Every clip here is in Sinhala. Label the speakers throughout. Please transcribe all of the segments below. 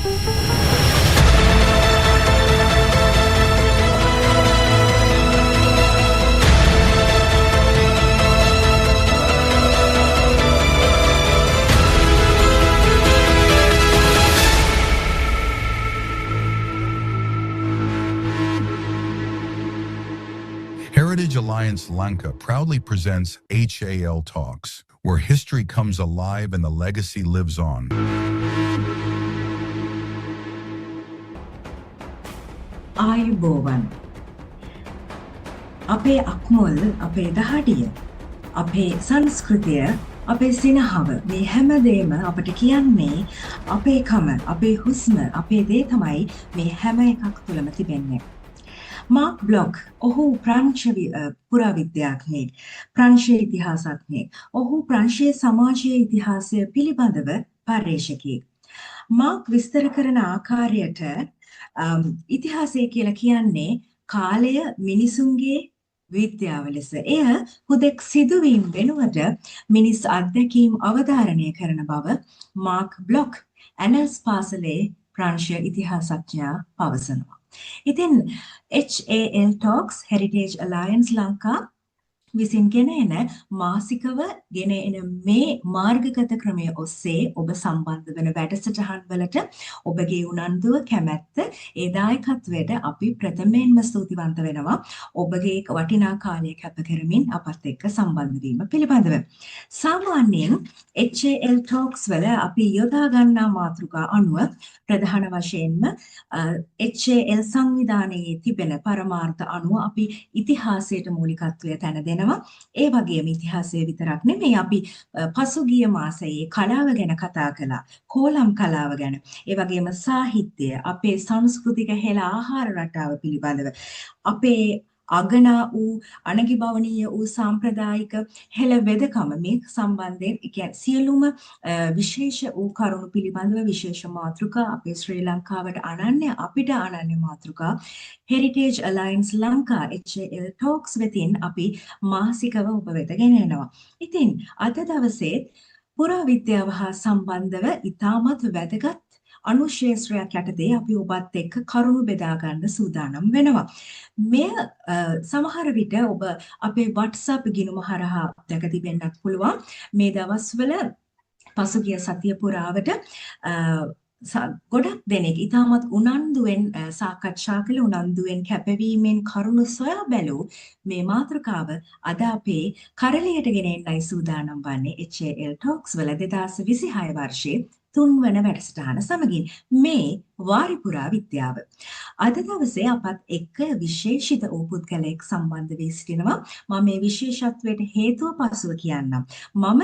Speaker 1: Heritage Alliance Lanka proudly presents HAL Talks, where history comes alive and the legacy lives on.
Speaker 2: ආයුබෝවන් අපේ අක්මුල් අපේ දහඩිය අපේ සංස්කෘතිය අපේ සිනහව මේ හැමදේම අපට කියන්නේ අපේකම අපේ හුස්ම අපේ දේ තමයි මේ හැම එකක් තුළම තිබෙන්නේ. මාක් බ්ලොග් ඔහු පුරාවිද්‍යාඥයෙක් ප්‍රංශීය ඉතිහාසඥයෙක් ඔහු ප්‍රංශීය සමාජීය ඉතිහාසය පිළිබඳව පර්යේෂකයෙක්. මාක් විස්තර කරන ආකාරයට ඉතිහාසය කියලා කියන්නේ කාලය මිනිසුන්ගේ විද්‍යාව ලෙස. එය හුදෙක් සිදුවීම් වෙනුවට මිනිස් අත්දැකීම් අවධාරණය කරන බව මාක් බ්ලොග් ඇනල්ස් පාසලේ ප්‍රංශීය ඉතිහාසඥයා පවසනවා. ඉතින් HAL Talks Heritage Alliance Lanka විසින් ගෙන එන මාසිකව ගෙන එන මේ මාර්ගගත ක්‍රමය ඔස්සේ ඔබ සම්බන්ධ වන වැඩසටහන් වලට ඔබගේ උනන්දුව කැමැත්ත ඒ දායකත්වයට අපි ප්‍රථමයෙන්ම ස්තුතිවන්ත වෙනවා. ඔබගේ වටිනා කාලය කැප කරමින් අපත් එක්ක සම්බන්ධ වීම පිළිබඳව. සාමාන්‍යයෙන් HAL Talks වල අපි යොදා ගන්නා මාතෘකා අනුව ප්‍රධාන වශයෙන්ම HAL සංවිධානයේ තිබෙන පරමාර්ථ අනුව අපි ඉතිහාසයට මූලිකත්වය තැන දෙනවා. ඒ වගේම ඉතිහාසය විතරක් නෙමෙයි අපි පසුගිය මාසයේ කලාව ගැන කතා කළා. කෝලම් කලාව ගැන. ඒ වගේම සාහිත්‍ය, අපේ සංස්කෘතික හෙළ ආහාර රටාව පිළිබඳව අපේ අගනා වූ අනගිබවනීය වූ සාම්ප්‍රදායික හෙළ වෙදකම මේ සම්බන්ධයෙන් කියන්නේ සියලුම විශේෂ වූ කරුණු පිළිබඳව විශේෂ මාතෘකා අපේ ශ්‍රී ලංකාවට අපිට අනන්‍ය මාතෘකා Heritage Alliance Lanka HAL Talks වෙතින් අපි මාසිකව ඔබ වෙත ගෙන එනවා. ඉතින් අද දවසේ පුරාවිද්‍යාව හා සම්බන්ධව ඉතාමත් වැදගත් අනුශේෂ්ත්‍රයක් යටතේ අපි ඔබත් එක්ක කරුණු බෙදා ගන්න සූදානම් වෙනවා. මෙය සමහර විට ඔබ අපේ WhatsApp ගිණුම හරහා දැක තිබෙන්නත් පුළුවන්. මේ දවස්වල පසුගිය සතිය පුරාවට ගොඩක් දෙනෙක් ඉතාමත් උනන්දුවෙන් සාකච්ඡා කළ උනන්දුවෙන් කැපවීමෙන් කරුණු සොයා බැලූ මේ මාතෘකාව අද අපේ කරලියට ගෙන එන්නයි සූදානම් වන්නේ HAL Talks වල 2026 වර්ෂයේ 3 වන වැඩසටහන සමගින් මේ වාරිපුරා විද්‍යාව. අද දවසේ අපත් එක්ක විශේෂිත වූ පුද්ගලයෙක් සම්බන්ධ වී සිටිනවා. මම මේ විශේෂත්වයට හේතුව පසුව කියන්නම්. මම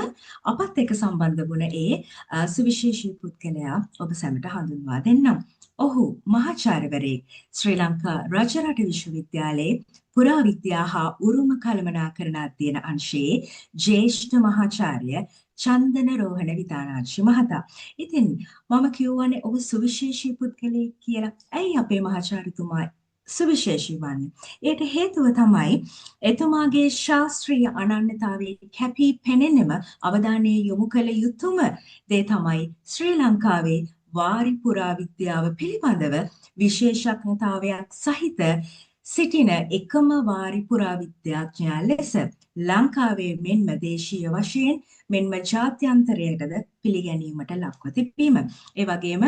Speaker 2: අපත් එක්ක සම්බන්ධ වුණ ඒ සුවිශේෂී පුද්ගලයා ඔබ සැමට හඳුන්වා දෙන්නම්. ඔහු මහාචාර්යවරයෙක් ශ්‍රී ලංකා රජරට විශ්වවිද්‍යාලයේ පුරාවිද්‍යා හා උරුම කළමනාකරණ අධ්‍යයන අංශයේ ජ්‍යෙෂ්ඨ මහාචාර්ය චන්දන රෝහණ විතානාංශි මහතා. ඉතින් මම කියවනේ ඔබ සුවිශේෂී පුද්ගලයෙක් කියලා. ඇයි අපේ මහාචාර්යතුමා සුවිශේෂී වන්නේ? ඒට හේතුව තමයි එතුමාගේ ශාස්ත්‍රීය අනන්‍යතාවයේ කැපී පෙනෙනම අවධානය යොමු කළ යුතුම දේ තමයි ශ්‍රී ලංකාවේ වාරිපුරා විද්‍යාව පිළිබඳව විශේෂඥතාවයක් සහිත සිටින එකම වාරිපුරා විද්‍යාඥයා ලෙස ලංකාවේ මෙන්ම දේශීය වශයෙන් මෙන්ම ජාත්‍යන්තරයටද පිළිගැනීමට ලක්ව තිබීම. ඒ වගේම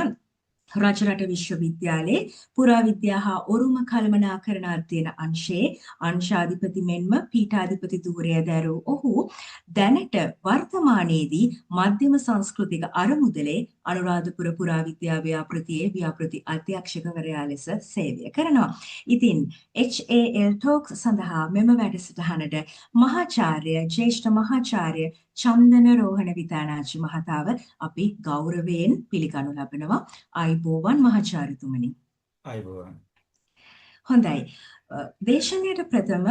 Speaker 2: රජරට විශ්වවිද්‍යාලයේ පුරාවිද්‍යා හා උරුම කළමනාකරණ අධ්‍යයන අංශයේ අංශාධිපති මෙන්ම පීඨාධිපති ධූරය දැරූ ඔහු දැනට වර්තමානයේදී මධ්‍යම සංස්කෘතික අරමුදලේ අනුරාධපුර පුරාවිද්‍යා ව්‍යාපෘතියේ ව්‍යාපෘති අධ්‍යක්ෂකවරයා ලෙස සේවය කරනවා. ඉතින් HAL Talks සඳහා මෙම වැඩසටහනට මහාචාර්ය ජ්‍යෙෂ්ඨ මහාචාර්ය චන්දන රෝහණ විතානාංශි මහතාව අපි ගෞරවයෙන් පිළිගනු ලබනවා. ආයුබෝවන් මහාචාර්යතුමනි.
Speaker 3: ආයුබෝවන්.
Speaker 2: හොඳයි. දේශනයේ ප්‍රථම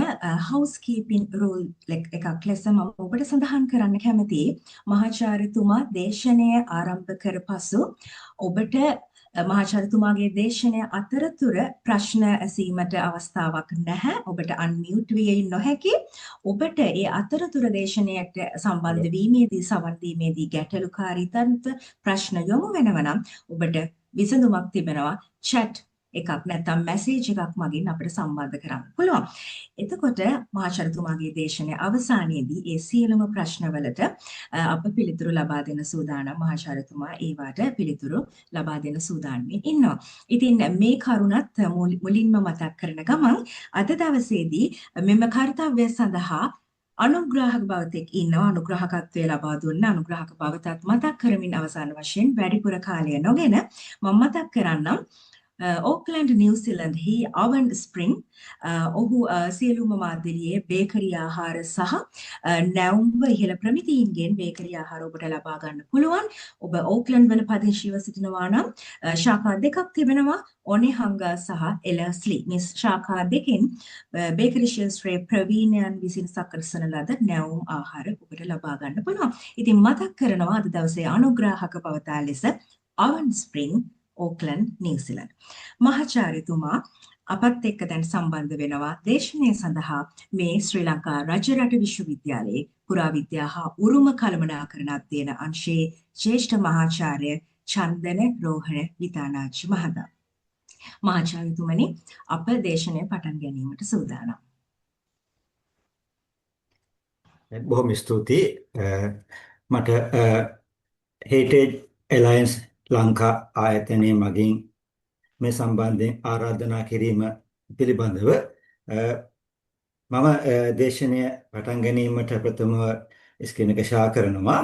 Speaker 2: හවුස්කීපින් රූල් එකක් ලෙස මම ඔබට සඳහන් කරන්න කැමතියි. මහාචාර්යතුමා දේශනය ආරම්භ කර පසු ඔබට මහාචාර්යතුමාගේ දේශනය අතරතුර ප්‍රශ්න ඇසීමට අවස්ථාවක් නැහැ. ඔබට අන්මියුට් වී නොහැකි. ඔබට ඒ අතරතුර දේශනයට සම්බන්ධ වීමේදී සවන් දීමේදී ගැටලුකාරී තත්ත්ව ප්‍රශ්න යොමු වෙනවා නම් ඔබට විසඳුමක් තිබෙනවා chat එකක් නැත්නම් මැසේජ් එකක් මගින් අපිට සම්බන්ධ කරන්න පුළුවන්. එතකොට මහාචාර්යතුමාගේ දේශනයේ අවසානයේදී ඒ සියලුම ප්‍රශ්නවලට අප පිළිතුරු ලබා දෙන සූදානම් මහාචාර්යතුමා ඒවට පිළිතුරු ලබා දෙන සූදානම්ින් ඉන්නවා. ඉතින් මේ කරුණත් මුලින්ම මතක් කරන ගමන් අද දවසේදී මෙම කාර්යය සඳහා අනුග්‍රාහක භවතෙක් ඉන්නවා අනුග්‍රාහකත්වයේ ලබා දුන්න අනුග්‍රාහක භවතත් මතක් කරමින් අවසාන වශයෙන් වැඩිපුර කාලය නොගෙන මම මතක් කරන්නම් ඕක්ලන්ඩ් නිව්සීලන්තෙහි අවන් ස්ප්‍රින්ග් ඔහු සියලුම මාදිරියේ බේකරි ආහාර සහ නැවුම්ව ඉහළ ප්‍රමිතීන්ගෙන් බේකරි ආහාර ඔබට ලබා ගන්න පුළුවන්. ඔබ ඕක්ලන්ඩ් වල පදිංචිව සිටිනවා නම් ශාඛා දෙකක් තිබෙනවා ඔනෙහංගා සහ එලස්ලි. මේ ශාඛා දෙකෙන් බේකරි ශාස්ත්‍රයේ ප්‍රවීණයන් විසින් සකස් කරන ලද නැවුම් ආහාර ඔබට ලබා ගන්න පුළුවන්. ඉතින් මතක් කරනවා අද දවසේ අනුග්‍රාහක පවතා ලෙස අවන් ස්ප්‍රින්ග් ඕක්ලන්ඩ් නිව්සීලන්ත. මහාචාර්යතුමා අපත් එක්ක දැන් සම්බන්ධ වෙනවා දේශනය සඳහා මේ ශ්‍රී ලංකා රජරට විශ්වවිද්‍යාලයේ පුරාවිද්‍යා හා උරුම කළමනාකරණ අධ්‍යයන අංශයේ ජ්‍යෙෂ්ඨ මහාචාර්ය චන්දන රෝහණ විතානාච්චි මහතා. මහාචාර්යතුමනි අප දේශනය පටන් ගැනීමට සූදානම්.
Speaker 3: බොහොම ස්තුතියි. මට Heritage Alliance ලංකා ආයතනයේ මගින් මේ සම්බන්ධයෙන් ආරාධනා කිරීම පිළිබඳව මම දේශනය පටන් ගැනීමට ප්‍රථමව ස්ක්‍රීන් එක ෂෙයා කරනවා.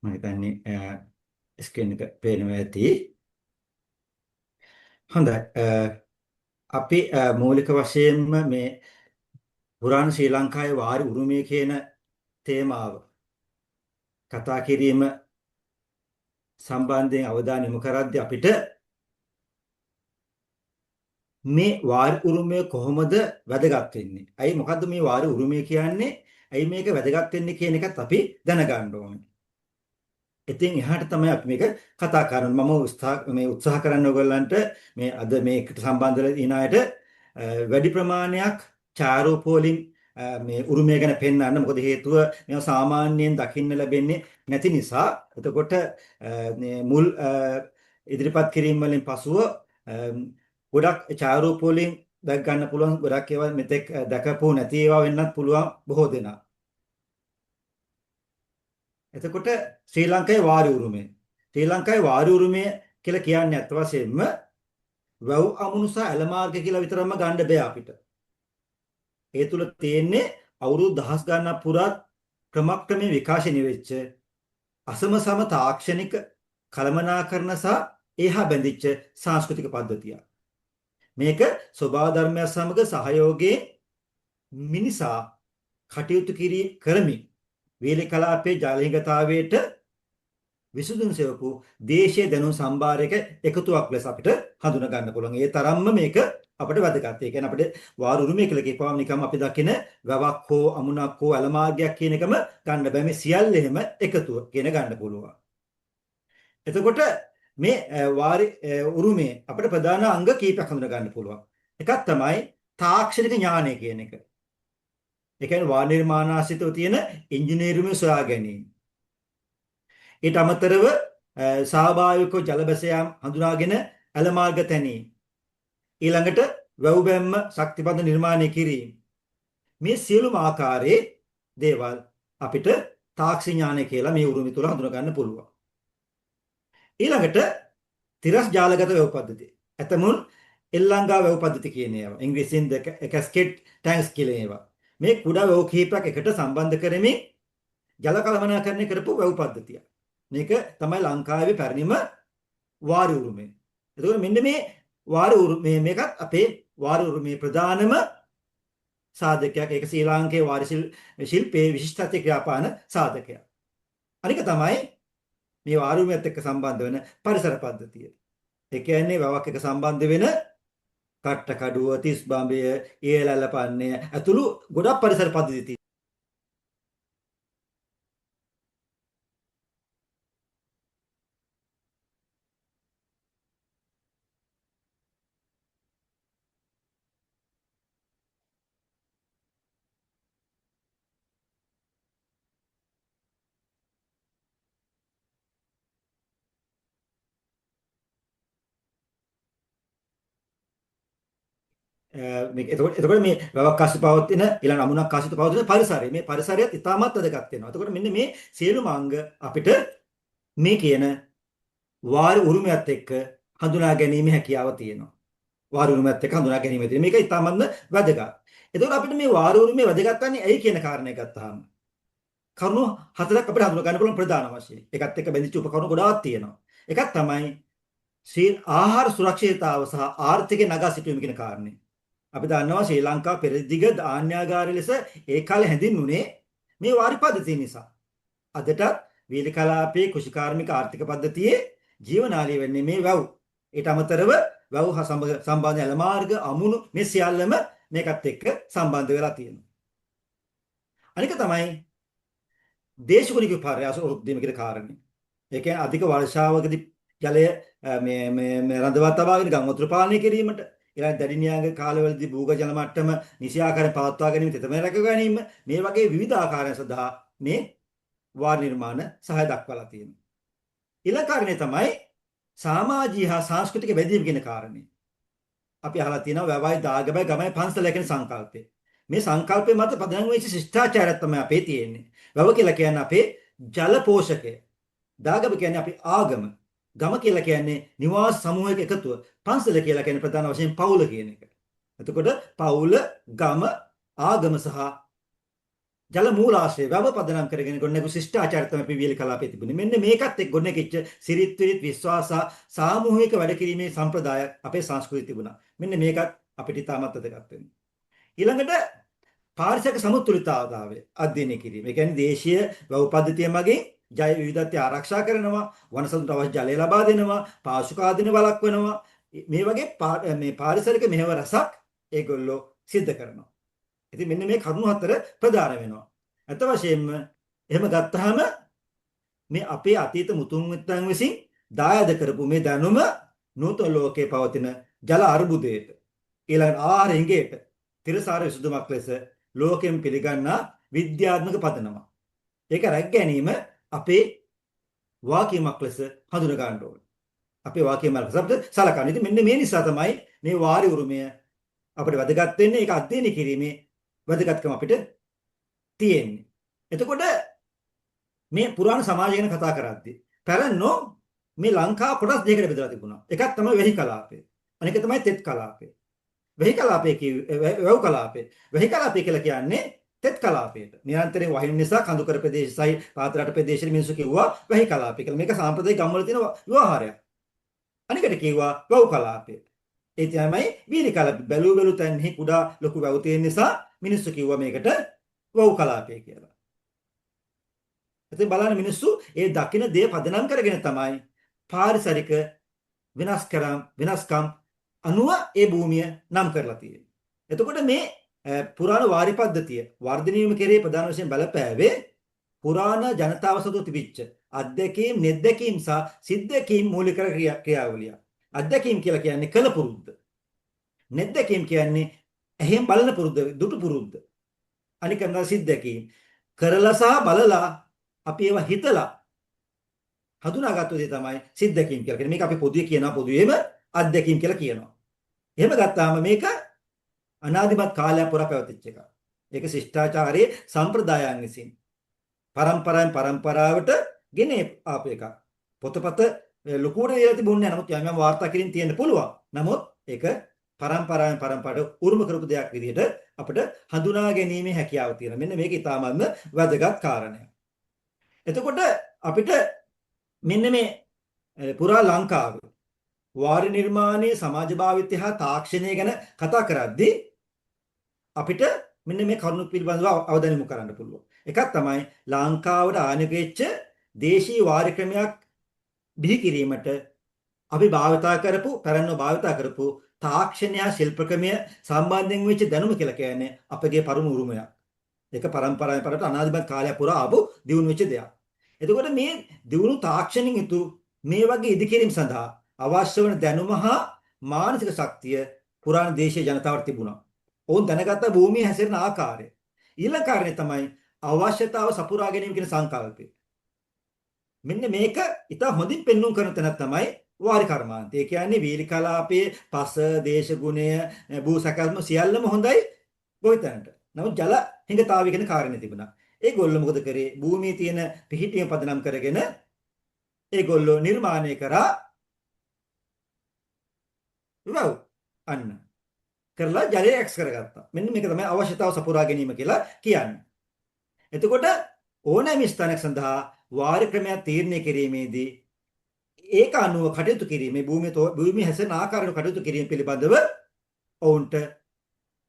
Speaker 3: මම හිතන්නේ ස්ක්‍රීන් එක පේනවා ඇති. හොඳයි. අපි මූලික වශයෙන්ම මේ පුරාණ ශ්‍රී ලංකාවේ වාරි උරුමය කියන තේමාව කතා කිරීම සම්බන්ධයෙන් අවධානය යොමු කරද්දී අපිට මේ වාරි උරුමය කොහොමද වැදගත් වෙන්නේ? ඇයි මොකද්ද මේ වාරි උරුමය කියන්නේ? ඇයි මේක වැදගත් වෙන්නේ කියන එකත් අපි දැනගන්න ඕනේ. ඉතින් එහාට තමයි අපි මේක කතා කරන්නේ. මම උත්සාහ කරන්න ඕගොල්ලන්ට මේ අද මේකට සම්බන්ධ වෙලා ඉන අයට වැඩි ප්‍රමාණයක් ඡායාරූපවලින් මේ උරුමය ගැන පෙන්වන්න. මොකද හේතුව මේවා සාමාන්‍යයෙන් දකින්න ලැබෙන්නේ නැති නිසා. එතකොට මුල් ඉදිරිපත් කිරීම වලින් පසුව ගොඩක් ඡායාරූපවලින් දැක් ගන්න පුළුවන්. ගොඩක් ඒවා මෙතෙක් දැකපු නැති ඒවා වෙන්නත් පුළුවන් බොහෝ දෙනා. එතකොට ශ්‍රී ලංකාවේ වාරි උරුමය. ශ්‍රී ලංකාවේ වාරි උරුමය කියලා කියන්නේ අත් වශයෙන්ම වැව් අමුණු සහ ඇල මාර්ග කියලා විතරක්ම ගන්න බෑ අපිට. ඒ තුල තියෙන්නේ අවුරුදු දහස් ගණනක් පුරා ක්‍රමක්‍රමයෙන් විකාශනය වෙච්ච අසමසම තාක්ෂණික කළමනාකරණ සහ ඒහා බැඳිච්ච සංස්කෘතික පද්ධතියක්. මේක ස්වභාව ධර්මය සමග සහයෝගයෙන් මිනිසා කටයුතු කරමින් වේලේ කලාපයේ ජාලහිඟතාවයට විසඳුම් සෙවපු දේශීය දැනුම් සම්භාරයක එකතුවක් ලෙස අපිට හඳුනා ගන්න පුළුවන්. ඒ තරම්ම මේක අපිට වැදගත්. ඒ කියන්නේ අපිට වාර උරුමය කියලා කියපුවාම නිකම් අපි දකින වැවක් හෝ අමුණක් හෝ අලමාර්ගයක් කියන එකම ගන්න බෑ. මේ සියල්ල එහෙම එකතුව කියන ගන්න පුළුවන්. එතකොට මේ වාරි උරුමයේ අපිට ප්‍රධාන අංග කීපයක් හඳුනා ගන්න පුළුවන්. එකක් තමයි තාක්ෂණික ඥානය කියන එක. ඒ කියන්නේ වාර නිර්මාණාශ්‍රිතව තියෙන ඉංජිනේරුමේ සොයා ගැනීම. ඊට අමතරව ස්වාභාවිකව ජල බැසයම් හඳුනාගෙන ඇල මාර්ග තැනීම. ඊළඟට වැව් බැම්ම ශක්තිපද නිර්මාණය කිරීම. මේ සියලුම ආකාරයේ දේවල් අපිට තාක්ෂණ ඥානය කියලා මේ උරුමය තුල හඳුනා ගන්න පුළුවන්. ඊළඟට තිරස් ජාලගත වැව් පද්ධතිය. ඇතමුන් එල්ලංගා වැව් පද්ධතිය කියන ඒවා. ඉංග්‍රීසියෙන් කැස්කේඩ් ටැන්ක්ස් කියලා ඒවා. මේ කුඩා වැව් කිහිපයක් එකට සම්බන්ධ කරමින් ජල කළමනාකරණය කරපු වැව් පද්ධතිය. මේක තමයි ලංකාවේ පැරණිම වාරි උරුමය. එතකොට මෙන්න මේ වාරි උරුමය මේකත් අපේ වාරි උරුමේ ප්‍රධානම සාධකයක්. ඒක ශ්‍රී ලාංකේය වාරි ශිල්පයේ විශිෂ්ටත්වයේ ක්‍රියාපාන සාධකයක්. අනික තමයි මේ වාරි උරුමයත් එක්ක සම්බන්ධ වෙන පරිසර පද්ධතිය. ඒ කියන්නේ වැවක් එක්ක සම්බන්ධ වෙන කට්ට කඩුව, තිස් බඹය, ඊළැල්ල පන්නේ ඇතුළු ගොඩක් පරිසර පද්ධති. එතකොට මේ වැවක් ආශ්‍රිත පවතින ඊළඟ අමුණක් ආශ්‍රිත පවතින පරිසරය මේ පරිසරයත් ඉතාමත් වැදගත් වෙනවා. එතකොට මෙන්න මේ සියලුම අංග අපිට මේ කියන වාර උරුමයත් එක්ක හඳුනා ගැනීම හැකියාව තියෙනවා. වාර උරුමයත් එක්ක හඳුනා ගැනීම තියෙනවා. මේක ඉතාමත්ම වැදගත්. එතකොට අපිට මේ වාර උරුමය වැදගත් වන්නේ ඇයි කියන කාරණය ගත්තාම කරුණු හතරක් අපිට හඳුනා ගන්න පුළුවන් ප්‍රධාන වශයෙන්. ඒකත් එක්ක බැඳිච්ච උපකරණ ගොඩාක් තියෙනවා. එකක් තමයි ආහාර සුරක්ෂිතතාව සහ ආර්ථික නගා සිටුවීම කියන කාරණේ. අපි දන්නවා ශ්‍රී ලංකාව පෙරදිග ධාන්‍යාගාරය ලෙස ඒ කාලේ හැඳින්වුනේ මේ වාරි පද්ධතිය නිසා. අදටත් වීලි කලාපයේ කෘෂිකාර්මික ආර්ථික පද්ධතියේ ජීවනාලය වෙන්නේ මේ වැව්. ඊට අමතරව වැව් හා සම්බන්ධ ඇල මාර්ග අමුණු මේ සියල්ලම මේකත් එක්ක සම්බන්ධ වෙලා තියෙනවා. අනික තමයි දේශගුණික විපර්යාස වෘද්ධිම කියන කාරණේ. ඒ කියන්නේ අධික වර්ෂාවකදී ජලය මේ රඳවා තබාගෙන ගම් වතුර පාලනය කිරීමට ඊළඟ දැඩි නියාග කාලවලදී භූගත ජල මට්ටම නිසියාකාරයෙන් පවත්වා ගැනීම තෙතමන රැක ගැනීම මේ වගේ විවිධ ආකාරයන් සඳහා මේ වාර නිර්මාණ සහාය දක්වලා තියෙනවා. ඊළඟ කාරණේ තමයි සමාජීය හා සංස්කෘතික බැඳීම කියන කාරණේ. අපි අහලා තියෙනවා වැවයි දාගබයි ගමයි පන්සල කියන සංකල්පය. මේ සංකල්පය මත පදනම් වෙච්ච ශිෂ්ටාචාරයක් තමයි අපේ තියෙන්නේ. වැව කියලා කියන්නේ අපේ ජල පෝෂකය. දාගබ කියන්නේ අපේ ආගම. ගම කියලා කියන්නේ නිවාස සමූහයක එකතුව. පන්සල කියලා කියන්නේ ප්‍රධාන වශයෙන් පවුල කියන එක. එතකොට පවුල, ගම, ආගම සහ ජල මූලාශ්‍රය වැව පදනම් කරගෙන ගොඩනැගු ශිෂ්ටාචාරය තමයි අපි වීලි කලාපයේ තිබුණේ. මෙන්න මේකත් එක්ක ගොඩනැගිච්ච සිරිත් විරිත් විශ්වාස සාමූහික වැඩ කිරීමේ සම්ප්‍රදාය අපේ සංස්කෘතිය තිබුණා. මෙන්න මේකත් අපිට ඉතාමත් වැදගත් වෙනවා. ඊළඟට පාරිසරික සමතුලිතතාවය අධ්‍යයනය කිරීම. ඒ කියන්නේ දේශීය වැව පද්ධතිය මගින් ජෛව විවිධත්වය ආරක්ෂා කරනවා, වනසතුන්ට අවශ්‍ය ජලය ලබා දෙනවා, පාසුකාදින වළක්වනවා. මේ වගේ මේ පාරිසරික මෙහෙව රසක් ඒගොල්ලෝ සිද්ධ කරනවා. ඉතින් මෙන්න මේ කරුණු හතර ප්‍රධාන වෙනවා. අත වශයෙන්ම එහෙම ගත්තාම මේ අපේ අතීත මුතුන් මිත්තන් විසින් දායාද කරපු මේ දැනුම නූතන ලෝකයේ පවතින ජල අර්බුදයට ඊළඟ ආහාර හිඟයට තිරසාර විසඳුමක් ලෙස ලෝකෙන් පිළිගන්නා විද්‍යාත්මක පදනමක්. ඒක රැක් ගැනීම අපේ වාක්‍යයක් ලෙස හඳුනා ගන්න ඕනේ. අපේ වාක්‍යයක් ලෙස අපිට සලකන්න. ඉතින් මෙන්න මේ නිසා තමයි මේ වාරි උරුමය අපිට වැදගත් වෙන්නේ. ඒක අධ්‍යයනය කිරීමේ වැදගත්කම අපිට තියෙන්නේ. එතකොට මේ පුරාණ සමාජය ගැන කතා කරද්දී පැරණෝ මේ ලංකාව කොටස් දෙකකට බෙදලා තිබුණා. එකක් තමයි වෙහි කලාපය. අනික තමයි තෙත් කලාපය. වෙහි කලාපය වැව් කලාපය. වෙහි කලාපය කියලා කියන්නේ තෙත් කලාපයට. නිරන්තරයෙන් වහින නිසා කඳුකර ප්‍රදේශයයි පාතරට ප්‍රදේශයේ මිනිස්සු කිව්වා වෙහි කලාපය කියලා. මේක සාම්ප්‍රදායික ගම්වල තියෙන විවාහාරයක්. අනිකට කිව්වා වැව් කලාපය. ඒ තමයි වීලි කලාපය. බැලු තැන්හි කුඩා ලොකු වැව් තියෙන නිසා මිනිස්සු කිව්වා මේකට වැව් කලාපය කියලා. ඉතින් බලන්න මිනිස්සු ඒ දකින දේ පදනම් කරගෙන තමයි පාරිසරික වෙනස්කම් අනුව ඒ භූමිය නම් කරලා තියෙන්නේ. එතකොට මේ පුරාණ වාරි පද්ධතිය වර්ධනය වීම කෙරෙහි ප්‍රධාන වශයෙන් බලපෑවේ පුරාණ ජනතාව සතු තිබිච්ච අත්දැකීම්, නෙත්දැකීම් සහ සිද්දැකීම් මූලික ක්‍රියාවලිය. අත්දැකීම් කියලා කියන්නේ කළ පුරුද්ද. නෙත්දැකීම් කියන්නේ එහෙන් බලන පුරුද්ද, දුටු පුරුද්ද. අනික නම් සිද්දැකීම් කරලා සහ බලලා අපි ඒවා හිතලා හඳුනාගත්තු දේ තමයි සිද්දැකීම් කියලා කියන්නේ. මේක අපි පොදුවේ කියනවා, පොදුවේම අත්දැකීම් කියලා කියනවා. එහෙම ගත්තාම මේක අනාදිමත් කාලයක් පුරා පැවතිච්ච එකක්. ඒක ශිෂ්ටාචාරයේ සම්ප්‍රදායන් විසින් පරම්පරාවෙන් පරම්පරාවට ගෙන ආපු එකක්. පොතපත ලොකුවට දීලා තිබුණේ නැහැ. නමුත් යම් වාර්තා කිරීම තියෙන්න පුළුවන්. නමුත් ඒක පරම්පරාවෙන් පරම්පරාවට උරුම කරපු දෙයක් විදිහට අපිට හඳුනා ගැනීමේ හැකියාව තියෙනවා. මෙන්න මේක ඉතාමත්ම වැදගත් කාරණයක්. එතකොට අපිට මෙන්න මේ පුරා ලංකාවේ වාරි නිර්මාණයේ සමාජ භාවිතය හා තාක්ෂණය ගැන කතා කරද්දී අපිට මෙන්න මේ කරුණු පිළිබඳව අවධානය යොමු කරන්න පුළුවන්. එකක් තමයි ලංකාවට ආනයක වෙච්ච දේශීය වාරි ක්‍රමයක් බිහි කිරීමට අපි භාවිතා කරපු, පැරණිව භාවිතා කරපු තාක්ෂණය හා ශිල්ප ක්‍රමය සම්බන්ධයෙන් වෙච්ච දැනුම කියලා කියන්නේ අපගේ පරම උරුමයක්. ඒක පරම්පරාවෙන් පරට අනාදිමත් කාලයක් පුරා ආපු දියුණු වෙච්ච දෙයක්. එතකොට මේ දියුණු තාක්ෂණින් යුතු මේ වගේ ඉදිකිරීම සඳහා අවශ්‍ය වන දැනුම හා මානසික ශක්තිය පුරාණ දේශීය ජනතාවට තිබුණා. ඔවුන් දැනගත්ත භූමිය හැසිරෙන ආකාරය. ඊළඟ කාරණේ තමයි අවශ්‍යතාව සපුරා ගැනීම කියන සංකල්පය. මෙන්න මේක ඉතා හොඳින් පෙන්වුම් කරන තැනක් තමයි වාරි කර්මාන්තය. ඒ කියන්නේ වීලි කලාපයේ පස, දේශ ගුණය, භූ සැකස්ම සියල්ලම හොඳයි ගොවිතැනට. නමුත් ජල හිඟතාවය කියන කාරණේ තිබුණා. ඒගොල්ලෝ මොකද කරේ? භූමියේ තියෙන පිහිටියම පදනම් කරගෙන ඒගොල්ලෝ නිර්මාණය කරා වැව්. අන්න කරලා ජලය එක්ස් කරගත්තා. මෙන්න මේක තමයි අවශ්‍යතාව සපුරා ගැනීම කියලා කියන්නේ. එතකොට ඕනෑම ස්ථානයක් සඳහා වාරි ක්‍රමයක් තීරණය කිරීමේදී ඒක අනුව කටයුතු කිරීමේ භූමිය හැසෙන ආකාරයට කටයුතු කිරීම පිළිබඳව ඔවුන්ට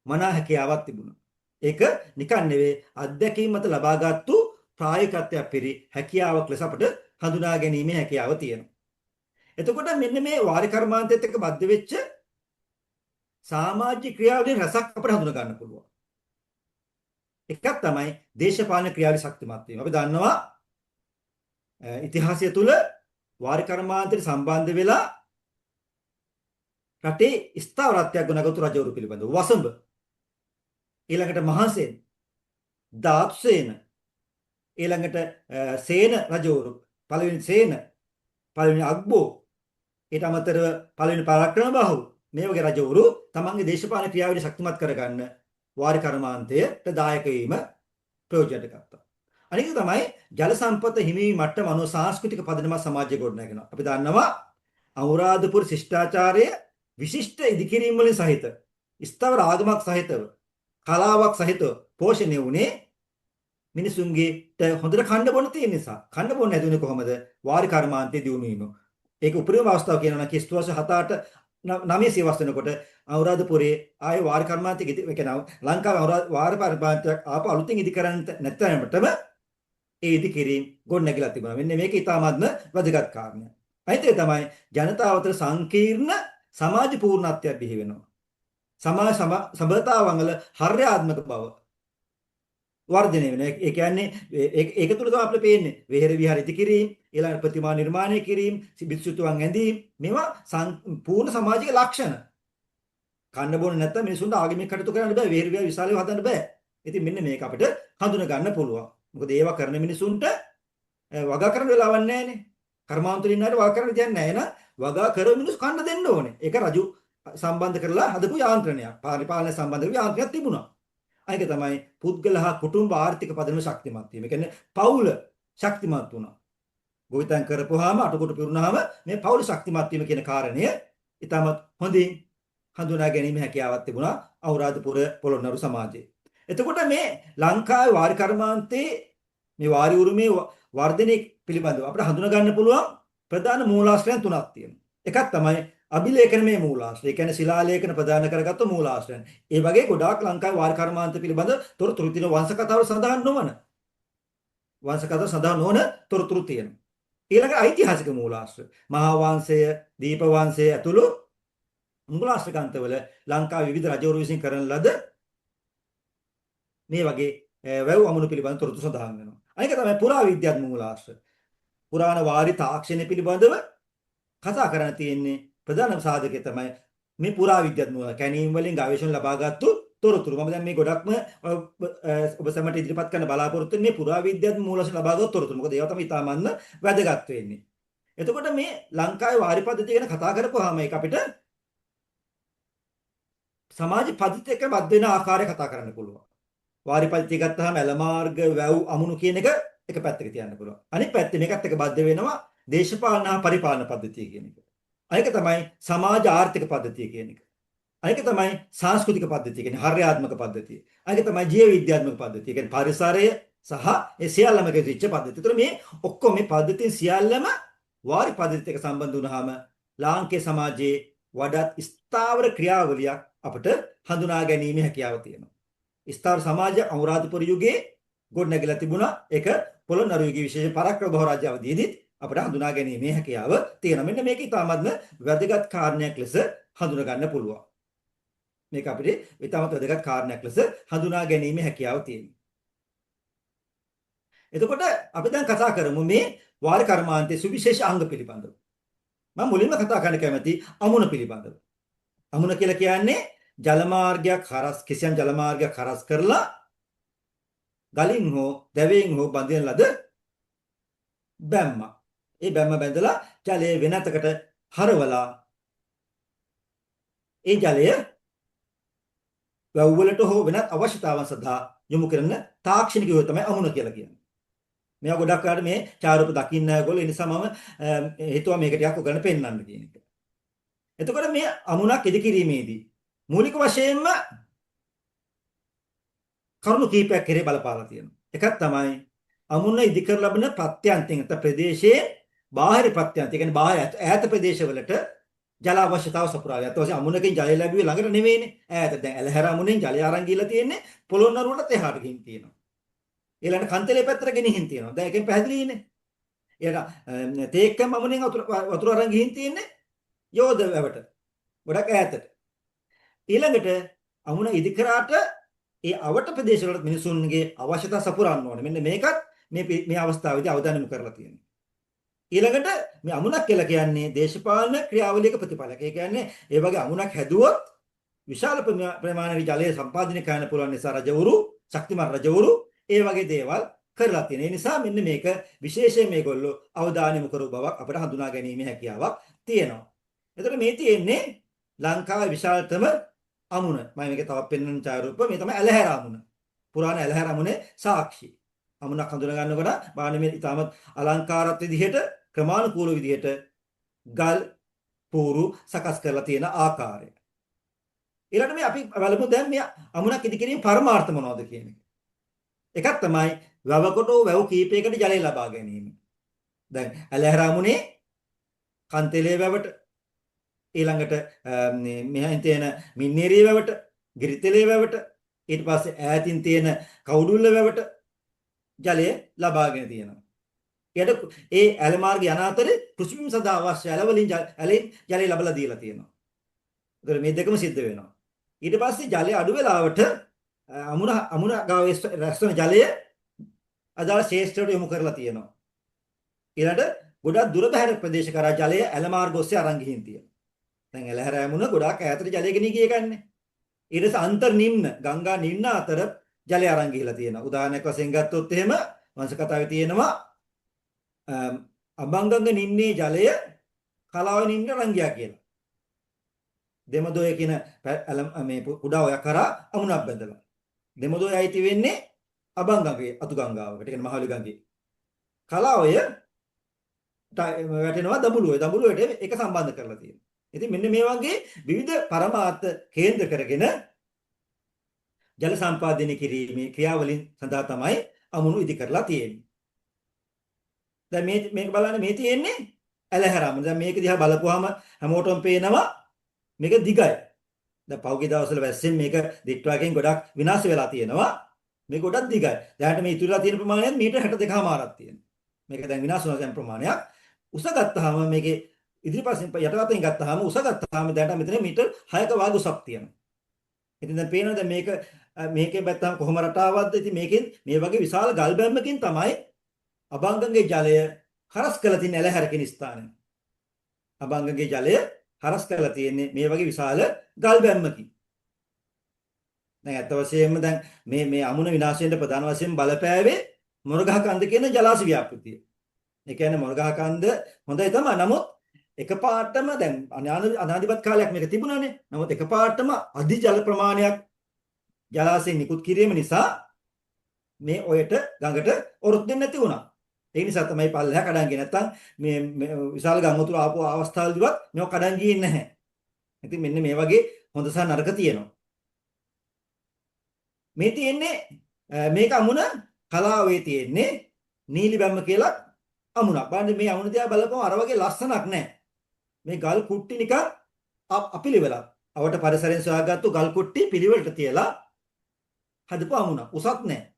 Speaker 3: මනා හැකියාවක් තිබුණා. ඒක නිකන් නෙවෙයි අත්දැකීම් මත ලබාගත්තු ප්‍රායෝගිකත්වයක් පිරි හැකියාවක් ලෙස අපිට හඳුනා ගැනීමේ හැකියාව තියෙනවා. එතකොට මෙන්න මේ වාරි කර්මාන්තයත් එක්ක බද්ධ වෙච්ච සමාජික ක්‍රියාවලින් රසක් අපිට හඳුනා ගන්න පුළුවන්. එකක් තමයි දේශපාලන ක්‍රියාවලිය ශක්තිමත් වීම. අපි දන්නවා ඉතිහාසය තුල වාරි කර්මාන්තයට සම්බන්ධ වෙලා රටේ ස්ථාවරත්වයක් ගොනගතු රජවරු පිළිබඳව වසඹ ඊළඟට මහසේන ධාතුසේන ඊළඟට සේන රජවරු පළවෙනි සේන පළවෙනි අග්බෝ ඊට අමතරව පළවෙනි පරාක්‍රමබාහු මේ වගේ රජවරු තමන්ගේ දේශපාලන ක්‍රියාවලිය ශක්තිමත් කරගන්න වාරි කර්මාන්තයට දායක වීම ප්‍රයෝජනට ගත්තා. අනික තමයි ජල සම්පත හිමි මට්ටම අනුව සංස්කෘතික පදනම සමාජය ගොඩනගෙනවා. අපි දන්නවා අනුරාධපුර ශිෂ්ටාචාරයේ විශිෂ්ට ඉදිකිරීම් වලින් සහිත ස්ථාවර ආගමක් සහිතව කලාවක් සහිතව පෝෂණය වුණේ මිනිසුන්ගේ හොඳට කන්න බොන්න තියෙන නිසා. කන්න බොන්න නැතුනේ කොහමද? වාරි කර්මාන්තයේ දියුණු වීම. ඒක උපරිම අවස්ථාව කියනවා නම් කිස්තු වර්ෂ 7-8 9 සියවස් වෙනකොට අනුරාධපුරයේ ආයේ වාරි කර්මාන්තයේ කියනවා ලංකාවේ වාරි කර්මාන්තයක් ආපහු අලුතින් ඉදි කරන්න නැත්නම්ටම ඒ ඉදි කිරීම ගොඩනැගිලා තිබුණා. මෙන්න මේක ඉතාමත්ම වැදගත් කාරණයක්. අනිත් එක තමයි ජනතාව අතර සංකීර්ණ සමාජ පූර්ණත්වයක් බිහි වෙනවා. සමාජ සම්බන්ධතාවන් වල හර්යාත්මක බව වර්ධනය වෙනවා. ඒ කියන්නේ ඒක තුල තමයි අපිට පේන්නේ විහෙර විහාර ඉදි කිරීම, ඊළඟ ප්‍රතිමා නිර්මාණය කිරීම, බිත්සුතුන් ඇඳීම් මේවා පූර්ණ සමාජික ලක්ෂණ. කන්න බොන්න නැත්නම් මිනිසුන්ට ආගමික කටයුතු කරන්න බෑ. විහෙර විහාර විශාලව හදන්න බෑ. ඉතින් මෙන්න මේක අපිට හඳුනා ගන්න පුළුවන්. මොකද ඒවා කරන මිනිසුන්ට වගා කරන්න වෙලාවක් නැහැනේ. කර්මාන්තරින් නෑර වගා කරන්න දෙයක් නැහැ නේද? වගා කර මිනිස්සු කන්න දෙන්න ඕනේ. ඒක රජු සම්බන්ධ කරලා හදපු යාන්ත්‍රණයක්. පරිපාලන සම්බන්ධ කරපු යාන්ත්‍රණයක් තිබුණා. අනික තමයි පුද්ගල හා කුටුම්බ ආර්ථික පදනම ශක්තිමත් වීම. ඒ කියන්නේ පවුල ශක්තිමත් වුණා. ගොවිතැන් කරපුවාම අටකොට පිරුණාම මේ පවුල ශක්තිමත් වීම කියන කාරණය ඉතාමත් හොඳින් හඳුනා ගැනීම හැකියාවක් තිබුණා අනුරාධපුර පොළොන්නරු සමාජයේ. එතකොට මේ ලංකාවේ වාරි කර්මාන්තයේ මේ වාරි උරුමේ වර්ධනය පිළිබඳව අපිට හඳුනා ගන්න පුළුවන් ප්‍රධාන මූලාශ්‍රයන් තුනක් තියෙනවා. එකක් තමයි අභිලේඛනමය මූලාශ්‍රය. ඒ කියන්නේ ශිලාලේඛන ප්‍රදාන කරගත්තු මූලාශ්‍රයන්. ඒ වගේ ගොඩාක් ලංකාවේ වාරි කර්මාන්ත පිළිබඳ තොරතුරු තියෙන වංශ කතාවල සඳහන් නොවන තොරතුරු තියෙනවා. ඊළඟට ඓතිහාසික මූලාශ්‍ර. මහා වංශය, දීප වංශය ඇතුළු මූලාශ්‍රකන්තවල ලංකාවේ විවිධ රජවරු විසින් කරන ලද මේ වගේ වැව් අමුණු පිළිබඳ තොරතුරු සඳහන් වෙනවා. අනික තමයි පුරාවිද්‍යාත්මක මූලාශ්‍ර. පුරාණ වාරි තාක්ෂණය පිළිබඳව කතා කරන්න තියෙන්නේ ප්‍රධාන සාධකය තමයි මේ පුරාවිද්‍යාත්මක කැණීම් වලින් ගවේෂණ ලබාගත්තු තොරතුරු. මම දැන් මේ ගොඩක්ම ඔබ සමට ඉදිරිපත් කරන්න බලාපොරොත්තු වෙන්නේ පුරාවිද්‍යාත්මක මූලාශ්‍ර ලබාගත්තු තොරතුරු. මොකද ඒවා තමයි ඉතාමත්ම වැදගත් වෙන්නේ. එතකොට මේ ලංකාවේ වාරි පද්ධතිය ගැන කතා කරපුවාම ඒක අපිට සමාජ පද්ධතිය එක්ක බද්ධ වෙන ආකාරය කතා කරන්න පුළුවන්. වාරි පද්ධතිය ගත්තාම ඇල මාර්ග, වැව්, අමුණු කියන එක පැත්තක තියන්න පුළුවන්. අනිත් පැත්තේ මේකත් එක්ක බද්ධ වෙනවා දේශපාලන හා පරිපාලන පද්ධතිය කියන එක. අනික තමයි සමාජ ආර්ථික පද්ධතිය කියන එක. අනික තමයි සංස්කෘතික පද්ධතිය කියන්නේ හර්යාත්මක පද්ධතිය. අනික තමයි ජීව විද්‍යාත්මක පද්ධතිය කියන්නේ පරිසරය සහ ඒ සියල්ලම එකතුවෙච්ච පද්ධතිය. ඒතර මේ ඔක්කොම මේ පද්ධතිය සියල්ලම වාරි පද්ධතියට එක්ක සම්බන්ධ වුණාම ලාංකේය සමාජයේ වඩාත් ස්ථාවර ක්‍රියාවලියක් අපිට හඳුනා ගැනීම හැකියාව තියෙනවා. ස්ථාවර සමාජය අනුරාධපුර යුගයේ ගොඩනැගිලා තිබුණා. ඒක පොළොන්නරු යුගයේ විශේෂ පරාක්‍රම රාජ්‍ය අවදීදීත් අපිට හඳුනා ගැනීමේ හැකියාව තියෙනවා. මෙන්න මේක ඉතාමත්ම වැදගත් කාරණයක් ලෙස හඳුනා ගන්න පුළුවන්. මේක අපිට ඉතාමත් වැදගත් කාරණයක් ලෙස හඳුනා ගැනීමේ හැකියාව තියෙනවා. එතකොට අපි දැන් කතා කරමු මේ වාරි කර්මාන්තයේ සුවිශේෂ අංග පිළිබඳව. මම මුලින්ම කතා කරන්න කැමති අමුණ පිළිබඳව. අමුණ කියලා කියන්නේ ජල මාර්ගයක් කිසියම් ජල මාර්ගයක් හරස් කරලා ගලින් හෝ දැවයෙන් හෝ බඳින ලද බැම්ම. ඒ බැම්ම බැඳලා ජලයේ වෙනතකට හරවලා ඒ ජලය වැව් වලට හෝ වෙනත් අවශ්‍යතාවන් සඳහා යොමු කරන තාක්ෂණික යොය තමයි අමුණ කියලා කියන්නේ. මේවා ගොඩක් අය මේ චාරුප දකින්න නැහැ ඒගොල්ලෝ. ඒ නිසා මම හිතුවා මේක ටිකක් ඔයගලන්ට පෙන්නන්න කියන එක. එතකොට මේ අමුණක් ඉදිකිරීමේදී මූලික වශයෙන්ම කරුණු කීපයක් කෙරේ බලපාලා තියෙනවා. එකක් තමයි අමුණ ඉදිකර ලබන ප්‍රත්‍යන්තයෙන් නැත්නම් ප්‍රදේශයේ බාහිර ප්‍රත්‍යන්ත. ඒ කියන්නේ බාහිර ඈත ප්‍රදේශවලට ජල අවශ්‍යතාව සපුරා ගන්න. ඊට පස්සේ අමුණකින් ජලය ලැබුවේ ළඟට නෙවෙයිනේ. ඈත දැන් ඇලහැර අමුණෙන් ජලය අරන් ගිහලා තියෙන්නේ පොළොන්නරුවට එහාට ගිහින් තියෙනවා. ඊළඟ කන්තලේ පැත්තට ගෙනිහින් තියෙනවා. දැන් එකෙන් පැහැදිලිනේ. ඊට තේක්කම් අමුණෙන් වතුර අරන් ගිහින් තියෙන්නේ යෝධ වැවට. ගොඩක් ඈතට. ඊළඟට අමුණ ඉදිකරාට ඒ අවට ප්‍රදේශවල මිනිසුන්ගේ අවශ්‍යතා සපුරන්න ඕනේ. මෙන්න මේකත් මේ අවස්ථාවේදී අවධානය යොමු කරලා තියෙනවා. ඊළඟට මේ අමුණක් කියලා කියන්නේ දේශපාලන ක්‍රියාවලියක ප්‍රතිඵලයක්. ඒ කියන්නේ ඒ වගේ අමුණක් හැදුවොත් විශාල ප්‍රමාණයේ ජලය සම්පාදනය කරන්න පුළුවන් නිසා රජවරු, ශක්තිමත් රජවරු ඒ වගේ දේවල් කරලා තියෙන. ඒ නිසා මෙන්න මේක විශේෂයෙන් මේගොල්ලෝ අවධානය යොමු කරු බවක් අපිට හඳුනා ගැනීමේ හැකියාවක් තියෙනවා. එතකොට මේ තියෙන්නේ ලංකාවේ විශාලතම අමුණ. මම මේක තවත් පෙන්වන්න ඡායාරූප මේ තමයි ඇලහැර අමුණ. පුරාණ ඇලහැර අමුණේ සාක්ෂි. අමුණක් හඳුනා ගන්නකොට බාන්නේ මේ ඉතාමත් අලංකාරත් විදිහට ක්‍රමානුකූල විදිහට ගල් පූරු සකස් කරලා තියෙන ආකාරය. ඊළඟට මේ අපි බලමු දැන් මේ අමුණක් ඉදිකිරීම පරමාර්ථ මොනවද කියන එක. එකක් තමයි වැවකට වැව් කීපයකට ජලය ලබා ගැනීම. දැන් ඇලහැර අමුණේ කන්තලේ වැවට ඊළඟට මෙහෙන් තියෙන මින්නේරිය වැවට, ගිරිතලේ වැවට, ඊට පස්සේ ඈතින් තියෙන කවුඩුල්ල වැවට ජලය ලබාගෙන තියෙනවා. ඒ ඇල මාර්ගය යන අතරේ කෘෂිබිම් සඳහා අවශ්‍ය ඇල වලින් ජලය ලබලා දීලා තියෙනවා. ඒතර මේ දෙකම සිද්ධ වෙනවා. ඊට පස්සේ ජලය අඩු වෙලාවට අමුණ ගාව රැස්වෙන ජලය අදාළ ශේෂ්ත්‍රයට යොමු කරලා තියෙනවා. ඊළඟට ගොඩක් දුර බැහැර ප්‍රදේශ කරා ජලය ඇල මාර්ග ඔස්සේ අරන් ගිහින් තියෙනවා. දැන් ඇලහැර අමුණ ගොඩක් ඈතට ජලය ගෙනී ගියේ කන්නේ. ඊට පස්සේ අන්තර් නිම්න ගංගා නිම්න අතර ජලය අරන් ගිහිලා තියෙනවා. උදාහරණයක් වශයෙන් ගත්තොත් එහෙම වංශ කතාවේ තියෙනවා අභංගංග නිම්නේ ජලය කලාව නිම්න අරන් ගියා කියලා. දෙමදොය කියන මේ කුඩා ඔය කරා අමුණක් බැඳලා. දෙමදොය අයිති වෙන්නේ අභංගංගේ අතු ගංගාවකට. ඒ කියන්නේ මහවැලි ගඟේ. කලාවය වැටෙනවා දඹුලුවේ. දඹුලුවට ඒක සම්බන්ධ කරලා තියෙනවා. ඉතින් මෙන්න මේ වගේ විවිධ පරමාර්ථ කේන්ද්‍ර කරගෙන ජල සම්පාදනය කිරීමේ ක්‍රියාවලින් සඳහා තමයි අමුණු ඉදි කරලා තියෙන්නේ. දැන් මේක බලන්න මේ තියෙන්නේ ඇලහැර අමුණ. දැන් මේක දිහා බලපුවාම හැමෝටම පේනවා මේක දිගයි. දැන් පහුගිය දවස්වල වැස්සෙන් මේක දිට්ටුවකින් ගොඩක් විනාශ වෙලා තියෙනවා. මේක ගොඩක් දිගයි. දැන් මේ ඉතුරුලා තියෙන ප්‍රමාණයත් මීටර 62මාරක් තියෙනවා. මේක දැන් විනාශ වෙන දැන් ප්‍රමාණයක්. උස ගත්තාම මේකේ ඉදිරිපස්සෙන් යටවතින් ගත්තාම උස ගත්තාම දැනට මෙතන මීටර් 6ක වාග උසක් තියෙනවා. ඉතින් දැන් පේනවද මේකේ බැත්තම කොහොම රටාවක්ද? ඉතින් මේකෙන් මේ වගේ විශාල ගල් බැම්මකින් තමයි අභංගගේ ජලය හරස් කරලා තියෙන ඇලහැර කියන ස්ථානය. අභංගගේ ජලය හරස් කරලා තියෙන්නේ මේ වගේ විශාල ගල් බැම්මකින්. දැන් අත් වශයෙන්ම දැන් මේ අමුණ විනාශයෙන් ප්‍රධාන වශයෙන් බලපෑවේ මොරගහ කන්ද කියන ජලාශ ව්‍යාපෘතිය. ඒ කියන්නේ මොරගහ කන්ද හොඳයි තමයි. නමුත් එකපාරටම දැන් අනාදිමත් කාලයක් මේක තිබුණානේ. නමුත් එකපාරටම අධි ජල ප්‍රමාණයක් ජලාශයෙන් නිකුත් කිරීම නිසා මේ ඔයට ගඟට ඔරොත් දෙන්න නැති වුණා. ඒ නිසා තමයි පල්ලෙහා කඩන් ගියේ. නැත්තම් මේ විශාල ගම් වතුර ආපු අවස්ථාවලදීවත් මේක කඩන් ගියේ නැහැ. ඉතින් මෙන්න මේ වගේ හොඳ සහ නරක තියෙනවා. මේ තියෙන්නේ මේක අමුණ කලාවේ තියෙන්නේ නීලි බැම්ම කියලා අමුණක්. බලන්න මේ අමුණ දිහා බලපුවම අර වගේ ලස්සනක් නැහැ. මේ ගල් කුට්ටි නිකන් අපිලිවෙලක්. අවට පරිසරයෙන් සොයාගත්තු ගල් කුට්ටි පිළිවෙලට තියලා හදපු අමුණක්. උසක් නැහැ.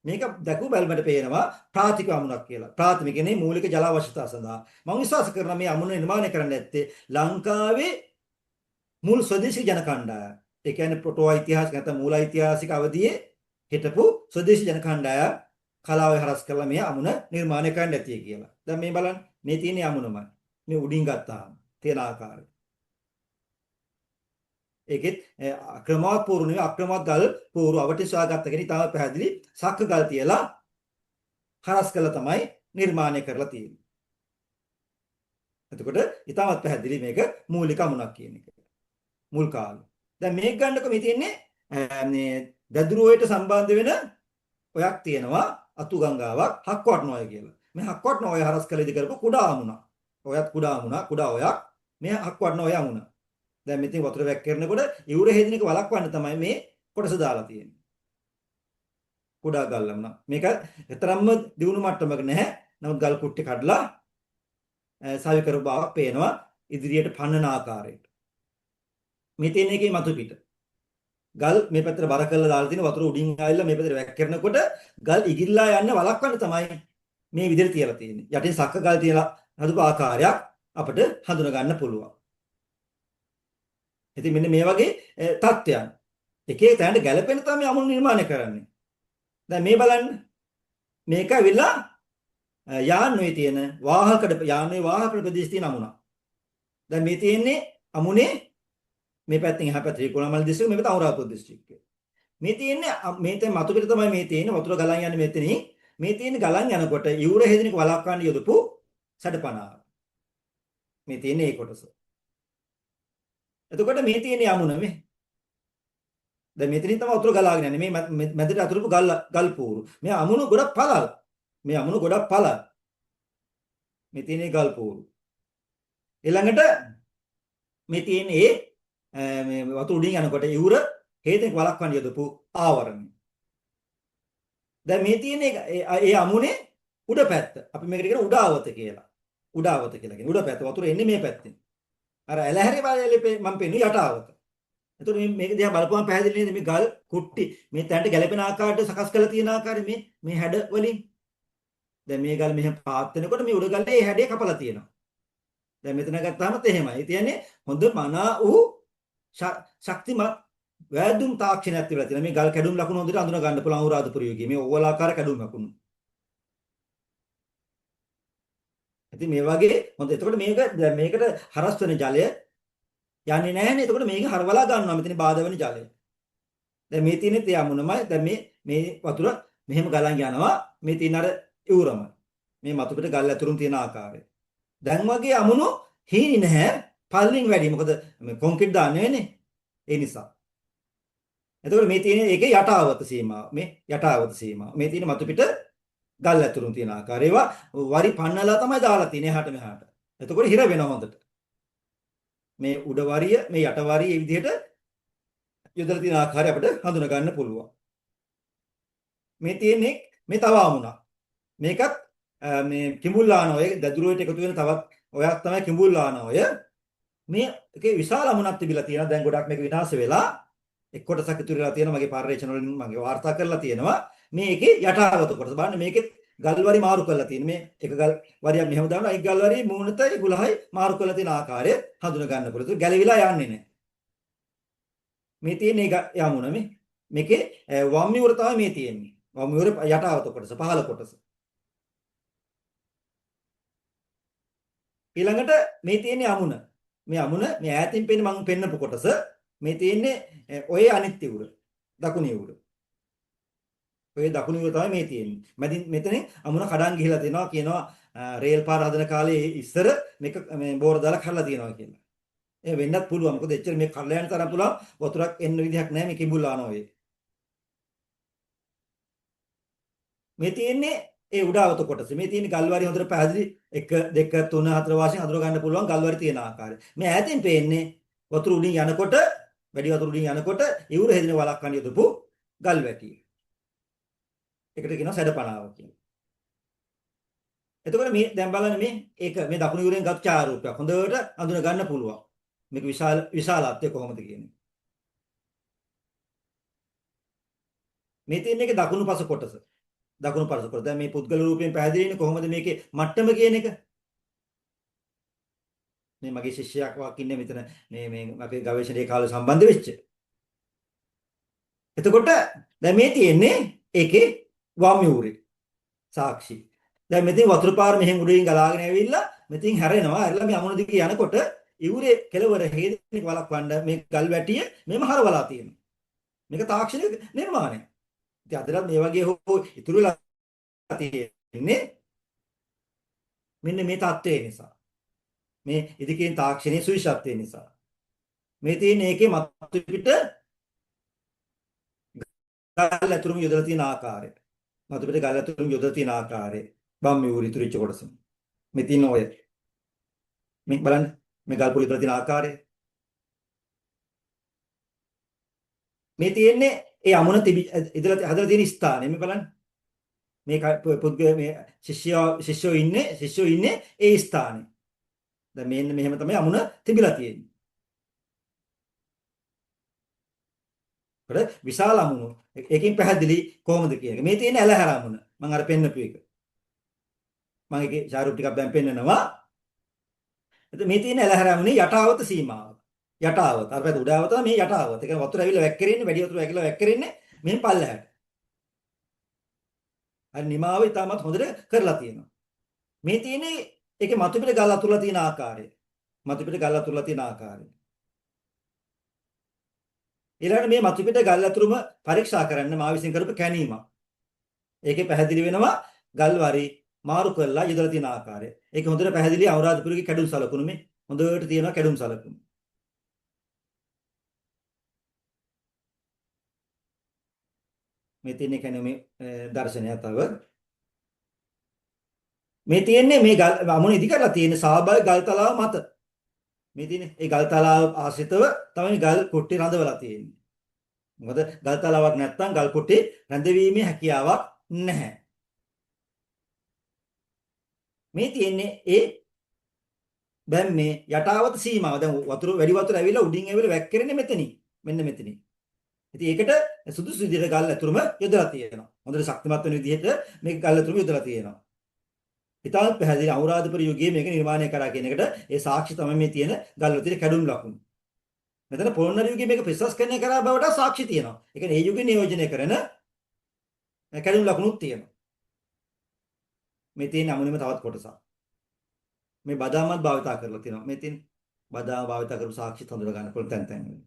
Speaker 3: මේක දැකු බැලමට පේනවා ප්‍රාථමික අමුණක් කියලා. ප්‍රාථමික කියන්නේ මූලික ජල අවශ්‍යතාව සඳහා. මම විශ්වාස කරනවා මේ අමුණ නිර්මාණය කරන්න ඇත්තේ ලංකාවේ මුල් ස්වදේශී ජන කණ්ඩායම. ඒ කියන්නේ ප්‍රොටෝ ඓතිහාසික නැත්නම් මූල ඓතිහාසික අවධියේ හිටපු ස්වදේශී ජන කණ්ඩායම කලාවේ හරස් කරලා මේ අමුණ නිර්මාණය කරන්න ඇතිය කියලා. දැන් මේ බලන්න මේ තියෙන අමුණමයි. මේ උඩින් ගත්තාම තියෙන ආකාරය. ඒකෙත් ක්‍රමවත් පෝරු නෙවෙයි අක්‍රමවත් ගල් පෝරු අවටි සොයාගත්ත කෙනෙක් තාම පැහැදිලි සක්ක ගල් තියලා හරස් කළා තමයි නිර්මාණය කරලා තියෙන්නේ. එතකොට ඊටමත් පැහැදිලි මේක මූලික අමුණක් කියන එක. මුල් කාලේ. දැන් මේක ගන්නකො මේ තියෙන්නේ මේ දදුරුවයට සම්බන්ධ වෙන ඔයක් තියෙනවා අතු ගංගාවක් හක්වට්නෝය කියලා. මේ හක්වට්නෝය හරස් කළේදී කරපු කුඩා අමුණක්. ඔයත් කුඩා අමුණක් කුඩා ඔයක් මේ හක්වට්නෝය අමුණ. දැන් මෙතන වතුර වැක්කිරනකොට ඉවුර හේදින එක වළක්වන්න තමයි මේ කොටස දාලා තියෙන්නේ. කුඩා ගල් අමුණ. මේක තරම්ම දියුණු මට්ටමක නැහැ. නමුත් ගල් කුට්ටි කඩලා සවි කරු බවක් පේනවා ඉදිරියට පන්නන ආකාරයට. මේ තියෙන එකේ මතු පිට. ගල් මේ පැත්තට බර කරලා දාලා තියෙන වතුර උඩින් ආවිල්ලා මේ පැත්තට වැක්කිරනකොට ගල් ඉගිල්ලා යන්නේ වළක්වන්න තමයි මේ විදිහට තියලා තියෙන්නේ. යටින් සක්ක ගල් තියලා හදපු ආකාරයක් අපිට හඳුනා ගන්න පුළුවන්. ඉතින් මෙන්න මේ වගේ තත්ත්වයන් එක එක තැනට ගැලපෙන තමයි අමුණු නිර්මාණය කරන්නේ. දැන් මේ බලන්න. මේක ඇවිල්ලා යාන්නුවේ තියෙන යාන්නුවේ වාහකඩ ප්‍රදේශ තියෙන අමුණක්. දැන් මේ තියෙන්නේ අමුණේ මේ පැත්තෙන් එහා පැත්තේ ත්‍රිකෝණමල දිස්ත්‍රික්කය මේ පැත්ත අනුරාධපුර දිස්ත්‍රික්කය. මේ තියෙන්නේ මේ තේ මතු පිට තමයි මේ තියෙන්නේ වතුර ගලන් යන්නේ මෙතනින්. මේ තියෙන්නේ ගලන් යනකොට ඉවුර හේදින එක වළක්වන්න යොදපු සැඩපනාර. මේ තියෙන්නේ ඒ කොටස. එතකොට මේ තියෙන්නේ අමුණ මේ. දැන් මෙතනින් තමයි වතුර ගලාගෙන යන්නේ. මේ මැදට අතුරුපු ගල් පූරු. මේ අමුණ ගොඩක් පළල්. මේ අමුණ ගොඩක් පළල්. මේ තියෙන්නේ ගල් පූරු. ඊළඟට මේ තියෙන්නේ මේ වතුර උඩින් යනකොට ඉවුර හේතෙක වළක්වන්න යොදපු ආවරණය. දැන් මේ තියෙන ඒ අමුනේ උඩ පැත්ත. අපි මේකට කියන උඩාවත කියලා. උඩාවත කියලා කියන. උඩ පැත්ත වතුර එන්නේ මේ පැත්තෙන්. අර ඇලහැරේ වලේ මම පෙන්නු යටාවත. එතකොට මේක දිහා බලපුවම පැහැදිලි නේද මේ ගල් කුට්ටි මේ තැනට ගැලපෙන ආකාරයට සකස් කරලා තියෙන ආකාරය මේ හැඩ වලින්. දැන් මේ ගල් මෙහෙම පාත් වෙනකොට මේ උඩ ගල්ලේ ඒ හැඩය කපලා තියෙනවා. දැන් මෙතන ගත්තාමත් එහෙමයි. ඒ කියන්නේ හොඳ මනා වූ ශක්තිමත් වැදුම් තාක්ෂණයක් තිබලා තියෙනවා. මේ ගල් කැඩුම් ලකුණු හොඳට අඳුන ගන්න පුළුවන් අනුරාධපුර යුගයේ මේ ඕවලාකාර කැඩුම් ලකුණු. ඉතින් මේ වගේ හොඳ එතකොට මේකට හරස් වෙන ජලය යන්නේ නැහැනේ. එතකොට මේක හරවලා ගන්නවා මෙතන බාධා වෙන ජලය. දැන් මේ තියෙන්නේ තේ අමුණමයි. දැන් මේ වතුර මෙහෙම ගලන් යනවා. මේ තියෙන අර ඉවුරම. මේ මතු පිට ගල් ඇතුරුම් තියෙන ආකාරය. දැන් වගේ අමුණු හීනි නැහැ. පල්ලින් වැඩි. මොකද මේ කොන්ක්‍රීට් දාන්නේ නේ. ඒ නිසා. එතකොට මේ තියෙන ඒකේ යටාවත සීමාව. මේ යටාවත සීමාව. මේ තියෙන මතු පිට ගල් ඇතුරුම් තියෙන ආකාරය. ඒවා වරි පන්නලා තමයි දාලා තියෙන්නේ එහාට මෙහාට. එතකොට හිර වෙනවා හොඳට. මේ උඩ වරිය මේ යට වරිය මේ විදිහට යොදලා තියෙන ආකාරය අපිට හඳුනා ගන්න පුළුවන්. මේ තියෙන්නේ මේ තව අමුණක්. මේකත් මේ කිඹුල්ලානෝය දදුරුවට එකතු වෙන තවත් ඔයක් තමයි කිඹුල්ලානෝය. මේකේ විශාල අමුණක් තිබිලා තියෙනවා. දැන් ගොඩක් මේක විනාශ වෙලා එක් කොටසක් ඉතුරු වෙලා තියෙනවා. මගේ පර්යේෂණ වලින් මගේ වාර්තා කරලා තියෙනවා. මේකේ යටාගත කොටස බලන්න මේකේ ගල් වරි මාරු කරලා තියෙන මේ එක ගල් වරියක් මෙහෙම දානවා. එක ගල් වරිය මූණතයි ගුලහයි මාරු කරලා තියෙන ආකාරය හඳුනා ගන්න පුළුවන්. ඒක ගැලවිලා යන්නේ නැහැ. මේ තියෙන එක යමුන මේකේ වම් මියුර තමයි මේ තියෙන්නේ. වම් මියුර යටාගත කොටස පහළ කොටස. ඊළඟට මේ තියෙන්නේ අමුණ. මේ අමුණ මේ ඈතින් පේන මම පෙන්නපු කොටස මේ තියෙන්නේ ඔය අනිත් ඉවුර. දකුණු ඉවුර. ඔය දකුණු ඉවුර තමයි මේ තියෙන්නේ. මෙතන අමුණ කඩන් ගිහිලා තියෙනවා කියනවා රේල් පාර හදන කාලේ ඉස්සර මේක මේ බෝර දාලා කඩලා තියෙනවා කියලා. ඒ වෙන්නත් පුළුවන්. මොකද එච්චර මේ කඩලා යන තරම් පුළුවන් වතුරක් එන්න විදිහක් නැහැ මේ කිඹුල්ලානෝ වේ. මේ තියෙන්නේ ඒ උඩාවත කොටස. මේ තියෙන ගල්වරි හොඳට පැහැදිලි 1 2 3 4 වශයෙන් අඳුර ගන්න පුළුවන් ගල්වරි තියෙන ආකාරය. මේ ඈතින් පේන්නේ වතුර උඩින් යනකොට වැඩි වතුර උඩින් යනකොට ඉවුර හැදින වලක්වන්න යොදපු ගල් වැටිය. ඒකට කියනවා සැඩපනාව කියලා. එතකොට මේ දැන් බලන්න මේ දකුණු ඉවුරෙන් ගත් ඡායාරූපයක් හොඳට අඳුන ගන්න පුළුවන්. මේක විශාලත්වය කොහොමද කියන්නේ. මේ තියෙන එකේ දකුණු පස කොටස. දකුණු පස කොටස. දැන් මේ පුද්ගල රූපයෙන් පැහැදිලිනේ කොහොමද මේකේ මට්ටම කියන එක. මේ මගේ ශිෂ්‍යයෙක් වක් ඉන්නේ මෙතන මේ අපේ ගවේෂණයේ කාලේ සම්බන්ධ වෙච්ච. එතකොට දැන් මේ තියෙන්නේ ඒකේ වම් යූරේ සාක්ෂි. දැන් මෙතන වතුර පාර මෙහෙන් උඩින් ගලාගෙන ඇවිල්ලා මෙතින් හැරෙනවා. හැරලා මේ අමුණ දිගේ යනකොට ඉවුරේ කෙලවර හේදෙනික වලක්වන්න මේ ගල් වැටිය මෙම හරවලා තියෙනවා. මේක තාක්ෂණික නිර්මාණයක්. ඉතින් අදට මේ වගේ හෝ ඉතුරු වෙලා තියෙන්නේ මෙන්න මේ தත්ත්වය නිසා. මේ ඉදිකිරීම තාක්ෂණයේ සුවිශේෂත්වය නිසා. මේ තියෙන ඒකේ මතු පිට ගල් ඇතුළම යොදලා තියෙන ආකාරය. මතු පිට ගල් ඇතුළම යොදලා තියෙන ආකාරය. බම්මි ඌරි තුරිච්ච කොටස. මේ තියෙන ඔය. මේ බලන්න මේ ගල් පොළි තියෙන ආකාරය. මේ තියෙන්නේ ඒ අමුණ ඉදලා හදලා තියෙන ස්ථානය. මේ බලන්න. මේ පුද්ගල මේ ශිෂ්‍යෝ ඉන්නේ ඒ ස්ථානේ. දැන් මෙන්න මෙහෙම තමයි අමුණ තිබිලා තියෙන්නේ. ඒකට විශාල අමුණු. ඒකෙන් පැහැදිලි කොහොමද කියන එක. මේ තියෙන ඇලහැර අමුණ. මම අර පෙන්නපු එක. මම ඒකේ ශාරුප් ටිකක් දැන් පෙන්නනවා. එතකොට මේ තියෙන ඇලහැර අමුණේ යටාවත සීමාව. යටාවත. අර පැත්ත උඩාවත මේ යටාවත. ඒ කියන්නේ වතුර ඇවිල්ලා වැක්කිරෙන්නේ, වැඩි වතුර ඇවිල්ලා වැක්කිරෙන්නේ මෙහෙන් පල්ලෙහාට. අර නිමාව ඉතාමත් හොඳට කරලා තියෙනවා. මේ තියෙන්නේ ඒකේ මතු පිට ගල් අතුරලා තියෙන ආකාරය. මතු පිට ගල් අතුරලා තියෙන ආකාරය. ඊළඟට මේ මතු පිට ගල් අතුරුම පරීක්ෂා කරන්න මා විසින් කරපු කැණීමක්. ඒකේ පැහැදිලි වෙනවා ගල් වරි මාරු කරලා යොදලා තියෙන ආකාරය. ඒක හොඳට පැහැදිලි අනුරාධපුරයේ කැඩුම් සලකුණු මේ හොඳට තියෙනවා කැඩුම් සලකුණු. මේ තියෙන්නේ කියන්නේ මේ දර්ශනය තව මේ තියෙන්නේ මේ ගල් අමුණ ඉදි කරලා තියෙන ස්වාභාවික ගල් තලාව මත. මේ තියෙන්නේ ඒ ගල් තලාව ආශ්‍රිතව තමයි ගල් කුට්ටි රඳවලා තියෙන්නේ. මොකද ගල් තලාවක් නැත්නම් ගල් කුට්ටි රැඳවීමේ හැකියාවක් නැහැ. මේ තියෙන්නේ ඒ දැන් මේ යටාවත සීමාව. දැන් වතුර වැඩි වතුර ඇවිල්ලා උඩින් ඇවිල්ලා වැක්කිරෙන්නේ මෙතනින්. මෙන්න මෙතනින්. ඉතින් ඒකට සුදුසු විදිහට ගල් ඇතුළම යොදලා තියෙනවා. හොඳට ශක්තිමත් වෙන විදිහට මේ ගල් ඇතුළම යොදලා තියෙනවා. ඉතාලත් පැහැදිලි අනුරාධපුර යුගයේ මේක නිර්මාණය කරා කියන එකට ඒ සාක්ෂි තමයි මේ තියෙන ගල් වල තියෙන කැඩුම් ලකුණු. මෙතන පොළොන්නරු යුගයේ මේක ප්‍රතිස්ථාපනය කරා බවට සාක්ෂි තියෙනවා. ඒ කියන්නේ ඒ යුගයේ නියෝජනය කරන කැඩුම් ලකුණුත් තියෙනවා. මේ තියෙන අමුණෙම තවත් කොටසක්. මේ බදාමත් භාවිතා කරලා තියෙනවා. මේ තියෙන බදාම භාවිතා කරපු සාක්ෂිත් හොඳට ගන්න පුළුවන් තැන් වල.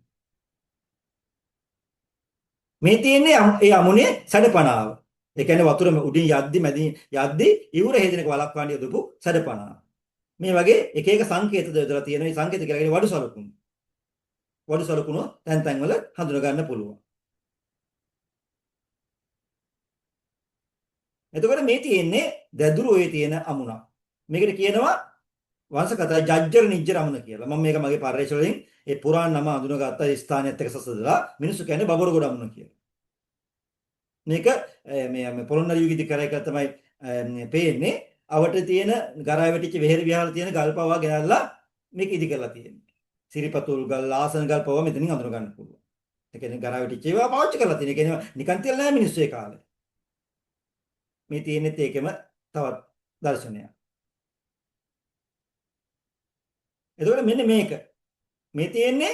Speaker 3: මේ තියෙන්නේ ඒ අමුණේ සැඩපණාව. ඒ කියන්නේ වතුර උඩින් යද්දි මැදින් යද්දි ඉවුර හේදෙනක වළක්වන්න යොදපු සැඩපණාව. මේ වගේ එක එක සංකේත දෙදලා තියෙන මේ සංකේත කියලා කියන්නේ වඩු සලකුණු. වඩු සලකුණු තැන් වල හඳුනා ගන්න පුළුවන්. එතකොට මේ තියෙන්නේ දැදුරුවේ තියෙන අමුණක්. මේකට කියනවා වංශකථා ජජ්ජර නිජ්ජර අමුණ කියලා. මම මේක මගේ පරිශ්‍රය වලින් ඒ පුරාණ නම අඳුනගත්ත ස්ථානයත් එක්ක සසදලා මිනිස්සු කියන්නේ බබරගොඩ අමුණ කියලා. මේක මේ පොළොන්නරු යුගයේදී කරා එක තමයි පේන්නේ. අවට තියෙන ගරා වැටිච්ච වෙහෙර විහාර තියෙන ගල් පවා ගෙනල්ලා මේක ඉදි කරලා තියෙනවා. සිරිපතුල් ගල්, ආසන ගල් පවා මෙතනින් අඳුර ගන්න පුළුවන්. ඒ කියන්නේ ගරා වැටිච්ච ඒවා පාවිච්චි කරලා තියෙන. ඒ කියන්නේ නිකන් තියලා නැහැ මිනිස්සු ඒ කාලේ. මේ තියෙනෙත් ඒකෙම තවත් දර්ශනයක්. එතකොට මෙන්න මේක. මේ තියෙන්නේ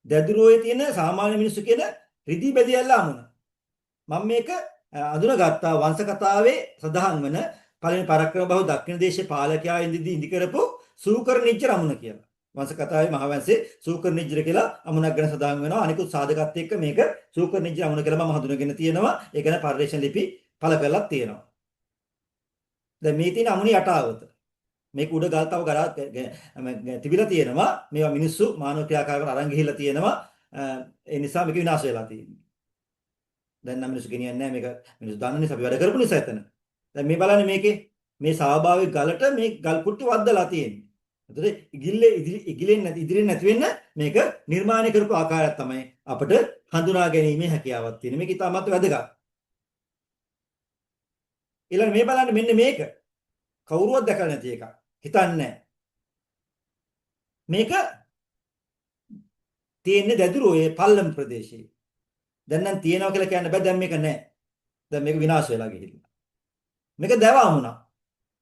Speaker 3: දැදුරුවේ තියෙන සාමාන්‍ය මිනිස්සු කියන රිදී බෙදියල්ල අමුණ. මම මේක අඳුනගත්තා වංශ කතාවේ සඳහන් වන පළවෙනි පරක්‍රම බහුව දක්ෂිණ දේශයේ පාලකයා ඉඳි කරපු සූකර නිජ්ජර අමුණ කියලා. වංශ කතාවේ මහවංශයේ සූකර නිජ්ජර කියලා අමුණක් ගැන සඳහන් වෙනවා. අනිකුත් සාධකත් එක්ක මේක සූකර නිජ්ජර අමුණ කියලා මම හඳුනගෙන තියෙනවා. ඒ ගැන පරිශ්‍රණ ලිපි පළ කරලා තියෙනවා. දැන් මේ තියෙන අමුණේ යටාවත මේක උඩ ගල් තව ගරා තිබිලා තියෙනවා. මේවා මිනිස්සු මානව ක්‍රියාකාරකම් අරන් ගිහිල්ලා තියෙනවා. ඒ නිසා මේක විනාශ වෙලා තියෙනවා. දැන් නම් මිනිස්සු ගෙනියන්නේ නැහැ මේක. මිනිස්සු දන්න නිසා අපි වැඩ කරපු නිසා එතන. දැන් මේ බලන්නේ මේකේ මේ ස්වාභාවික ගලට මේ ගල් කුට්ටි වද්දලා තියෙන්නේ. එතකොට ඉදිරියෙන් නැති වෙන්න මේක නිර්මාණය කරපු ආකාරයක් තමයි අපිට හඳුනා ගැනීමේ හැකියාවක් තියෙන. මේක ඉතාමත් වැදගත්. ඊළඟ මේ බලන්න මෙන්න මේක. කවුරුවත් දැකලා නැති එකක්. හිතන්නේ මේක තියෙන්නේ දැදුරුවේ පල්ලම් ප්‍රදේශයේ. දැන් නම් තියෙනවා කියලා කියන්න බෑ. දැන් මේක නැහැ. දැන් මේක විනාශ වෙලා ගිහිල්ලා. මේක දැව අමුණක්.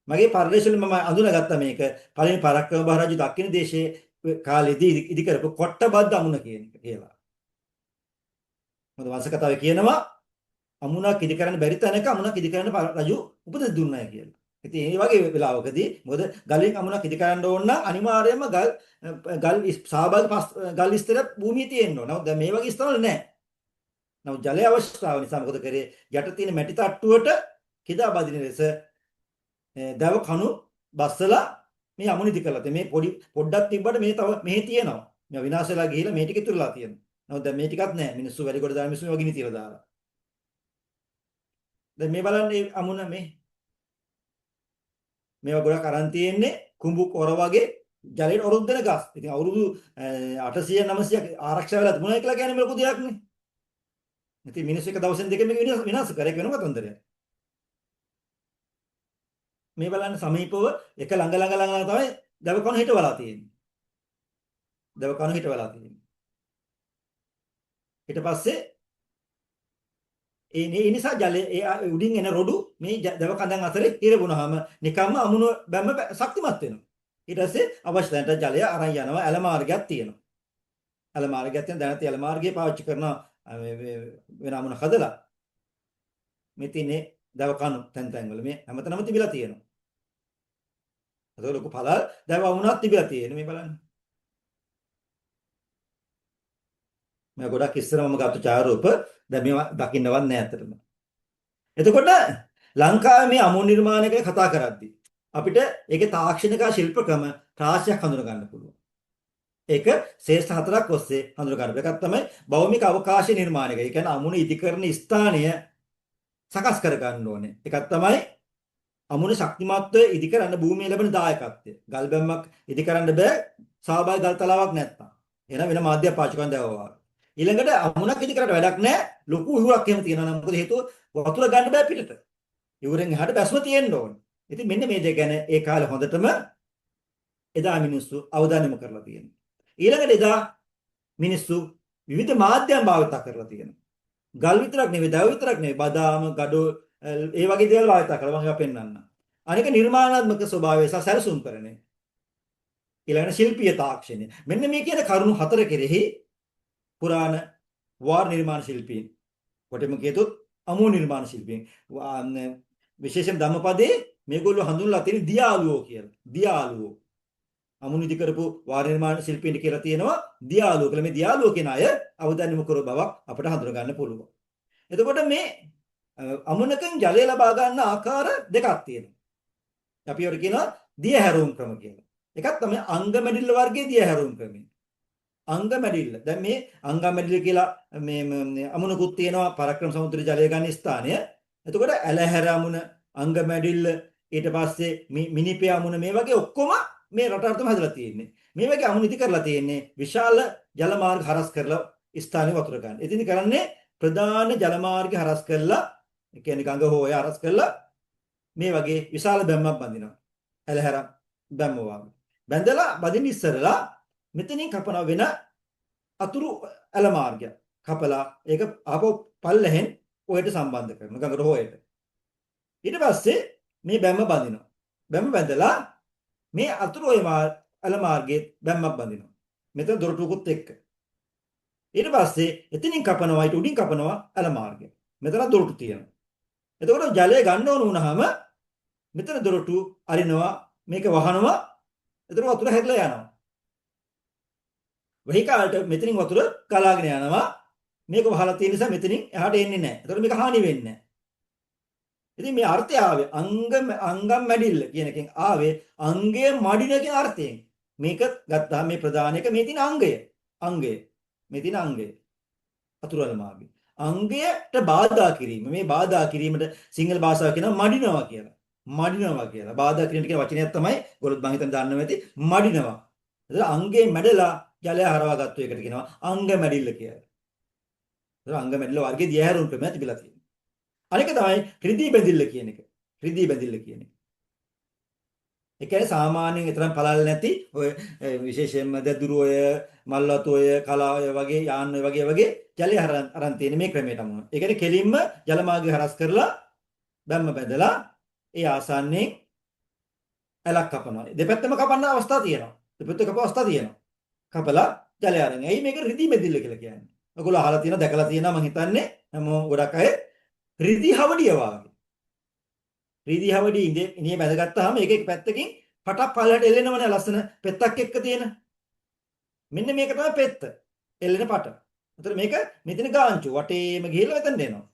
Speaker 3: මගේ පරිශ්‍රයෙන් මම අඳුනගත්තා මේක පළවෙනි පරක්‍රම බහ රජු දක්ෂිණ දේශයේ කාලෙදී ඉදි කරපු කොට්ටබද්ද අමුණ කියලා. මොකද වංශ කතාවේ කියනවා අමුණක් ඉදි කරන්න බැරි තැනක අමුණක් ඉදි කරන්න රජු උපදෙස් දුන්නාය කියලා. ඉතින් මේ වගේ වෙලාවකදී මොකද ගලෙන් අමුණක් ඉදි කරන්න ඕන නම් අනිවාර්යයෙන්ම ගල් ස්වාභාවික ගල් විස්තර භූමියේ තියෙන්න ඕන. නමුත් දැන් මේ වගේ ස්ථාන වල නැහැ. නමුත් ජලයේ අවශ්‍යතාව නිසා මොකද කරේ? යට තියෙන මැටි තට්ටුවට කිදා බදින ලෙස දැව කණු බස්සලා මේ අමුණු ඉදි කරලා තියෙන මේ පොඩි පොඩ්ඩක් තිබ්බට මේ තව මෙහි තියෙනවා. මේ විනාශ වෙලා ගිහිල්ලා මේ ටික ඉතුරුලා තියෙනවා. නමුත් දැන් මේ ටිකක් නැහැ. මිනිස්සු වැඩි කොට දාන මිනිස්සු මේවා ගිනි තියලා දාලා. දැන් මේ බලන්න මේ අමුණ මේවා ගොඩක් අරන් තියෙන්නේ කුඹු කොර වගේ ජලයට ඔරුන් දෙන ගස්. ඉතින් අවුරුදු 800 900 ආරක්ෂා වෙලා තිබුණා කියලා කියන්නේ ලොකු දෙයක් නේ. ඉතින් මිනිස්සු එක දවසෙන් දෙකෙන් මේක විනාශ කරේ වෙනම කතන්දරයක්. මේ බලන්න සමීපව එක ළඟ තමයි දව කණු හිටවලා තියෙන්නේ. දව කණු හිටවලා තියෙන්නේ. ඊට පස්සේ ඒ නිසා ජලයේ උඩින් එන රොඩු මේ දව කඳන් අතරේ ඉරබුණාම නිකම්ම අමුණු බැම්ම ශක්තිමත් වෙනවා. ඊට පස්සේ අවශ්‍ය තැනට ජලය අරන් යනවා. ඇල මාර්ගයක් තියෙනවා. ඇල මාර්ගයක් තියෙන දැනට ඇල මාර්ගය පාවිච්චි කරන වෙන අමුණ හදලා මෙතිනේ දව කණු තැන් වල මේ හැමතැනම තිබිලා තියෙනවා. ඒක ලොකු පළල් දව අමුණක් තිබිලා තියෙනවා මේ බලන්න. මේ ගොඩක් ඉස්සරවම ගත්ත ඡායාරූප දැන් මේවා දකින්නවත් නෑ අතටම. එතකොට ලංකාවේ මේ අමු නිර්මාණය ගැන කතා කරද්දී අපිට ඒකේ තාක්ෂණික ශිල්ප ක්‍රම රාශියක් හඳුන ගන්න පුළුවන්. ඒක ශ්‍රේෂ්ඨ හතරක් ඔස්සේ හඳුන ගන්න. එකක් තමයි භෞමික අවකාශ නිර්මාණය. ඒ කියන්නේ අමුණ ඉදිකරන ස්ථානය සකස් කර ගන්න ඕනේ. එකක් තමයි අමුණ ශක්තිමත්ව ඉදිකරන භූමියේ ලැබෙන දායකත්වය. ගල් බැම්මක් ඉදිකරන්න බෑ ස්වාභාවික ගල් තලාවක් නැත්තම්. එහෙනම් වෙන මාධ්‍ය පාවිච්චි කරන්න දැවවා. ඊළඟට අමුණක් ඉදිකරට වැඩක් නැහැ. ලොකු උහුරක් එහෙම තියෙනවා නම් මොකද හේතුව වතුර ගන්න බෑ පිටට. ඉවුරෙන් එහාට බැස්ම තියෙන්න ඕනේ. ඉතින් මෙන්න මේ දෙක ගැන ඒ කාලේ හොඳටම එදා මිනිස්සු අවධානයම කරලා තියෙනවා. ඊළඟට එදා මිනිස්සු විවිධ මාධ්‍යයන් භාවිත කරලා තියෙනවා. ගල් විතරක් නෙවෙයි, දව විතරක් නෙවෙයි, බදාම, ගඩොල් ඒ වගේ දේවල් භාවිත කරලා මම ඒවා පෙන්නන්නම්. අනික නිර්මාණාත්මක ස්වභාවය සහ සැලසුම් කරන්නේ. ඊළඟට ශිල්පීය තාක්ෂණය. මෙන්න මේ කියන කරුණු හතර කෙරෙහි පුරාණ වාර නිර්මාණ ශිල්පීන් කොටෙම කියතොත් අමු නිර්මාණ ශිල්පීන් විශේෂයෙන් ධම්මපදයේ මේගොල්ලෝ හඳුන්වලා තියෙන දියාලුවෝ කියලා. දියාලුවෝ අමුණු ඉදි කරපු වාර නිර්මාණ ශිල්පීන් කියලා තියෙනවා දියාලුවෝ කියලා. මේ දියාලුවෝ කියන අය අවධානය යොමු කරව බවක් අපිට හඳුන ගන්න පුළුවන්. එතකොට මේ අමුණකින් ජලය ලබා ගන්න ආකාර දෙකක් තියෙනවා. අපි ඒකට කියනවා දිය හැරවුම් ක්‍රම කියලා. එකක් තමයි අංග මැඩිල්ල වර්ගයේ දිය හැරවුම් ක්‍රමය. අංග මැඩිල්ල. දැන් මේ අංග මැඩිල්ල කියලා මේ අමුණකුත් තියෙනවා පරක්‍රම සමුද්‍ර ජලය ගන්න ස්ථානය. එතකොට ඇලහැර අමුණ, අංග මැඩිල්ල, ඊට පස්සේ මිනිපේ අමුණ මේ වගේ ඔක්කොම මේ රටට තමයි හදලා තියෙන්නේ. මේ වගේ අමුණ ඉදි කරලා තියෙන්නේ විශාල ජල මාර්ග හරස් කරලා ස්ථානෙ වතුර ගන්න. ඉතින් කරන්නේ ප්‍රධාන ජල මාර්ග හරස් කරලා, ඒ කියන්නේ ගඟ හෝය හරස් කරලා මේ වගේ විශාල බැම්මක් බඳිනවා. ඇලහැර බැම්ම වගේ. බැඳලා බඳින්න ඉස්සරලා මෙතනින් කපන වෙන අතුරු ඇල මාර්ගය කපලා ඒක ආපහු පල්ලෙහෙන් ඔයට සම්බන්ධ කරනවා ගඟට හොයට. ඊට පස්සේ මේ බැම්ම බඳිනවා. බැම්ම බැඳලා මේ අතුරු ඔය ඇල මාර්ගයේ බැම්මක් බඳිනවා. මෙතන දොරටුවකුත් එක්ක. ඊට පස්සේ එතනින් කපනවා ඊට උඩින් කපනවා ඇල මාර්ගය. මෙතන දොරටු තියෙනවා. එතකොට ජලය ගන්න ඕන වුණාම මෙතන දොරටු අරිනවා මේක වහනවා. එතකොට වතුර හැදලා යනවා. වෙහි කාලට මෙතනින් වතුර ගලාගෙන යනවා. මේක වහලා තියෙන නිසා මෙතනින් එහාට එන්නේ නැහැ. ඒතකොට මේක හානි වෙන්නේ නැහැ. ඉතින් මේ අර්ථය ආවේ අංගම් මැඩිල්ල කියන එකෙන් ආවේ අංගය මඩින කියන අර්ථයෙන්. මේක ගත්තාම මේ ප්‍රධාන එක මේ තියෙන අංගය. මේ තියෙන අංගය. අතුරුවල මාර්ගය. අංගයට බාධා කිරීම. මේ බාධා කිරීමට සිංහල භාෂාව කියනවා මඩිනවා කියලා. මඩිනවා කියලා. බාධා කිරීම කියන වචනයක් තමයි ගොල්ලොත් මං හිතන්නේ දන්නව ඇති. මඩිනවා. ඒතර අංගේ මැඩලා ජලය හරවා ගත්ත එකට කියනවා අංග මැඩිල්ල කියලා. ඒතර අංග මැඩිල්ල වර්ගයේ දිය හැරුම් ක්‍රමයක් තිබිලා තියෙනවා. අනික තමයි රිදී බැඳිල්ල කියන එක. රිදී බැඳිල්ල කියන එක. ඒ කියන්නේ සාමාන්‍යයෙන් ඊතරම් පළල් නැති ඔය විශේෂයෙන්ම දැදුරු ඔය මල්වතු ඔය කලා ඔය වගේ යාන් ඔය වගේ ජලය අරන් තියෙන මේ ක්‍රමයට අනුව. ඒ කියන්නේ කෙලින්ම ජල මාර්ගය හරස් කරලා බැම්ම බැඳලා ඒ ආසන්නයෙන් ඇලක් කපනවා. දෙපැත්තම කපන්න අවස්ථා තියෙනවා. දෙපැත්ත කප අවස්ථා තියෙනවා. කපලා ජලය අරන්. එයි මේක රිදී බැඳිල්ල කියලා කියන්නේ. ඔයගොල්ලෝ අහලා තියෙනවා දැකලා තියෙනවා මම හිතන්නේ හැමෝම ගොඩක් අය රිදී හවඩිය වාගේ. රිදී හවඩිය ඉනේ බැඳගත්තාම ඒක එක පැත්තකින් පටක් පල්ලට එල්ලෙනවනේ ලස්සන පෙත්තක් එක්ක තියෙන. මෙන්න මේක තමයි පෙත්ත. එල්ලෙන පට. ඒතර මේක මෙතන ගාංචු වටේම ගිහිල්ලා මෙතනට එනවා.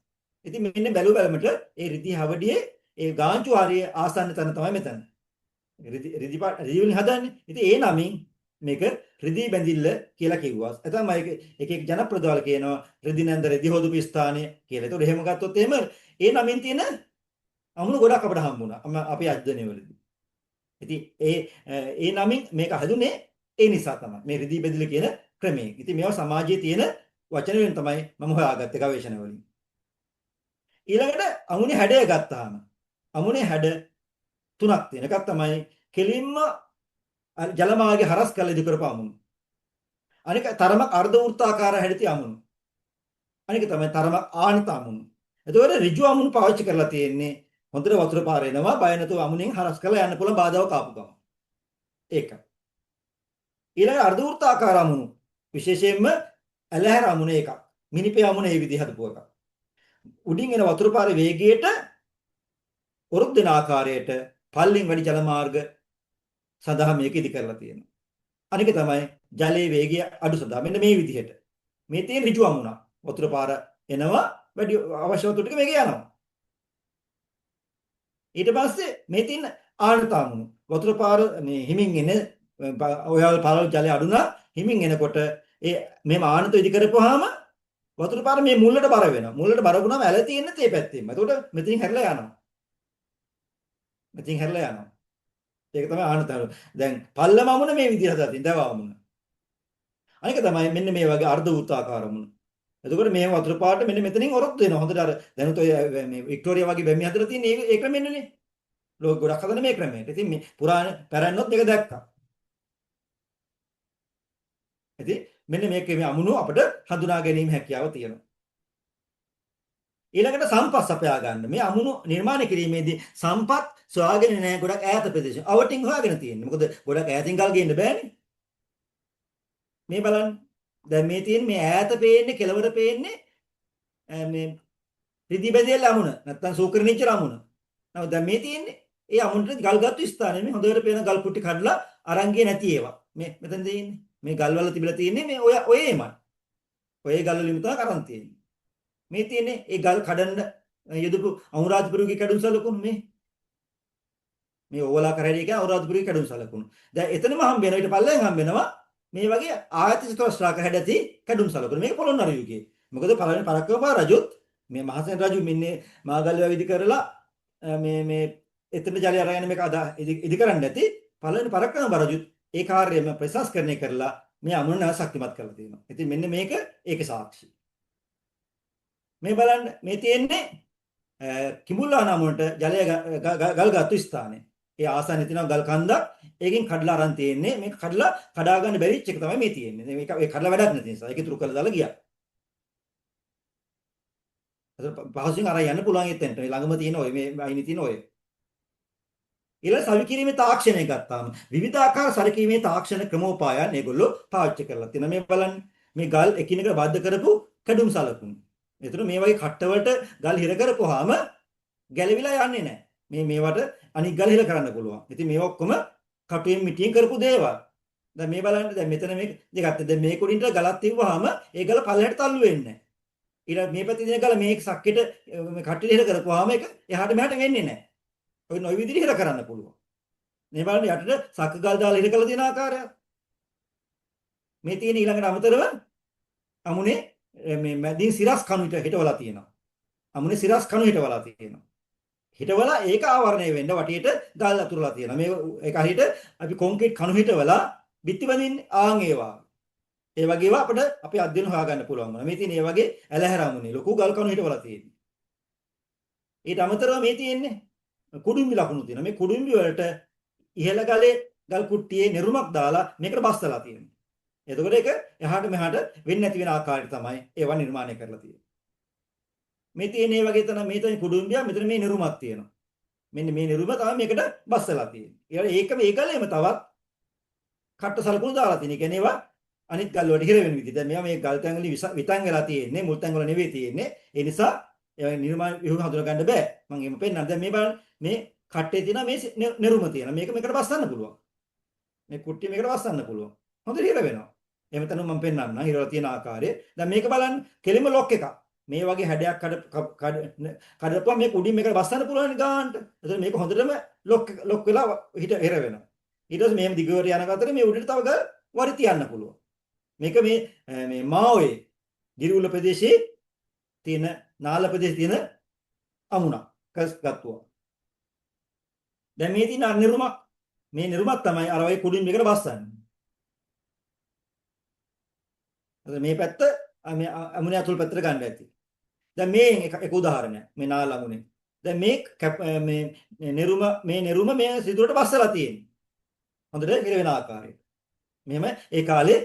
Speaker 3: ඉතින් මෙන්න බැලුව බැලමට ඒ රිදී හවඩියේ ඒ ගාංචු හරිය ආසන්න තැන තමයි මෙතන. රිදි වලින් හදන්නේ. ඉතින් ඒ නමින් මේක රිදී බැඳිල්ල කියලා කිව්වා. ඒ තමයි එක එක ජනප්‍රදාල කියනවා රිදි නැන්ද රිදි හොදපු ස්ථානය කියලා. ඒතකොට එහෙම ගත්තොත් එහෙම ඒ නමින් තියෙන අමුණු ගොඩක් අපිට හම්බුණා. අපේ අධ්‍යයනවලදී. ඉතින් ඒ නමින් මේක හදුනේ ඒ නිසා තමයි. මේ රිදී බැඳිල්ල කියන ක්‍රමය. ඉතින් මේවා සමාජයේ තියෙන වචන වලින් තමයි මම හොයාගත්තේ ගවේෂණ වලින්. ඊළඟට අමුණේ හැඩය ගත්තාම අමුණේ හැඩ තුනක් තියෙන. එකක් තමයි කෙලින්ම ජල මාර්ගය හරස් කරලා ඉදි කරපු අමුණු. අනික තරමක් අර්ධ වෘත්තාකාර හැඩති අමුණු. අනික තමයි තරමක් ආනිත අමුණු. එතකොට ඍජු අමුණු පාවිච්චි කරලා තියෙන්නේ හොඳට වතුර පාර එනවා බය නැතුව අමුණෙන් හරස් කරලා යන්න පුළුවන් බාධාවක් ආපු ගමන්. ඒක. ඊළඟ අර්ධ වෘත්තාකාර අමුණු විශේෂයෙන්ම ඇලහැර අමුණ එකක්. මිනිපේ අමුණ මේ විදිහ හදපු එකක්. උඩින් එන වතුර පාරේ වේගයට උරුක් දෙන ආකාරයට පල්ලෙන් වැඩි ජල මාර්ග සඳහා මේක ඉදි කරලා තියෙනවා. අනික තමයි ජලයේ වේගය අඩු සඳහා මෙන්න මේ විදිහට. මේ තියෙන ඍජු අමුණ. වතුර පාර එනවා වැඩි අවශ්‍ය වතුර ටික මේක යනවා. ඊට පස්සේ මේ තියෙන ආනත අමුණ. වතුර පාර මේ හිමින් එන ඔයාල පාරවල ජලය අඩු නම් හිමින් එනකොට ඒ මේම ආනත ඉදි කරපුවාම වතුර පාර මේ මුල්ලට බර වෙනවා. මුල්ලට බර වුණාම ඇල තියෙන්නේ තේ පැත්තෙන්ම. එතකොට මෙතනින් හැරිලා යනවා. මෙතනින් හැරිලා යනවා. ඒක තමයි ආනත. දැන් පල්ලම අමුණ මේ විදිහට හදලා තියෙන දව අමුණ. අනික තමයි මෙන්න මේ වගේ අර්ධ වෘත්තාකාර අමුණ. එතකොට මේ වතුර පාට මෙන්න මෙතනින් ඔරොත්තු වෙනවා. හොඳට අර දැනුත් ඔය මේ වික්ටෝරියා වගේ බැමි හදලා තියෙන ඒ ක්‍රමෙන්නනේ. ලෝක ගොඩක් හදන මේ ක්‍රමයට. ඉතින් මේ පුරාණ පැරණියොත් මේක දැක්කා. ඉතින් මෙන්න මේක මේ අමුණු අපිට හඳුනා ගැනීම හැකියාව තියෙනවා. ඊළඟට සම්පත් සපයා ගන්න. මේ අමුණු නිර්මාණය කිරීමේදී සම්පත් සොයාගෙන නැහැ ගොඩක් ඈත ප්‍රදේශ. අවටින් හොයාගෙන තියෙන්නේ. මොකද ගොඩක් ඈතින් ගල් ගේන්න බෑනේ. මේ බලන්න. දැන් මේ තියෙන මේ ඈත පේන්නේ කෙළවර පේන්නේ මේ රිදී බැඳෙල් අමුණ. නැත්තම් සූකරණීච්චර අමුණ. නමුත් දැන් මේ තියෙන්නේ ඒ අමුණට ගල් ගත්තු ස්ථානේ මේ හොඳට පේන ගල් කුටි කඩලා අරන් ගියේ නැති ඒවා. මේ මෙතන තියෙන්නේ. මේ ගල් වල තිබිලා තියෙන්නේ මේ ඔය එමයි. ඔය ගල් වලින් තමයි කරන් තියෙන්නේ. මේ තියෙන්නේ ඒ ගල් කඩන්න යදපු අනුරාධපුරයේ කැඩුම් සලකුණු මේ ඕවලා කරහැඩිය කියන අනුරාධපුරයේ කැඩුම් සලකුණු. දැන් එතනම හම්බ වෙනවා ඊට පල්ලෙන් හම්බ වෙනවා මේ වගේ ආයත චතුරස්‍රාකාර හැඩති කැඩුම් සලකුණු. මේක පොළොන්නරු යුගයේ. මොකද පළවෙනි පරක්කම රජුත් මේ මහසෙන් රජු මින්නේ මාගල්ල විදි කරලා මේ එතන ජලය අරගෙන මේක ඉදි කරන්නේ නැති පළවෙනි පරක්කම රජුත් ඒ කාර්යයම ප්‍රසංස්කරණය කරලා මේ අමුණ ශක්තිමත් කරලා තියෙනවා. ඉතින් මෙන්න මේක ඒකේ සාක්ෂි. මේ බලන්න මේ තියෙන්නේ කිඹුල්ලාන අමුණට ජලය ගල් ගත්තු ස්ථානේ. ඒ ආසන්න තියෙනවා ගල් කන්දක්. ඒකෙන් කඩලා අරන් තියෙන්නේ. මේක කඩා ගන්න බැරිච්ච එක තමයි මේ තියෙන්නේ. මේක ඒ කඩලා වැඩක් නැති නිසා ඒක ඉතුරු කරලා දාලා ගියා. අද පහසුවෙන් අරන් යන්න පුළුවන් එතෙන්ට. මේ ළඟම තියෙන ඔය මේ අයිනේ තියෙන ඔය. ඊළඟ සවිකිරීමේ තාක්ෂණය ගත්තාම විවිධාකාර සවිකිරීමේ තාක්ෂණ ක්‍රමෝපායන් ඒගොල්ලෝ පාවිච්චි කරලා තියෙනවා. මේ බලන්න මේ ගල් එකිනෙක බද්ධ කරපු කැඩුම් සලකුණු. ඒතර මේ වගේ කට්ටවලට ගල් හිර කරපුවාම ගැලවිලා යන්නේ නැහැ. මේවට අනික් ගල් හිර කරන්න පුළුවන්. ඉතින් මේවා ඔක්කොම කටුවෙන් මිටියෙන් කරපු දේවල්. දැන් මේ බලන්න දැන් මෙතන මේ දෙකත් දැන් මේ කුඩින්ට ගලක් තියුවාම ඒ ගල පල්ලෙහාට තල්ලු වෙන්නේ නැහැ. ඊට මේ පැත්තේ තියෙන ගල මේ සක්කෙට මේ කට්ටිය හිර කරපුවාම ඒක එහාට මෙහාට වෙන්නේ නැහැ. ඔය නොයි විදිහට හිර කරන්න පුළුවන්. මේ බලන්න යටට සක්ක ගල් දාලා හිර කරලා තියෙන ආකාරය. මේ තියෙන ඊළඟට අමතරව අමුනේ මේ මැදින් සිරස් කණුට හිටවලා තියෙනවා. අමුනේ සිරස් කණු හිටවලා තියෙනවා. හිටවලා ඒක ආවරණය වෙන්න වටියට ගල් අතුරලා තියෙනවා. මේ ඒක හරියට අපි කොන්ක්‍රීට් කණු හිටවලා බිත්ති බඳින්නේ ආන් ඒවා. ඒ වගේ ඒවා අපිට අපේ අධ්‍යයන හොයාගන්න පුළුවන් වුණා. මේ තියෙන මේ වගේ ඇලහැර අමුනේ ලොකු ගල් කණු හිටවලා තියෙනවා. ඊට අමතරව මේ තියෙන්නේ කුඩුම්බි ලකුණු තියෙනවා. මේ කුඩුම්බි වලට ඉහළ ගලේ ගල් කුට්ටියේ නිරුමක් දාලා මේකට බස්සලා තියෙනවා. එතකොට ඒක එහාට මෙහාට වෙන්නේ නැති වෙන ආකාරයට තමයි ඒවා නිර්මාණය කරලා තියෙන්නේ. මේ තියෙන මේ වගේ තමයි මේ තමයි කුඩුම්බිය මෙතන මේ නිරුමක් තියෙනවා. මෙන්න මේ නිරුම තමයි මේකට බස්සලා තියෙන්නේ. ඒක මේ ගලේම තවත් කට්ට සලකුණු දාලා තියෙන. ඒ කියන්නේ ඒවා අනිත් ගල් වලට හිර වෙන විදිහ. දැන් මේවා මේ ගල් තැන් වලින් විතං වෙලා තියෙන්නේ මුල් තැන් වල නෙවෙයි තියෙන්නේ. ඒ නිසා ඒ නිර්මාණ විහුණ හඳුනා ගන්න බෑ. මම එහෙම පෙන්නන්න. දැන් මේ බලන්න මේ කට්ටේ තියෙන මේ නිරුම තියෙන. මේක මේකට බස්සන්න පුළුවන්. මේ කුට්ටිය මේකට බස්සන්න පුළුවන්. හොඳට හිර වෙනවා. එහෙම තමයි මම පෙන්නන්න. හිරවලා තියෙන ආකාරය. දැන් මේක බලන්න කෙලිම ලොක් එකක්. මේ වගේ හැඩයක් කඩපුවා මේ කුඩින් මේක බස්සන්න පුළුවන් ගානට. එතකොට මේක හොඳටම ලොක් වෙලා හිට එර වෙනවා. ඊට පස්සේ මේම දිගට යන අතරේ මේ උඩට තව වරි තියන්න පුළුවන්. මේක මේ මාවේ ගිරිඋල ප්‍රදේශයේ තියෙන නාල ප්‍රදේශයේ තියෙන අමුණක් ගත්තුවා. දැන් මේ තියෙන නිරුමක් මේ නිරුමක් තමයි අර වගේ කුඩින් මේකට බස්සන්නේ. මේ පැත්ත මේ අමුණේ අතුල් පැත්තට ගන්න ඇති. දැන් මේ එක උදාහරණයක්. මේ නාල අමුණේ. දැන් මේ නිරුම මේ සිදුරට බස්සලා තියෙන්නේ. හොඳට ඉර වෙන ආකාරයට. මෙහෙම ඒ කාලේ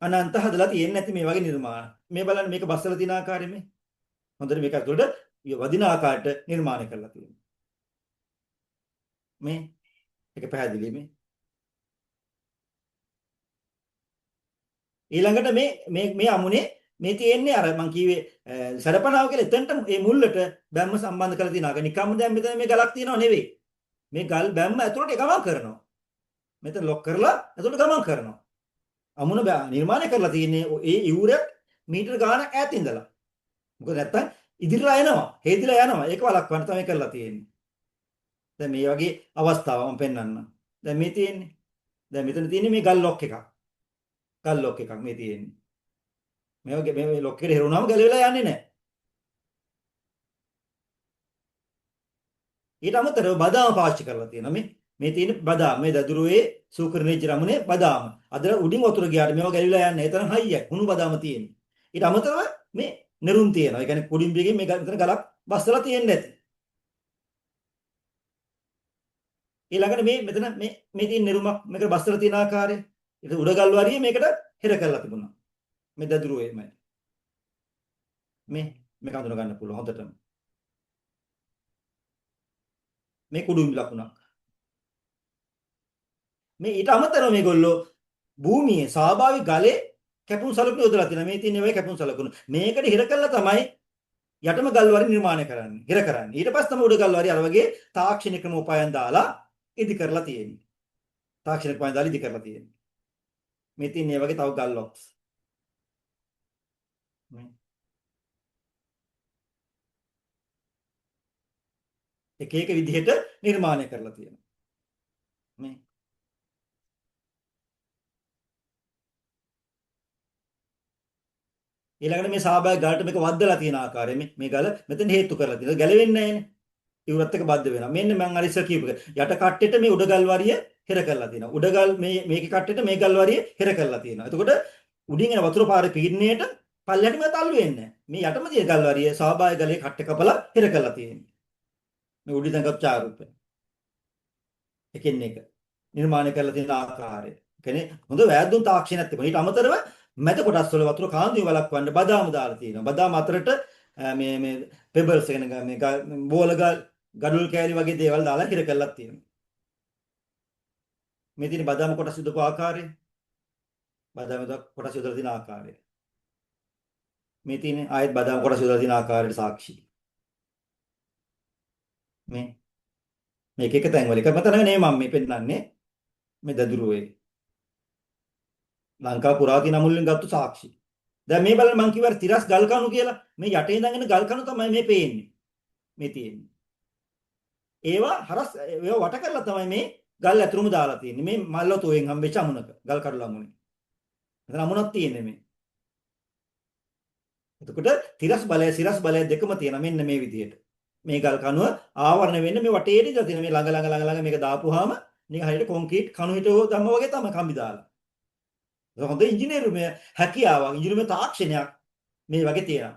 Speaker 3: අනන්ත හදලා තියෙන්නේ නැති මේ වගේ නිර්මාණ. මේ බලන්න මේක බස්සලා තියෙන ආකාරය මේ. හොඳට මේක ඇතුළට වදින ආකාරයට නිර්මාණය කරලා තියෙනවා. මේ එක පැහැදිලි මේ. ඊළඟට මේ අමුනේ මේ තියෙන්නේ අර මං කිව්වේ සරපණාව කියලා එතනට මේ මුල්ලට බැම්ම සම්බන්ධ කරලා තියෙනවා. ඒක නිකම්ම දැන් මෙතන මේ ගලක් තියෙනව නෙවෙයි. මේ ගල් බැම්ම ඇතුළට ගමන් කරනවා. මෙතන ලොක් කරලා ඇතුළට ගමන් කරනවා. අමුණ නිර්මාණය කරලා තියෙන්නේ ඒ ඉවුරක් මීටර ගාණක් ඈත ඉඳලා. මොකද නැත්තම් ඉදිරියලා එනවා. හේදිලා යනවා. ඒක වළක්වන්න තමයි කරලා තියෙන්නේ. දැන් මේ වගේ අවස්ථාවක් මම පෙන්නන්නම්. දැන් මේ තියෙන්නේ. දැන් මෙතන තියෙන්නේ මේ ගල් ලොක් එකක්. ගල් ලොක් එකක් මේ තියෙන්නේ. මේ වගේ මේ ලොක් එකට හිරුණාම ගැලවිලා යන්නේ නැහැ. ඊට අමතරව බදාම පාවිච්චි කරලා තියෙනවා මේ තියෙන බදාම මේ දදුරුවේ සූකරණේජ රමුණේ බදාම. අද උඩින් වතුර ගියාට මේවා ගැලවිලා යන්නේ. එතන හයිය කුණු බදාම තියෙන්නේ. ඊට අමතරව මේ නෙරුම් තියෙනවා. ඒ කියන්නේ කුඩින් බියකින් මේ මෙතන ගලක් බස්සලා තියෙන්නේ නැති. ඊළඟට මෙතන මේ තියෙන නෙරුමක් මේකට බස්සලා තියෙන ආකාරය. ඒක උඩගල් වරිය මේකට හිර කරලා තිබුණා. මේ දදුරුවේමයි. මේක හඳුන ගන්න පුළුවන් හොඳටම. මේ කුඩුම් ලකුණක්. මේ ඊට අමතරව මේගොල්ලෝ භූමියේ ස්වාභාවික ගලේ කැපුම් සලකුණු යොදලා තියෙනවා. මේ තියෙන ඒවායි කැපුම් සලකුණු. මේකට හිර කළා තමයි යටම ගල් වරිය නිර්මාණය කරන්නේ. හිර කරන්නේ. ඊට පස්සේ තමයි උඩ ගල් වරිය අර වගේ තාක්ෂණික ක්‍රම උපායන් දාලා ඉදි කරලා තියෙන්නේ. තාක්ෂණික උපායන් දාලා ඉදි කරලා තියෙන්නේ. මේ තියෙන ඒ වගේ තව ගල් ලොක්ස්. එක එක විදිහට නිර්මාණය කරලා තියෙනවා. මේ ඊළඟට මේ සාභාවික ගලට මේක වද්දලා තියෙන ආකාරය මේ ගල මෙතන හේතු කරලා තියෙනවා. ගැලවෙන්නේ නැහැනේ. ඉවුරත් එක බද්ධ වෙනවා. මෙන්න මම අර ඉස්සර කියපු යට කට්ටෙට මේ උඩගල් වරිය හිර කරලා තියෙනවා. උඩගල් මේකේ කට්ටෙට මේ ගල් වරිය හිර කරලා තියෙනවා. එතකොට උඩින් එන වතුර පාරේ පීඩණයට පල්ලෙහාට මේ තල්ලු වෙන්නේ නැහැ. මේ යටම තියෙන ගල් වරිය ස්වාභාවික ගලේ කට්ටේ කපලා හිර කරලා තියෙනවා. මේ උඩින් දැන් ගත්ත ආරූපය. එකින් එක නිර්මාණය කරලා තියෙන ආකාරය. කියන්නේ හොඳ වැද්දුම් තාක්ෂණයක් තිබුණා. ඊට අමතරව මැද කොටස් වල වතුර කාන්දුවේ වලක්වන්න බදාම දාලා තියෙනවා. බදාම අතරට මේ පෙබල්ස් කියන මේ බෝල ගඩොල් කෑලි වගේ දේවල් දාලා හිර කරලා තියෙනවා. මේ තියෙන බදාම කොටස් යොදපු ආකාරය. බදාම කොටස් යොදලා තියෙන ආකාරය. මේ තියෙන ආයෙත් බදාම කොටස් යොදලා තියෙන ආකාරයට සාක්ෂි. මේක එක තැන්වල එක මත නෙවෙයි මම මේ පෙන්නන්නේ මේ දදුරුවේ ලංකා පුරාතන අමුල්ලෙන් ගත්ත සාක්ෂි. දැන් මේ බලන්න මම කිව්වා තිරස් ගල් කණු කියලා. මේ යටේ ඉඳගෙන ගල් කණු තමයි මේ පේන්නේ. මේ තියෙන්නේ. ඒවා වට කරලා තමයි මේ ගල් ඇතුළම දාලා තියෙන්නේ. මේ මල්ලතෝයෙන් හම්බෙච්ච අමුණක ගල් කඩල අමුණේ. මෙතන අමුණක් තියෙන්නේ මේ. එතකොට තිරස් බලය සිරස් බලය දෙකම තියෙනවා මෙන්න මේ විදිහට. මේ ගල් කණුව ආවරණය වෙන්න මේ වටේට ඉඳලා තියෙන මේ ළඟ මේක දාපුවාම නිකන් හරියට කොන්ක්‍රීට් කණු හිටව දැම්ම වගේ තමයි කම්බි දාලා. ඒක හොඳ ඉංජිනේරුමේ හැකියාවක් ඉංජිනේරුමේ තාක්ෂණයක් මේ වගේ තියෙනවා.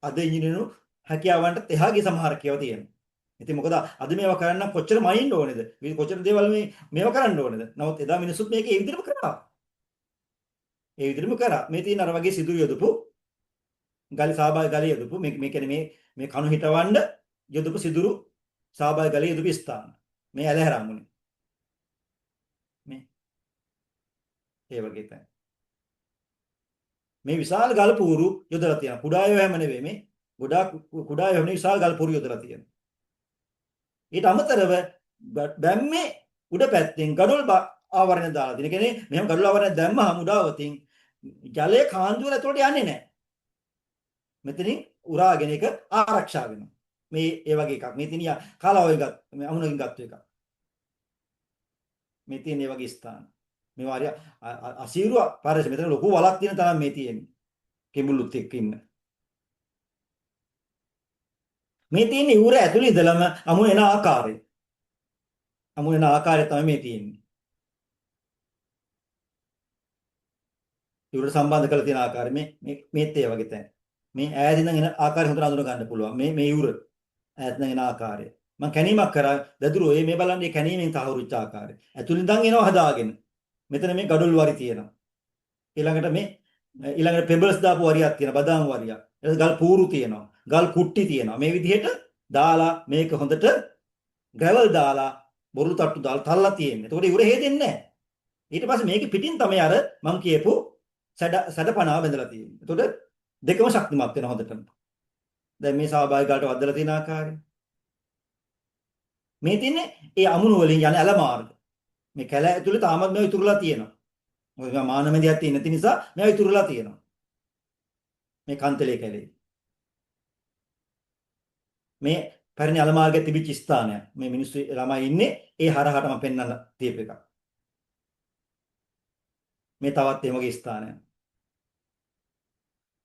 Speaker 3: අද ඉංජිනේරු හැකියාවන්ට එහාගේ සමහර කේව තියෙනවා. ඉතින් මොකද අද මේවා කරන්න කොච්චර මයින්ඩ් ඕනේද? කොච්චර දේවල් මේවා කරන්න ඕනේද? නමුත් එදා මිනිස්සුත් මේක ඒ විදිහටම කරා. ඒ විදිහටම කරා. මේ තියෙන අර වගේ සිදුරු යොදපු ගල් සාභාවික ගල යොදපු මේ කියන්නේ මේ කණු හිටවන්න යොදපු සිදුරු සාභාවික ගල යොදපු ස්ථාන. මේ ඇලහැරම්මුනේ. ඒ වගේ තමයි. මේ විශාල ගල් පූරු යොදලා තියෙනවා. කුඩා ඒවා හැම නෙවෙයි මේ. ගොඩාක් කුඩා ඒවා නෙවෙයි විශාල ගල් පූරු යොදලා තියෙනවා. ඊට අමතරව බැම්මේ උඩ පැත්තෙන් ගඩොල් ආවරණය දාලා තියෙන. කියන්නේ මෙහෙම ගඩොල් ආවරණය දැම්මහම උඩාවතින් ජලයේ කාන්දුවල ඇතුළට යන්නේ නැහැ. මෙතනින් උරාගෙන එක ආරක්ෂා වෙනවා. මේ ඒ වගේ එකක්. මේ තියෙන කාලාවෙන් ගත් මේ අමුණකින් ගත්ත එකක්. මේ තියෙන ඒ වගේ ස්ථාන. මේ වාරිය අසීරුව පාරේ මෙතන ලොකු වලක් තියෙන තරම් මේ තියෙන්නේ. කිඹුලුත් එක්ක ඉන්න. මේ තියෙන ඉවුර ඇතුළේ ඉඳලම අමුණ එන ආකාරය. අමුණ එන ආකාරය තමයි මේ තියෙන්නේ. ඉවුරට සම්බන්ධ කරලා තියෙන ආකාරය මේත් ඒ වගේ තැන. මේ ඈත ඉඳන් එන ආකාරය හොඳට අඳුන ගන්න පුළුවන්. මේ ඉවුර ඈත ඉඳන් එන ආකාරය. මම කැණීමක් කරා දදුරෝ මේ බලන්න මේ කැණීමෙන් තහවුරුච්ච ආකාරය. ඇතුළේ ඉඳන් එනවා හදාගෙන. මෙතන මේ ගඩොල් වරි තියෙනවා. ඊළඟට පෙබල්ස් දාපු වරියක් තියෙනවා. බදාම් වරියක්. ඊට ගල් පූරු තියෙනවා. ගල් කුට්ටි තියෙනවා. මේ විදිහට දාලා මේක හොඳට ග්‍රැවල් දාලා බොරු තට්ටු දාලා තල්ලා තියෙන්නේ. එතකොට ඉවුර හේදෙන්නේ නැහැ. ඊට පස්සේ මේකේ පිටින් තමයි අර මම කියපු සැඩපනාව බඳලා තියෙන්නේ. එතකොට දෙකම ශක්තිමත් වෙනවා හොඳටම. දැන් මේ ස්වාභාවික ගාලට වදලා තියෙන ආකාරය. මේ තියන්නේ ඒ අමුණු වලින් යන ඇල මාර්ග. මේ කැල ඇතුලේ තාමත් මේවා ඉතුරුලා තියෙනවා. මොකද මේ මානමෙදියක් තියෙන නැති නිසා මේවා ඉතුරුලා තියෙනවා. මේ කන්තලේ කැලේ. මේ පැරණි ඇල මාර්ගයේ තිබිච්ච ස්ථානයක්. මේ මිනිස්සු ළමයි ඉන්නේ ඒ හරහාටම පෙන්වන්න තියප එකක්. මේ තවත් ඒ වගේ ස්ථානයක්.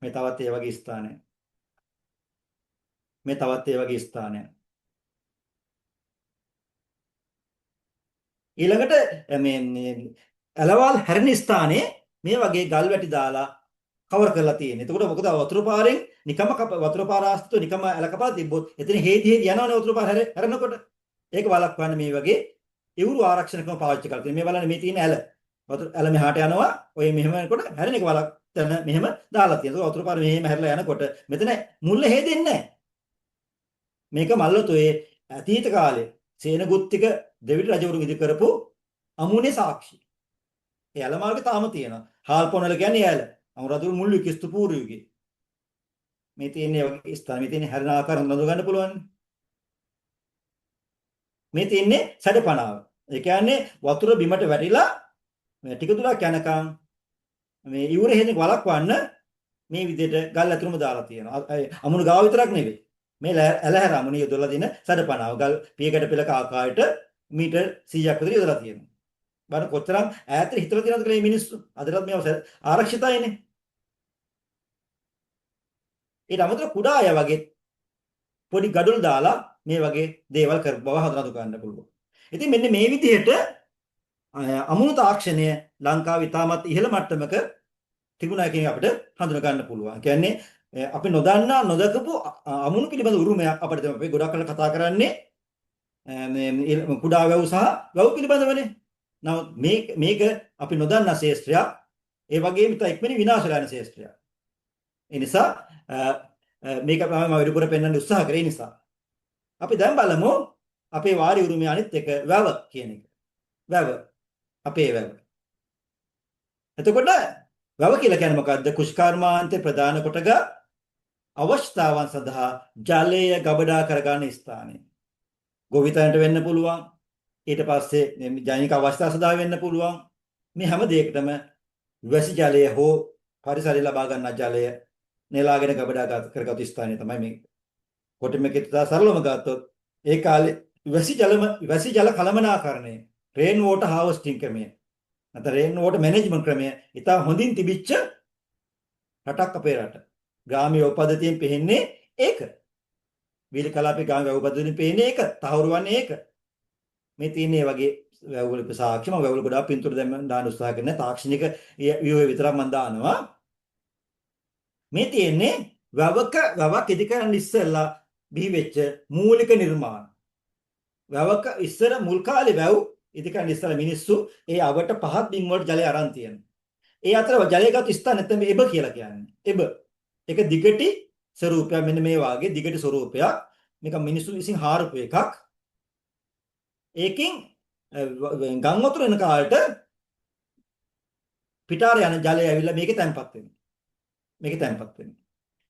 Speaker 3: මේ තවත් ඒ වගේ ස්ථානයක්. මේ තවත් ඒ වගේ ස්ථානයක්. ඊළඟට මේ ඇලවල් හැරෙන ස්ථානයේ මේ වගේ ගල් වැටි දාලා කවර් කරලා තියෙනවා. එතකොට මොකද වතුර පාරෙන් නිකම වතුර පාර ආස්තිත නිකම ඇල කපලා තිබ්බොත් එතන හේදි යනවනේ වතුර පාර හැරෙනකොට. ඒක වළක්වන්න මේ වගේ ඉවුරු ආරක්ෂණකම පාවිච්චි කරලා තියෙනවා. මේ බලන්න මේ තියෙන ඇල. වතුර ඇල මෙහාට යනවා. ඔය මෙහෙම යනකොට හැරෙන එක වළක්වන්න මෙහෙම දාලා තියෙනවා. වතුර පාර මෙහෙම හැරලා යනකොට මෙතන මුල්ල හේදෙන්නේ නැහැ. මේක මල්ලතෝයේ අතීත කාලේ සේනගුත්තික දෙවිඩ රජවරුන් ඉදි කරපු අමුනේ සාක්ෂි. ඒ ඇල මාර්ගය තාම තියෙනවා. හාල්පොනල කියන්නේ ඇල. අමුරදුරු මුල් විකිස්තු පූර්ව යුගයේ. මේ තියෙන්නේ වගේ ස්ථාන. මේ තියෙන්නේ හැරෙන ආකාරය නඳු ගන්න පුළුවන්. මේ තියෙන්නේ සැඩපණාව. ඒ කියන්නේ වතුර බිමට වැටිලා ටික දුරක් යනකම් මේ ඉවුර හේනෙක වලක්වන්න මේ විදිහට ගල් ඇතුළම දාලා තියෙනවා. අමුණු ගාව විතරක් නෙවෙයි. මේ ඇලහැර අමුණිය යොදලා තියෙන සැඩපණාව. ගල් පියකට පෙළක ආකාරයට මීටර් 100ක් විතර යොදලා තියෙනවා. බලන්න කොතරම් ඈතට හිතලා තියෙනවද කියලා මේ මිනිස්සු. අදටත් මේව ආරක්ෂිතයිනේ. ඊට අමතරව කුඩා අය වගේ පොඩි ගඩොල් දාලා මේ වගේ දේවල් කර බව හඳුනා ගන්න පුළුවන්. ඉතින් මෙන්න මේ විදිහට අමුණු තාක්ෂණය ලංකාවේ ඉතාමත් ඉහළ මට්ටමක තිබුණා කියන අපිට හඳුනා ගන්න පුළුවන්. කියන්නේ අපි නොදන්නා නොදකපු අමුණු පිළිබඳ උරුමයක් අපිට අපි ගොඩක් කල් කතා කරන්නේ මේ කුඩා වැව් සහ වැව් පිළිබඳවනේ. නමුත් මේක අපි නොදන්නා ශේෂ්ත්‍රයක්. ඒ වගේම ඉතා ඉක්මනින් විනාශ වෙන ශේෂ්ත්‍රයක්. ඒ නිසා මේක තමයි මම විදුපුර පෙන්වන්න උත්සාහ කරේ නිසා. අපි දැන් බලමු අපේ වාරි උරුමයේ අනිත් එක වැව කියන එක. වැව. අපේ වැව. එතකොට වැව කියලා කියන්නේ මොකද්ද? කුෂ්කර්මාන්තේ ප්‍රධාන කොටග අවශ්‍යතාවන් සඳහා ජලය ගබඩා කරගන්න ස්ථානය. ගොවිතැනට වෙන්න පුළුවන්. ඊට පස්සේ ජෛනික අවශ්‍යතා සඳහා වෙන්න පුළුවන්. මේ හැම දෙයකටම වැසි ජලය හෝ පරිසරය ලබා ගන්නා ජලය නෙලාගෙන ගබඩා කරගත් ස්ථානය තමයි මේ. කොටිම කිතා සරලවම ගත්තොත් ඒ කාලේ වැසි ජල කළමනාකරණය රේන් වෝටර් හාවස්ටිං ක්‍රමය නැත්නම් රේන් වෝටර් මැනේජ්මන්ට් ක්‍රමය ඉතා හොඳින් තිබිච්ච රටක් අපේ රට. ග්‍රාමීය උපදතියෙන් පෙන්නේ ඒක. වීල කලාපේ ග්‍රාමීය උපදතියෙන් පෙන්නේ ඒක. තහවුරු වන්නේ ඒක. මේ තියෙන්නේ වගේ වැවුවල සාක්ෂිම වැවුවල ගොඩාක් පින්තූර දැම්ම දාන උත්සාහ කරන තාක්ෂණික ව්‍යුහය විතරක් මම දානවා. මේ තියෙන්නේ වැවක් ඉදි කරන්න ඉස්සෙල්ලා බිහි වෙච්ච මූලික නිර්මාණ. වැවක ඉස්සර මුල් කාලේ වැව් ඉදි කරන්න ඉස්සෙල්ලා මිනිස්සු ඒ අවට පහත් බිම් වලට ජලය අරන් තියෙනවා. ඒ අතර ජලයගත් ස්ථාන නැත්නම් එබ කියලා කියන්නේ. එබ. ඒක දිගටි ස්වරූපයක් මෙන්න මේ වාගේ දිගටි ස්වරූපයක්. මේක මිනිස්සු විසින් හාරපු එකක්. ඒකෙන් ගම් වතුර එන කාලට පිටාර යන ජලය ඇවිල්ලා මේකේ තැන්පත් වෙනවා. මේකේ තැන්පත් වෙනවා.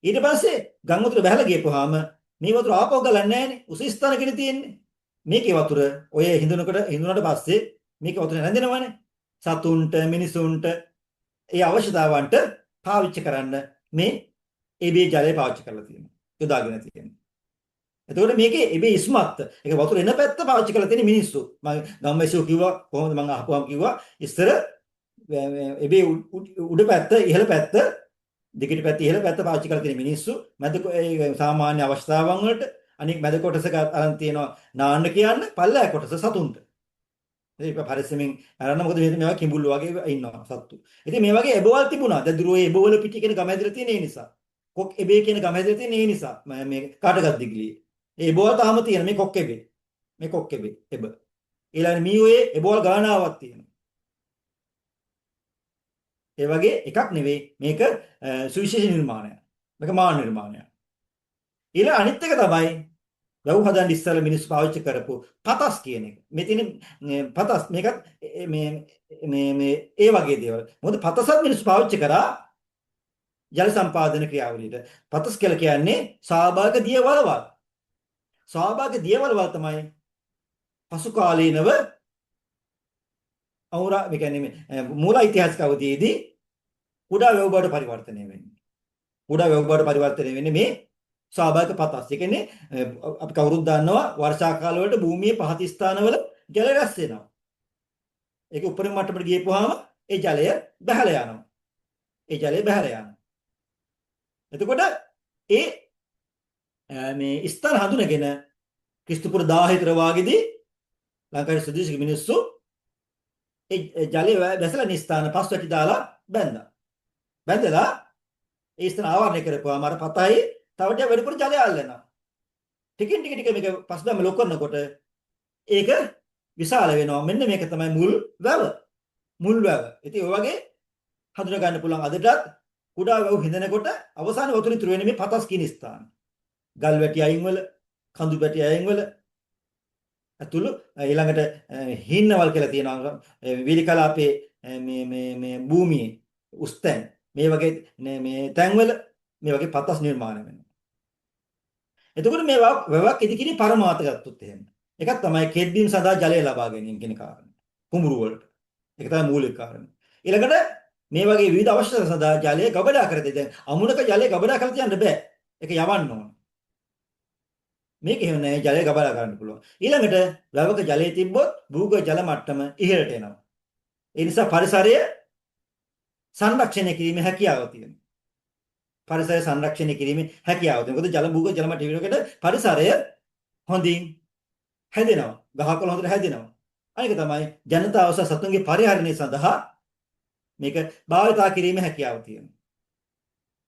Speaker 3: ඊට පස්සේ ගම් වතුර බහලා ගියපුවාම මේ වතුර ආපහු ගලන්නේ නැහැනේ. උස ස්ථානකනේ තියෙන්නේ. මේකේ වතුර ඔය හිඳුනට පස්සේ මේකේ වතුර නැඳෙනවනේ. සතුන්ට මිනිසුන්ට ඒ අවශ්‍යතාවන්ට පාවිච්චි කරන්න මේ එබේ ජලය පාවිච්චි කරලා තියෙනවා. යොදාගෙන තියෙනවා. එතකොට මේකේ එබේ ඉස්මත් ඒක වතුර එන පැත්ත පාවිච්චි කරලා තියෙන මිනිස්සු. මම ගම්මැසියෝ කිව්වා කොහොමද මම අහපුවම කිව්වා ඉස්සර එබේ උඩ පැත්ත ඉහළ පැත්ත දිගට පැත්ත ඉහළ පැත්ත පාවිච්චි කරලා තියෙන මිනිස්සු මැද සාමාන්‍ය අවස්ථාවන් වලට අනික මැද කොටසක අරන් තියෙනවා නාන්න කියන්න පල්ලෑ කොටස සතුන්ට. ඒක පරිස්සමෙන් අරන්න මොකද මේවා කිඹුල් වගේ ඉන්නවා සත්තු. ඉතින් මේ වගේ එබවල් තිබුණා. දදුරුවේ එබවල පිටි කියන ගම ඇදලා තියෙන ඒ නිසා. කොක් එබේ කියන ගම ඇදලා තියෙන ඒ නිසා මේ කාටගත් දිගලියේ. ඒ එබවල් තාම තියෙන මේ කොක් එබේ. මේ කොක් එබේ එබ. ඊළඟ මීයෝයේ එබවල් ගානාවක් තියෙනවා. ඒ වගේ එකක් නෙවෙයි මේක සුවිශේෂ නිර්මාණයක්. මේක මාන නිර්මාණයක්. ඊළඟ අනිත් එක තමයි වැව් හදන්න ඉස්සෙල්ලා මිනිස්සු පාවිච්චි කරපු පතස් කියන එක. මේ තියෙන පතස් මේකත් මේ ඒ වගේ දේවල්. මොකද පතසත් මිනිස්සු පාවිච්චි කරා ජල සම්පාදන ක්‍රියාවලියට. පතස් කියලා කියන්නේ ස්වාභාවික දියවලවල්. ස්වාභාවික දියවලවල් තමයි පසු කාලීනව අවුරා මේ කියන්නේ මූල ඓතිහාසික අවධියේදී කුඩා වැව් බවට පරිවර්තනය වෙන්නේ. කුඩා වැව් බවට පරිවර්තනය වෙන්නේ මේ ස්වාභාවික පතස්. ඒ කියන්නේ අපි කවුරුත් දන්නවා වර්ෂා කාල වලට භූමියේ පහත ස්ථානවල ජල රැස් වෙනවා. ඒක උඩරිම මට්ටමට ගියපුවාම ඒ ජලය බැහැලා යනවා. ඒ ජලය බැහැලා යනවා. එතකොට ඒ මේ ස්ථාන හඳුනගෙන ක්‍රිස්තුපුර 1000 විතර වාගේදී ලංකාවේ සුදේශික මිනිස්සු ඒ ජලය වැසලා නිස්ථාන පස්වැටි දාලා බැඳලා. බැඳලා ඒ ස්ථාන ආවරණය කරපුවාම අර පතයි තව ටික වැඩිපුර ජලය අල්ලනවා. ටිකින් ටික මේක පස්බැම ලොක් කරනකොට ඒක විශාල වෙනවා. මෙන්න මේක තමයි මුල් වැව. මුල් වැව. ඉතින් ඔය වගේ හඳුනා ගන්න පුළුවන් අදටත් කුඩා වැව් හිඳනකොට අවසාන වතුර ඉතුරු වෙන්නේ මේ පතස් කියන ස්ථාන. ගල් වැටි අයින් වල, කඳු වැටි අයින් වල අතුළු ඊළඟට හින්නවල් කියලා තියෙනවා. වීලි කලාපේ මේ භූමියේ උස්තැන් මේ වගේ මේ තැන්වල මේ වගේ පතස් නිර්මාණය වෙනවා. එතකොට මේ වැවක් ඉදිකිරි පරමාර්ථ ගත්තොත් එහෙම. එකක් තමයි කෙද්දීම් සඳහා ජලය ලබා ගැනීම කියන කාරණය. කුඹුරු වලට. ඒක තමයි මූලික කාරණය. ඊළඟට මේ වගේ විවිධ අවශ්‍යතා සඳහා ජලය ගබඩා කර දෙයි. දැන් අමුණක ජලය ගබඩා කරලා තියන්න බෑ. ඒක යවන්න ඕන. මේක එහෙම නෑ ජලය ගබඩා කරන්න පුළුවන්. ඊළඟට වැවක ජලය තිබ්බොත් භූගර්භ ජල මට්ටම ඉහළට එනවා. ඒ නිසා පරිසරය සංරක්ෂණය කිරීමේ හැකියාව තියෙනවා. පරිසරය සංරක්ෂණය කිරීමේ හැකියාව තියෙනවා. මොකද භූගර්භ ජල මට්ටම ඉහළට පරිසරය හොඳින් හැදෙනවා. ගහකොළ හොඳට හැදෙනවා. අනික තමයි ජනතාව සහ සතුන්ගේ පරිහරණය සඳහා මේක භාවිතා කිරීමේ හැකියාව තියෙනවා.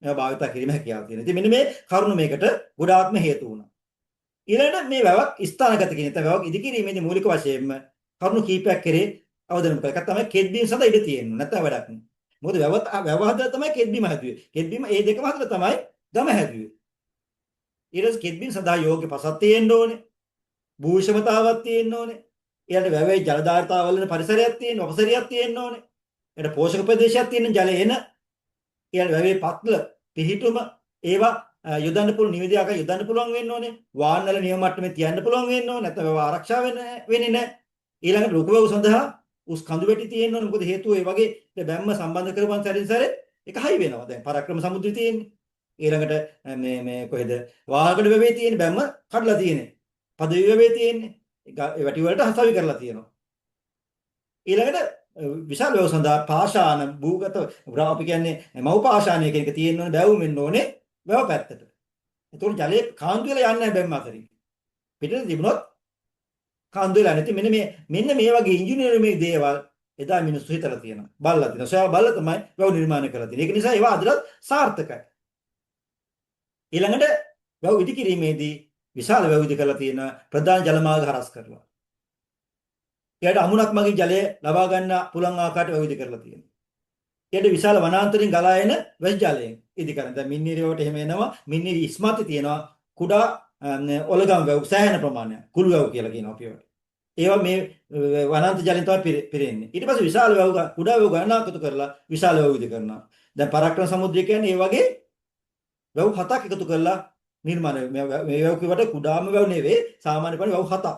Speaker 3: මේවා භාවිතා කිරීමේ හැකියාව තියෙනවා. ඉතින් මෙන්න මේ කරුණු මේකට ගොඩාක්ම හේතු වුණා. ඊළඟට මේ වැවක් ස්ථානගත කියන එක වැවක් ඉදිකිරීමේදී මූලික වශයෙන්ම කරුණු කීපයක් කරේ අවධානය කරලා එකක් තමයි කෙද්බීම් සඳහා ඉඩ තියෙනවා. නැත්නම් වැඩක් නෑ. මොකද වැව හදලා තමයි කෙද්බීම හැදුවේ. කෙද්බීම ඒ දෙකම හදලා තමයි ගම හැදුවේ. ඊට පස්සේ කෙද්බීම් සඳහා යෝග්‍ය පසක් තියෙන්න ඕනේ. භූෂමතාවක් තියෙන්න ඕනේ. ඊළඟට වැවේ ජල ධාරිතාවල පරිසරයක් තියෙන්න, උපසරියක් තියෙන්න ඕනේ. ඊට පෝෂක ප්‍රදේශයක් තියෙන ජලය එන. ඊළඟට වැවේ පත්ල පිහිටුම ඒවා යොදන්න පුළුවන් නිවැරදි ආකාරයෙන් යොදන්න පුළුවන් වෙන්න ඕනේ. වාහනවල නියම මට්ටමේ තියන්න පුළුවන් වෙන්න ඕනේ. නැත්නම් ඒවා ආරක්ෂා වෙන්නේ නැහැ. ඊළඟට ලොකුවැව් සඳහා උස් කඳු වැටි තියෙන්න ඕනේ. මොකද හේතුව ඒ වගේ බැම්ම සම්බන්ධ කරපුවන් සැරින් සැරේ ඒක හයි වෙනවා. දැන් පරාක්‍රම සමුද්‍රය තියෙන්නේ. ඊළඟට මේ කොහෙද වාහකඩ වැවේ තියෙන බැම්ම කඩලා තියෙන්නේ. පදවි වැවේ තියෙන්නේ. ඒ වැටි වලට හසවි කරලා තියෙනවා. ඊළඟට විශාල වැව සඳහා පාෂාණ භූගත අපි කියන්නේ මව් පාෂාණය කියන එක තියෙන්න ඕනේ. බැවුම් වෙන්න ඕනේ. වැව පැත්තට. එතකොට ජලයේ කාන්දු වෙලා යන්නේ නැහැ බැම්ම අතරින්. පිටට තිබුණොත් කාන්දු වෙලා නැති මෙන්න මේ වගේ ඉංජිනේරුමේ දේවල් එදා මිනිස්සු හිතලා තියෙනවා. බලලා තියෙනවා. සොයා බලලා තමයි වැව නිර්මාණය කරලා තියෙන්නේ. ඒක නිසා ඒවා අදටත් සාර්ථකයි. ඊළඟට වැව ඉදිකිරීමේදී විශාල වැව ඉදි කරලා තියෙන ප්‍රධාන ජල මාර්ග හරස් කරලා. ඒකට අමුණක් මගින් ජලය ලබා ගන්න පුළුවන් ආකාරයට වැව ඉදි කරලා තියෙනවා. ඒකට විශාල වනාන්තරින් ගලා එන වැසි ජලයෙන් ඉදි කරන. දැන් මින්නීරියට එහෙම එනවා. මින්නීරි ඉස්මතු තියෙනවා. කුඩා ඔලගම් වැව් සෑහෙන ප්‍රමාණයක්. කුළු වැව් කියලා කියනවා අපි ඒවට. ඒවා මේ වනාන්ත ජලයෙන් තමයි පිරෙන්නේ. ඊට පස්සේ විශාල වැව් කුඩා වැව් ගණනාවක් එකතු කරලා විශාල වැව් ඉදි කරනවා. දැන් පරාක්‍රම සමුද්‍රය කියන්නේ ඒ වගේ වැව් හතක් එකතු කරලා නිර්මාණය. මේ වැව් කිව්වට කුඩාම වැව් නෙවෙයි. සාමාන්‍ය පරිදි වැව් හතක්.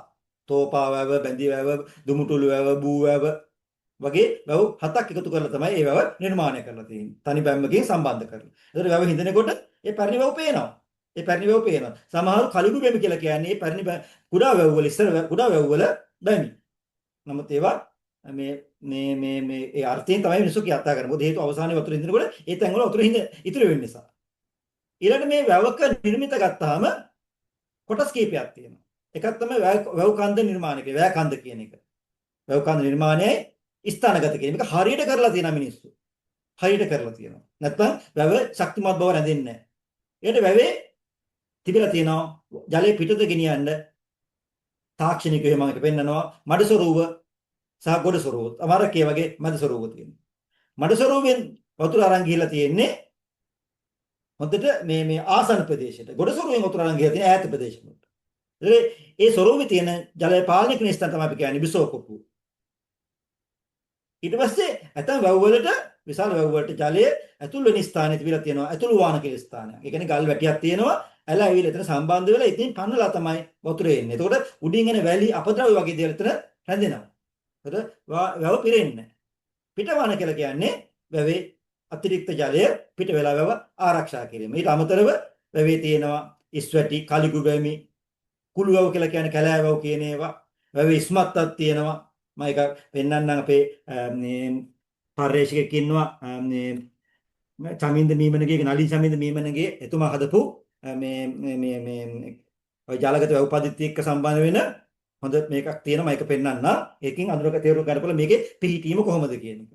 Speaker 3: තෝපා වැව, බැඳි වැව, දුමුටුළු වැව, බූ වැව වගේ වැව් හතක් එකතු කරලා තමයි ඒ වැව නිර්මාණය කරලා තියෙන්නේ. තනි බැම්මකින් සම්බන්ධ කරලා. ඒතර වැව හිඳනකොට ඒ පැරණි වැව් පේනවා. ඒ පැරණි වැව් පේනවා. සමහරව කලිගු බැමි කියලා කියන්නේ ඒ පැරණි කුඩා වැව් වල ඉස්සර කුඩා වැව් වල බැමි. නමුත් ඒවා මේ ඒ අර්ථයෙන් තමයි මිනිස්සු කතා කරන්නේ. මොකද හේතුව අවසානයේ වතුර හින්දිනකොට ඒ තැන් වල වතුර ඉතුරු වෙන්න නිසා. ඊළඟට මේ වැවක නිර්මිත ගත්තාම කොටස් කීපයක් තියෙනවා. එකක් තමයි වැව් කන්ද නිර්මාණය කියන්නේ වැය කන්ද කියන එක. වැව් කන්ද නිර්මාණයයි ස්ථානගත කියන එක හරියට කරලා තියෙනවා මිනිස්සු. හරියට කරලා තියෙනවා. නැත්නම් වැව ශක්තිමත් බව රැඳෙන්නේ නැහැ. ඒකට වැවේ තිබිලා තියෙනවා ජලයේ පිටත ගෙනියන්න තාක්ෂණිකව මම එක පෙන්නනවා මඩ සොරුව සහ ගොඩ සොරුව. අමාරකේ වගේ මඩ සොරුව තියෙනවා. මඩ සොරුවෙන් වතුර අරන් ගිහිලා තියෙන්නේ හොඳට මේ ආසන්න ප්‍රදේශයට. ගොඩ සොරුවෙන් වතුර අරන් ගිහිලා තියෙන ඈත ප්‍රදේශවලට. ඒ සොරුවේ තියෙන ජලය පාලනය කරන ස්ථාන තමයි අපි කියන්නේ බිසෝ කොපුව. ඊට පස්සේ ඇතම් වැව් වලට විශාල වැව් වලට ජලය ඇතුල් වෙන ස්ථානෙ තිබිලා තියෙනවා. ඇතුළු වාන කියලා ස්ථානයක්. ඒ කියන්නේ ගල් වැටියක් තියෙනවා. ඇල ඇවිල්ලා එතන සම්බන්ධ වෙලා ඉතින් පන්නලා තමයි වතුර එන්නේ. එතකොට උඩින් එන වැලි අපද්‍රව්‍ය වගේ දේවල් එතන රැඳෙනවා. එතකොට වැව පිරෙන්නේ. පිටවාන කියලා කියන්නේ වැවේ අතිරික්ත ජලය පිට වෙලා වැව ආරක්ෂා කිරීම. ඊට අමතරව වැවේ තියෙනවා ඉස්වැටි, කලිගු බැමි, කුළු වැව කියලා කියන්නේ කැලෑ වැව කියන ඒවා. වැවේ ඉස්මත්තක් තියෙනවා. මම එක පෙන්නන්නම් අපේ මේ පර්යේෂකෙක් ඉන්නවා මේ චමින්ද මීමනගේ නලින් චමින්ද මීමනගේ එතුමා හදපු මේ ඔය ජලගත වැව් පද්ධතිය එක්ක සම්බන්ධ වෙන හොඳ මේකක් තියෙනවා. මේක පෙන්නන්න. ඒකෙන් අඳුරක තේරුම් ගන්නකොට මේකේ පිහිටීම කොහොමද කියන එක.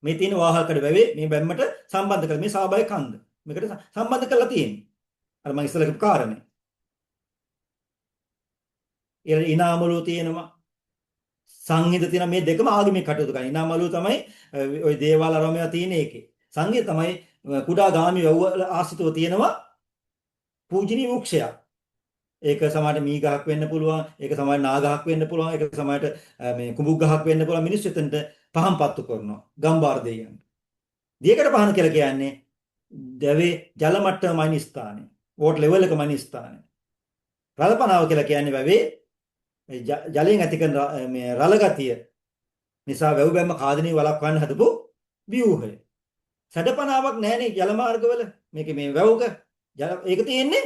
Speaker 3: මේ තියෙන වාහකඩ වැවේ මේ බැම්මට සම්බන්ධ කරලා මේ සාබය කන්ද මේකට සම්බන්ධ කරලා තියෙන්නේ. අර මම ඉස්සෙල්ලා කිව්ව කාරණේ. ඒ ඉනාමලුව තියෙනවා. සංහිඳ තියෙන මේ දෙකම ආගමික කටයුතු කරන. ඉනාමලුව තමයි ওই දේවාල ආරාමයේ තියෙන එකේ. සංහිඳ තමයි කුඩා ගාමි වැව් ආශ්‍රිතව තියෙනවා පූජනීය වෘක්ෂයක්. ඒක සමහරට මී ගහක් වෙන්න පුළුවන්, ඒක සමහරට නා ගහක් වෙන්න පුළුවන්, ඒක සමහරට මේ කුඹුක් ගහක් වෙන්න පුළුවන්. මිනිස්සු එතනට පහන් පත්තු කරනවා. ගම්බාර දෙයියන්. දියකට පහන කියලා කියන්නේ දැවේ ජල මට්ටම මයින් ස්ථානය. වෝට් ලෙවල් එක මයින් ස්ථානය. රළපනාව කියලා කියන්නේ වැවේ ජලයෙන් ඇති කරන මේ රළ ගතිය නිසා වැව් බැම්ම කාදනීය වළක්වන්න හදපු ව්‍යුහය. සැඩපනාවක් නැහැනේ ජල මාර්ගවල. මේකේ මේ වැව්ක ඒක තියෙන්නේ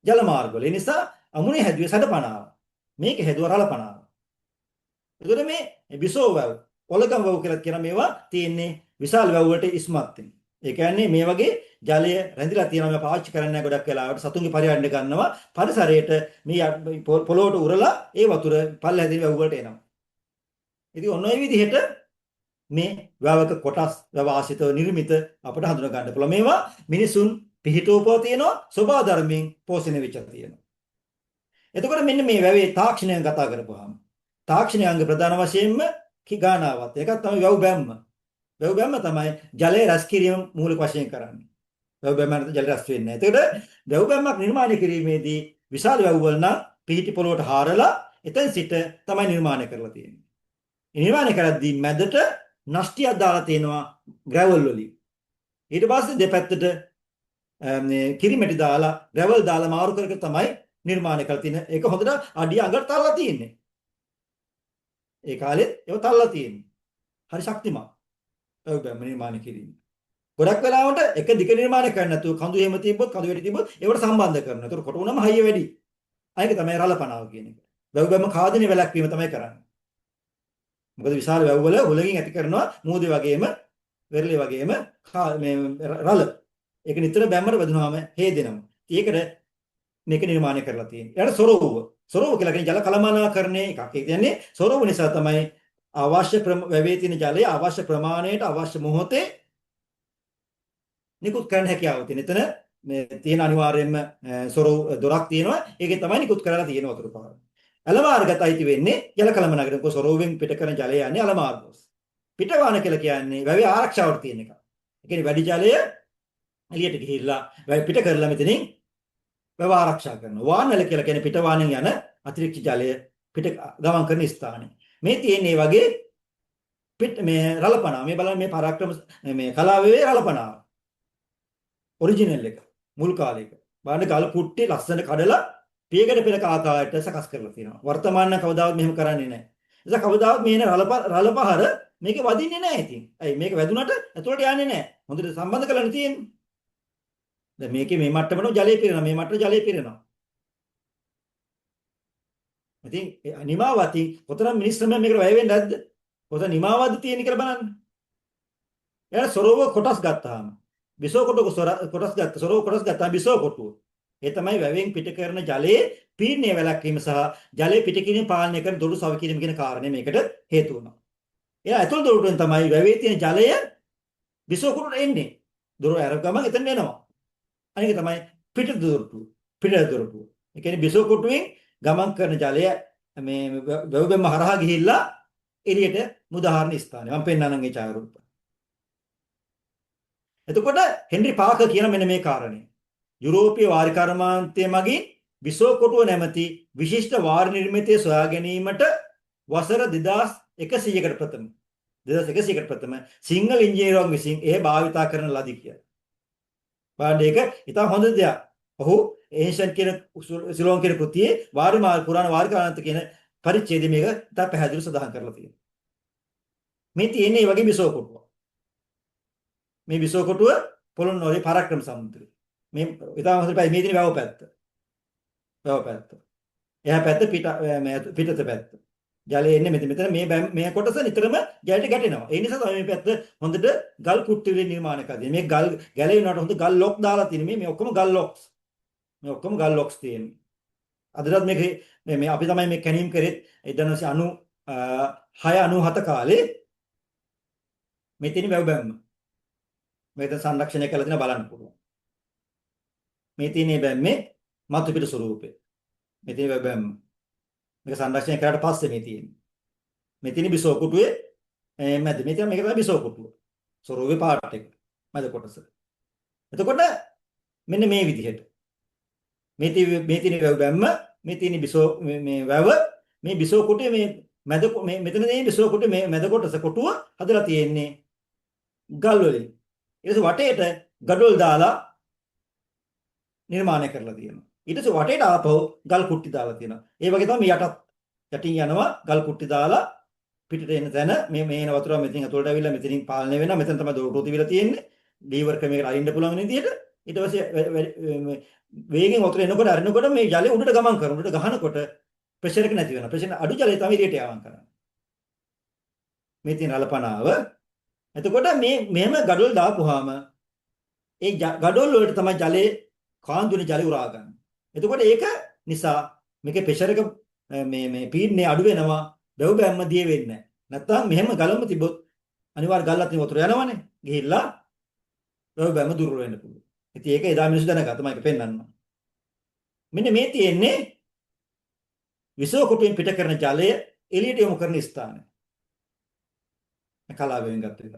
Speaker 3: ජල මාර්ගවල. ඒ නිසා අමුණේ හැදුවේ සැඩපනාව. මේක හැදුවා රළපනාව. ඒතර මේ බිසෝ වැව්, පොළගම් වැව් කියලා කියන මේවා තියෙන්නේ විශාල වැව් වලට ඉස්මත්යෙන්. ඒ කියන්නේ මේ වගේ ජලය රැඳිලා තියෙනවා. මේ පාවිච්චි කරන්නේ නැහැ ගොඩක් වෙලාවට. සතුන්ගේ පරිහරණය ගන්නවා. පරිසරයට මේ පොළොවට උරලා ඒ වතුර පල්ල හැදෙන වැව් වලට එනවා. ඉතින් ඔන්න ඔය විදිහට මේ වැවක කොටස් වැව ආශ්‍රිතව නිර්මිත අපිට හඳුනා ගන්න පුළුවන්. මේවා මිනිසුන් පිහිටෝපව තියෙනවා, ස්වභාව ධර්මයෙන් පෝෂණය වෙච්ච තියෙනවා. එතකොට මෙන්න මේ වැවේ තාක්ෂණයෙන් කතා කරපුවාම තාක්ෂණයන්ග ප්‍රධාන වශයෙන්ම කිගානාවත්. ඒකත් තමයි වැව් බැම්ම. වැව් බැම්ම තමයි ජලය රැස් කිරීම මූලික වශයෙන් කරන්නේ. වැව් බැම්මට ජල රැස් වෙන්නේ නැහැ. එතකොට වැව් බැම්මක් නිර්මාණය කිරීමේදී විශාල වැව් වල නම් පිහිටි පොළොවට හාරලා එතෙන් සිට තමයි නිර්මාණය කරලා තියෙන්නේ. නිර්මාණය කරද්දී මැදට නෂ්ටියක් දාලා තියෙනවා ග්‍රැවල් වලින්. ඊට පස්සේ දෙපැත්තට කිරිමැටි දාලා ග්‍රැවල් දාලා මාරු කර කර තමයි නිර්මාණය කරලා තියෙන්නේ. ඒක හොඳට අඩිය අඟට තල්ලා තියෙන්නේ. ඒ කාලෙත් ඒව තල්ලා තියෙන්නේ. හරි ශක්තිමත්. වැව් බැම්ම නිර්මාණය කිරීම. ගොඩක් වෙලාවට එක දිග නිර්මාණය කරන්නේ නැතුව කඳු එහෙම තිබ්බොත් කඳු වැටි තිබ්බොත් ඒවට සම්බන්ධ කරනවා. ඒතකොට කොට උනම හයිය වැඩි. අයක තමයි රළපනාව කියන එක. වැව් බැම්ම කාදනය වැළැක්වීම තමයි කරන්නේ. මොකද විශාල වැව් වල හුලකින් ඇති කරනවා මූදේ වගේම වෙරළේ වගේම මේ රළ. ඒක නිතර බැම්මට වැදුනාම හේදෙනවා. ඒකට මේක නිර්මාණය කරලා තියෙන්නේ. ඊට සොරවුව. සොරවුව කියලා කියන්නේ ජල කළමනාකරණය එකක්. ඒ කියන්නේ සොරවුව නිසා තමයි අවශ්‍ය වැවේ තියෙන ජලය අවශ්‍ය ප්‍රමාණයට අවශ්‍ය මොහොතේ නිකුත් කරන්න හැකියාව තියෙන. එතන මේ තියෙන අනිවාර්යයෙන්ම සොරවුව දොරක් තියෙනවා. ඒකෙන් තමයි නිකුත් කරලා තියෙන වතුර පාර. අලමාර්ගත අයිති වෙන්නේ ජල කළමනාකරණය. සොරවුවෙන් පිට කරන ජලය යන්නේ අලමාර්ගවස්. පිටවාන කියලා කියන්නේ වැවේ ආරක්ෂාවට තියෙන එක. ඒ කියන්නේ වැඩි ජලය එළියට ගිහිල්ලා පිට කරලා මෙතනින් වැව ආරක්ෂා කරනවා. වානල කියලා කියන්නේ පිටවානෙන් යන අතිරික්ත ජලය පිට ගමන් කරන ස්ථානය. මේ තියෙන්නේ වගේ මේ රළපනාව. මේ බලන්න මේ පරාක්‍රම මේ කලාවේ රළපනාව. ඔරිජිනල් එක. මුල් කාලේක. බලන්න ගල් කුට්ටි ලස්සන කඩලා පියකට පෙර ආකාරයට සකස් කරලා තියෙනවා. වර්තමාන කවදාවත් මෙහෙම කරන්නේ නැහැ. ඒක කවදාවත් මේන රළපහර මේක වදින්නේ නැහැ ඉතින්. ඇයි මේක වැදුනට ඇතුළට යන්නේ නැහැ. හොඳට සම්බන්ධ කරලා තියෙන්නේ. දැන් මේකේ මේ මට්ටමට ජලය පිරෙනවා. මේ මට්ටමට ජලය පිරෙනවා. ඉතින් නිමාවතින් කොතරම් මිනිස් ශ්‍රමයක් මේකට වැය වෙන්නේ නැද්ද? කොතන නිමාවද තියෙන කියලා බලන්න. එයා සොරව කොටස් ගත්තාම බිසෝ කොටක කොටස් ගත්ත සොරව කොටස් ගත්තාම බිසෝ කොටුව. ඒ තමයි වැවෙන් පිට කරන ජලයේ පීඩනය වැළැක්වීම සහ ජලයේ පිට කිරීම පාලනය කරන දොඩු සව කිරීම කියන කාරණේ මේකට හේතු වෙනවා. එයා ඇතුල් දොරටුවෙන් තමයි වැවේ තියෙන ජලය බිසෝ කොටුවට එන්නේ. දොර අරව ගමන් එතන එනවා. අනික තමයි පිට දොරටුව. පිට දොරටුව. ඒ කියන්නේ බිසෝ කොටුවෙන් ගමන් කරන ජලය මේ වැව බැම්ම හරහා ගිහිල්ලා එළියට මුදාහරණ ස්ථානය. මම පෙන්නන්නම් ඒ ඡායාරූප. එතකොට හෙන්රි පාකර් කියන මෙන්න මේ කාරණේ. යුරෝපීය වාරි කර්මාන්තය මගින් බිසෝ කොටුව නැමැති විශිෂ්ට වාරි නිර්මිතය සොයා ගැනීමට වසර 2100කට ප්‍රථම සිංහල ඉංජිනේරුවන් විසින් එය භාවිතා කරන ලදී කියලා. බලන්න ඒක ඉතා හොඳ දෙයක්. ඔහු ඒෂන් කියන සිලෝන් කියන කෘතියේ පුරාණ වාරි කර්මාන්ත කියන පරිච්ඡේදය මේක ඉතා පැහැදිලිව සඳහන් කරලා තියෙනවා. මේ තියෙන්නේ මේ වගේ බිසෝ කොටුව. මේ බිසෝ කොටුව පොළොන්නරුවේ පරාක්‍රම සමුද්‍රය. මේ ඉතාම හොඳ පැයි මේ තියෙන වැව පැත්ත. වැව පැත්ත. එහා පැත්ත පිටත පැත්ත. ජලය එන්නේ මෙතන මේ කොටස නිතරම ජලයට ගැටෙනවා. ඒ නිසා තමයි මේ පැත්ත හොඳට ගල් කුට්ටු වලින් නිර්මාණය කරන්නේ. මේ ගල් ගැලවෙනකොට හොඳ ගල් ලොක් දාලා තියෙන මේ ඔක්කොම ගල් ලොක්ස්. මේ ඔක්කොම ගල් ලොක්ස් තියෙන්නේ. අදටත් මේ අපි තමයි මේ කැණීම් කරේ 1996 97 කාලේ මේ තියෙන වැව බැම්ම. මේක සංරක්ෂණය කරලා තියෙන බලන්න පුළුවන්. මේ තියෙන බැම්මේ මතු පිට ස්වරූපේ. මේ තියෙන වැව බැම්ම. මේක සංරක්ෂණය කරාට පස්සේ මේ තියෙන්නේ. මේ තියෙන බිසෝ කොටුවේ මැද. මේක තමයි බිසෝ කොටුව. ස්වරූපේ පාර්ට් එක. මැද කොටස. එතකොට මෙන්න මේ විදිහට. මේ තියෙන වැව බැම්ම, මේ තියෙන බිසෝ මේ වැව, මේ බිසෝ කොටුවේ මේ මැද මෙතන තියෙන බිසෝ කොටුවේ මේ මැද කොටස කොටුව හදලා තියෙන්නේ ගල් වලින්. ඊට පස්සේ වටේට ගඩොල් දාලා නිර්මාණය කරලා තියෙනවා. ඊට පස්සේ වටේට ආපහු ගල් කුට්ටි දාලා තියෙනවා. ඒ වගේ තමයි යටින් යනවා ගල් කුට්ටි දාලා පිටට එන තැන මේ එන වතුර මෙතනින් අතොලට ඇවිල්ලා මෙතනින් පාලනය වෙනවා. මෙතන තමයි දොරටුව තිබිලා තියෙන්නේ. ලීවර් ක්‍රමයකට අරින්න පුළුවන් විදිහට. ඊට පස්සේ වේගෙන් වතුර අරිනකොට මේ ජලය උඩට ගමන් කරනවා. උඩට ගහනකොට ප්‍රෙෂර් එක නැති වෙනවා. ප්‍රෙෂර් අඩු ජලය තමයි එළියට යවම් කරන්නේ. මේ තියෙන අලපනාව. එතකොට මෙහෙම ගඩොල් දාපුවාම ඒ ගඩොල් වලට තමයි ජලයේ කාන්දුනේ ජලය උරා ගන්න. එතකොට ඒක නිසා මේකේ ප්‍රෙෂර් එක මේ පීඩනය අඩු වෙනවා. වැව බැම්ම දිය වෙන්නේ නැහැ. නැත්තම් මෙහෙම ගලම තිබොත් අනිවාර්ය ගල්ලත් වතුර යනවනේ. ගිහිල්ලා වැව බැම්ම දුර්වල වෙන්න පුළුවන්. ඉතින් ඒක එදා මිනිස්සු දැනගත්තා. මම ඒක පෙන්නන්නම්. මෙන්න මේ තියෙන්නේ විසව කොටුවෙන් පිට කරන ජලය එළියට යොමු කරන ස්ථානය. කලාවෙන් ගත්ත එක.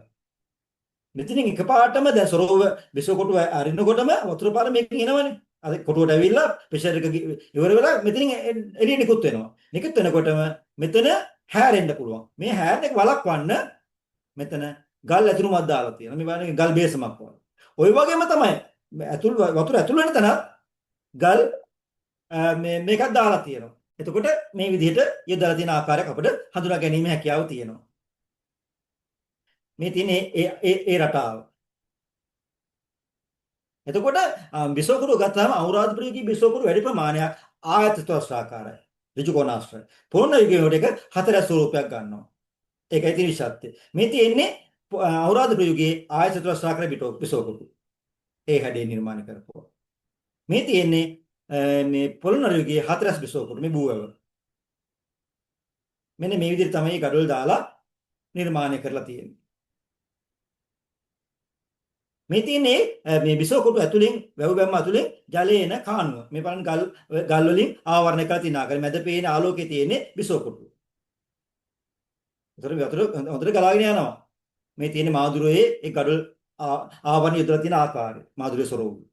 Speaker 3: මෙතනින් එකපාරටම දැන් සොරව විසව කොටුව අරිනකොටම වතුර පාර මේකෙන් එනවනේ. අර කොටුවට ඇවිල්ලා ප්‍රෙෂර් එක ඉවර වෙලා මෙතනින් එළිය නිකුත් වෙනවා. නිකුත් වෙනකොටම මෙතන හැරෙන්න පුළුවන්. මේ හැරෙන එක වළක්වන්න මෙතන ගල් ඇතුළුමක් දාලා තියෙනවා. මේ වගේ ගල් බේසමක් වගේ. ওই වගේම තමයි වතුර ඇතුළු වෙන තැන ගල් මේකක් දාලා තියෙනවා. එතකොට මේ විදිහට යොදලා තියෙන ආකාරයක් අපිට හඳුනා ගැනීම හැකියාව තියෙනවා. මේ තියෙන ඒ රටාව. එතකොට බිසෝ කොටුව ගත්තාම අනුරාධපුරයේ බිසෝ කොටුව වැඩි ප්‍රමාණයක් ආයත චතුරස්‍රාකාරයි. ඍජු කෝණාශ්‍රය. පොළොන්නරු යුගයේ එක හතර ස්වරූපයක් ගන්නවා. ඒකයි තියෙන විශේෂත්වය. මේ තියෙන්නේ අනුරාධපුර යුගයේ ආයත චතුරස්‍රාකාර බිසෝ කොටුව. ඒ හැඩේ නිර්මාණය කරපුවා. මේ තියෙන්නේ මේ පොළොන්නරු යුගයේ හතරස් බිසෝ කොටුව මේ බූවැව. මෙන්න මේ විදිහට තමයි ගඩොල් දාලා නිර්මාණය කරලා තියෙන්නේ. මේ තියෙන්නේ මේ බිසෝ කොටුව ඇතුලෙන් වැව බැම්ම ඇතුලෙන් ජලය එන කාණුව. මේ බලන්න ගල් වලින් ආවරණය කරලා තියෙන ආකාරය. මැද පේන ආලෝකයේ තියෙන්නේ බිසෝ කොටුව. වතුර හොඳට ගලාගෙන යනවා. මේ තියෙන මාදුරයේ ඒ ගඩොල් ආවරණය යොදලා තියෙන ආකාරය. මාදුරයේ ස්වරූපය.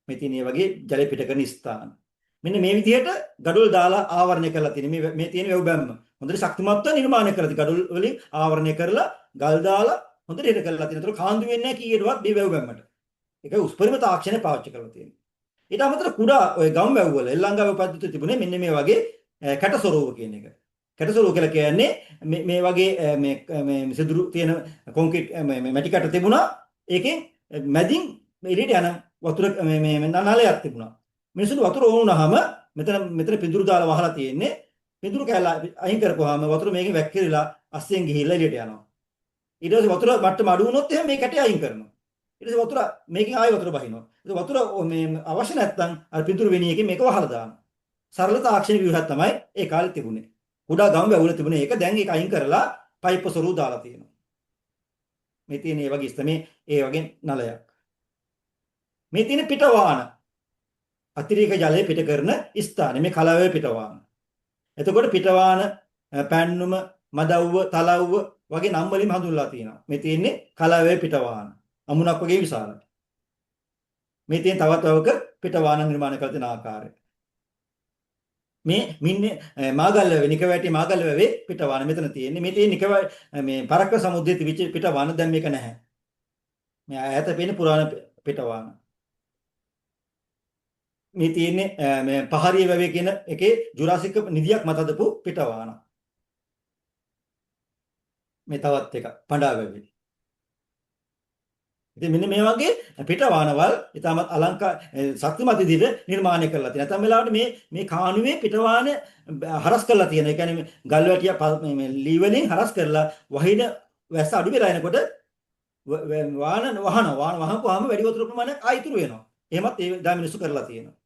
Speaker 3: මේ තියෙන මේ වගේ ජලය පිට කරන ස්ථාන. මෙන්න මේ විදිහට ගඩොල් දාලා ආවරණය කරලා තියෙන මේ තියෙන වැව බැම්ම. හොඳට ශක්තිමත්ව නිර්මාණය කරලා තියෙන ගඩොල් වලින් ආවරණය කරලා ගල් දාලා හොඳට ඉර කරලා තියෙන. ඒතර කාන්දු වෙන්නේ නැහැ කීයටවත් මේ වැව බැම්මට. ඒක උස්පරිම තාක්ෂණය පාවිච්චි කරලා තියෙනවා. ඊට අමතරව කුඩා ඔය ගම් වැව වල එල්ලංගා වැව පද්ධතිය තිබුණේ මෙන්න මේ වගේ කැට ස්වරූප කියන එක. කැට ස්වරූප කියලා කියන්නේ මේ වගේ මේ සිදුරු තියෙන කොන්ක්‍රීට් මැටි කැට තිබුණා. ඒකෙන් මැදින් එළියට යන වතුර මේ නලයක් තිබුණා. මිනිස්සුන්ට වතුර ඕන වුණාම මෙතන පිඳුරු දාලා වහලා තියෙන්නේ. පිඳුරු කැල්ල අයින් කරපුවාම වතුර මේකෙන් වැක්කිරිලා අස්සෙන් ගිහිල්ලා එළියට යනවා. ඊට පස්සේ වතුර මට්ටම අඩු වුණොත් එහෙනම් මේ කැටය අයින් කරනවා. ඊට පස්සේ වතුර මේකෙන් ආයෙ වතුර බහිනවා. ඒක වතුර මේ අවශ්‍ය නැත්නම් අර පිඳුරු වෙණියකින් මේක වහලා දානවා. සරල තාක්ෂණික ව්‍යුහයක් තමයි ඒ කාලේ තිබුණේ. කුඩා ගම් වැවුල තිබුණේ ඒක දැන් ඒක අයින් කරලා පයිප් සොරු දාලා තියෙනවා. මේ තියෙන ඒ වගේ ඉස්තමේ ඒ වගේ නලයක්. මේ තියෙන පිටවාහන අතිරේක ජලය පිට කරන ස්ථාන මේ කලවය පිටවාහන. එතකොට පිටවාහන පැන්නුම මදව්ව තලව්ව වගේ නම් වලින් හඳුන්වලා තියෙනවා. මේ තියෙන්නේ කලවය පිටවාහන. අමුණක් වගේ විශාලයි. මේ තියෙන තවත් වවක පිටවාහන නිර්මාණය කළ තියෙන ආකාරය. මේ මින්නේ මාගල්ලවේ නිකවැටි මාගල්ලවේ පිටවාහන මෙතන තියෙන්නේ. මේ තියෙන මේ පරක්ක සමුද්‍රයේ තිබිච්ච පිටවාහන දැන් මේක නැහැ. මේ ඈත පේන පුරාණ පිටවාහන. මේ තියෙන්නේ මේ පහරිය වැවේ කියන එකේ ජුරාසික නිදියක් මත හදපු පිටවාහන. මේ තවත් එක පඬා වැවේ. ඉතින් මෙන්න මේ වගේ පිටවාහනවල් ඊටමත් අලංකාර ශක්තිමත් විදිහට නිර්මාණය කරලා තියෙනවා. නැත්නම් වෙලාවට මේ කාණුවේ පිටවාහන හරස් කරලා තියෙන. ඒ කියන්නේ ගල් වැටිය මේ ලී වලින් හරස් කරලා වහින වැස්ස අඩු වෙලා එනකොට වාහන වහපුවාම වැඩි වතුර ප්‍රමාණයක් ආයිතුරු වෙනවා. එහෙමත් ඒ දා මිනිස්සු කරලා තියෙනවා.